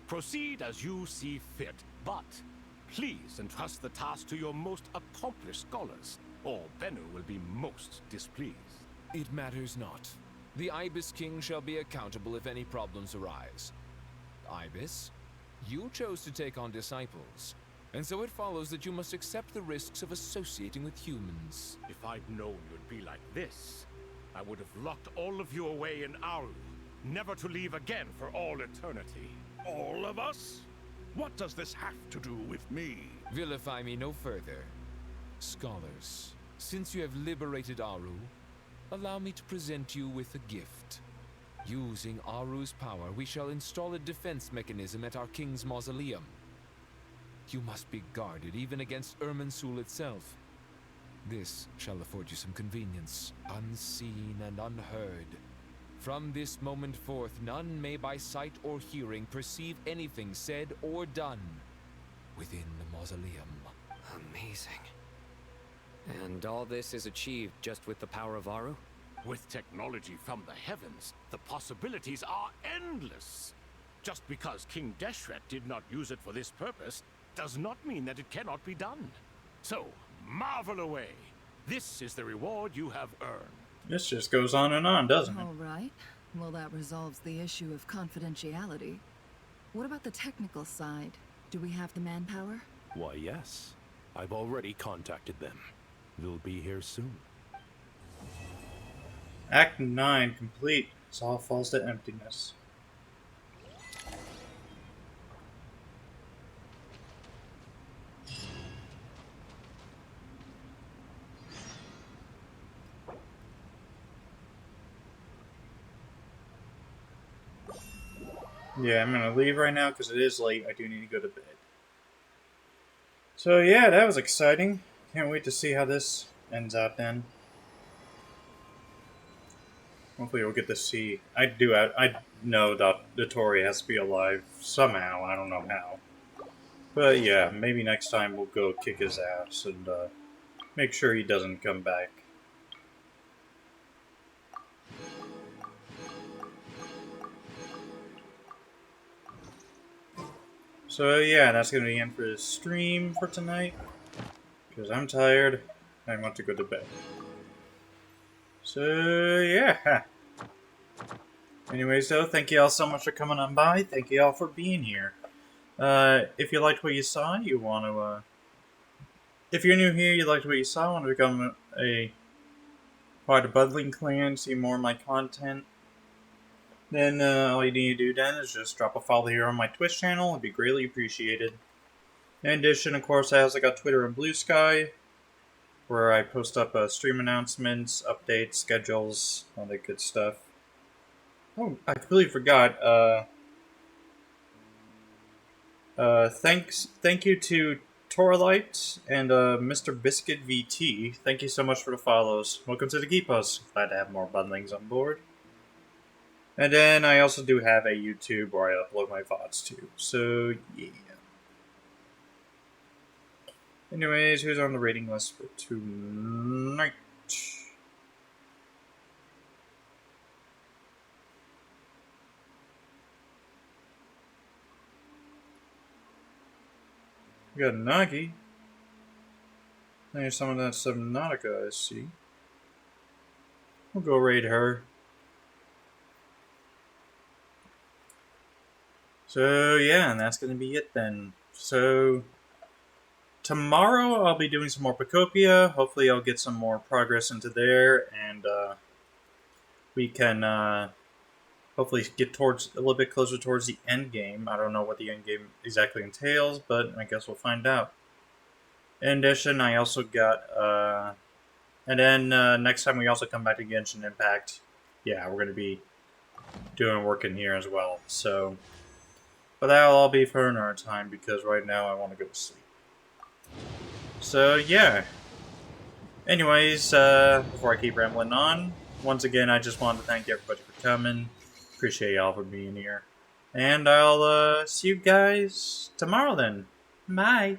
Proceed as you see fit, but please entrust the task to your most accomplished scholars, or Bennu will be most displeased. It matters not. The Ibis King shall be accountable if any problems arise. Ibis, you chose to take on disciples, and so it follows that you must accept the risks of associating with humans. If I'd known you'd be like this, I would have locked all of you away in Aru, never to leave again for all eternity. All of us? What does this have to do with me? Vilify me no further. Scholars, since you have liberated Aru, allow me to present you with a gift. Using Aru's power, we shall install a defense mechanism at our king's mausoleum. You must be guarded even against Irminsul itself. This shall afford you some convenience, unseen and unheard. From this moment forth, none may by sight or hearing perceive anything said or done within the mausoleum. Amazing. And all this is achieved just with the power of Aru? With technology from the heavens, the possibilities are endless. Just because King Deshret did not use it for this purpose does not mean that it cannot be done. So, marvel away. This is the reward you have earned. This just goes on, doesn't it? All right. Well, that resolves the issue of confidentiality. What about the technical side? Do we have the manpower? Why, yes. I've already contacted them. They'll be here soon. Act 9 complete. It all falls to emptiness. Yeah, I'm gonna leave right now because it is late. I do need to go to bed. So yeah, that was exciting. Can't wait to see how this ends out then. Hopefully we'll get to see. I know that Dottore has to be alive somehow. I don't know how. But yeah, maybe next time we'll go kick his ass and make sure he doesn't come back. So yeah, that's going to be the end for the stream for tonight. Because I'm tired. I want to go to bed. So yeah. Anyways though, thank you all so much for coming on by. Thank you all for being here. If you liked what you saw, you want to, if you're new here, you liked what you saw, want to become a part of Budling Clan, see more of my content, then all you need to do then is just drop a follow here on my Twitch channel. It'd be greatly appreciated. In addition, of course, I also got Twitter and Blue Sky, where I post up stream announcements, updates, schedules, all that good stuff. Oh, I completely forgot. Thank you to Torlight and Mr. Biscuit VT. Thank you so much for the follows. Welcome to the Geek Post. Glad to have more bundlings on board. And then I also do have a YouTube where I upload my VODs too. So yeah. Anyways, who's on the rating list for tonight? We got Nagi. There's some of that Subnautica I see. We'll go raid her. So yeah, and that's gonna be it then. So tomorrow I'll be doing some more Pacopia. Hopefully I'll get some more progress into there, and we can hopefully get towards a little bit closer towards the end game. I don't know what the end game exactly entails, but I guess we'll find out. In addition, I also got and then next time we also come back to Genshin Impact. Yeah, we're gonna be doing work in here as well. So, but that'll all be for another time because right now I want to go to sleep. So yeah. Anyways, before I keep rambling on, once again I just wanted to thank everybody for coming. Appreciate y'all for being here. And I'll see you guys tomorrow then. Bye.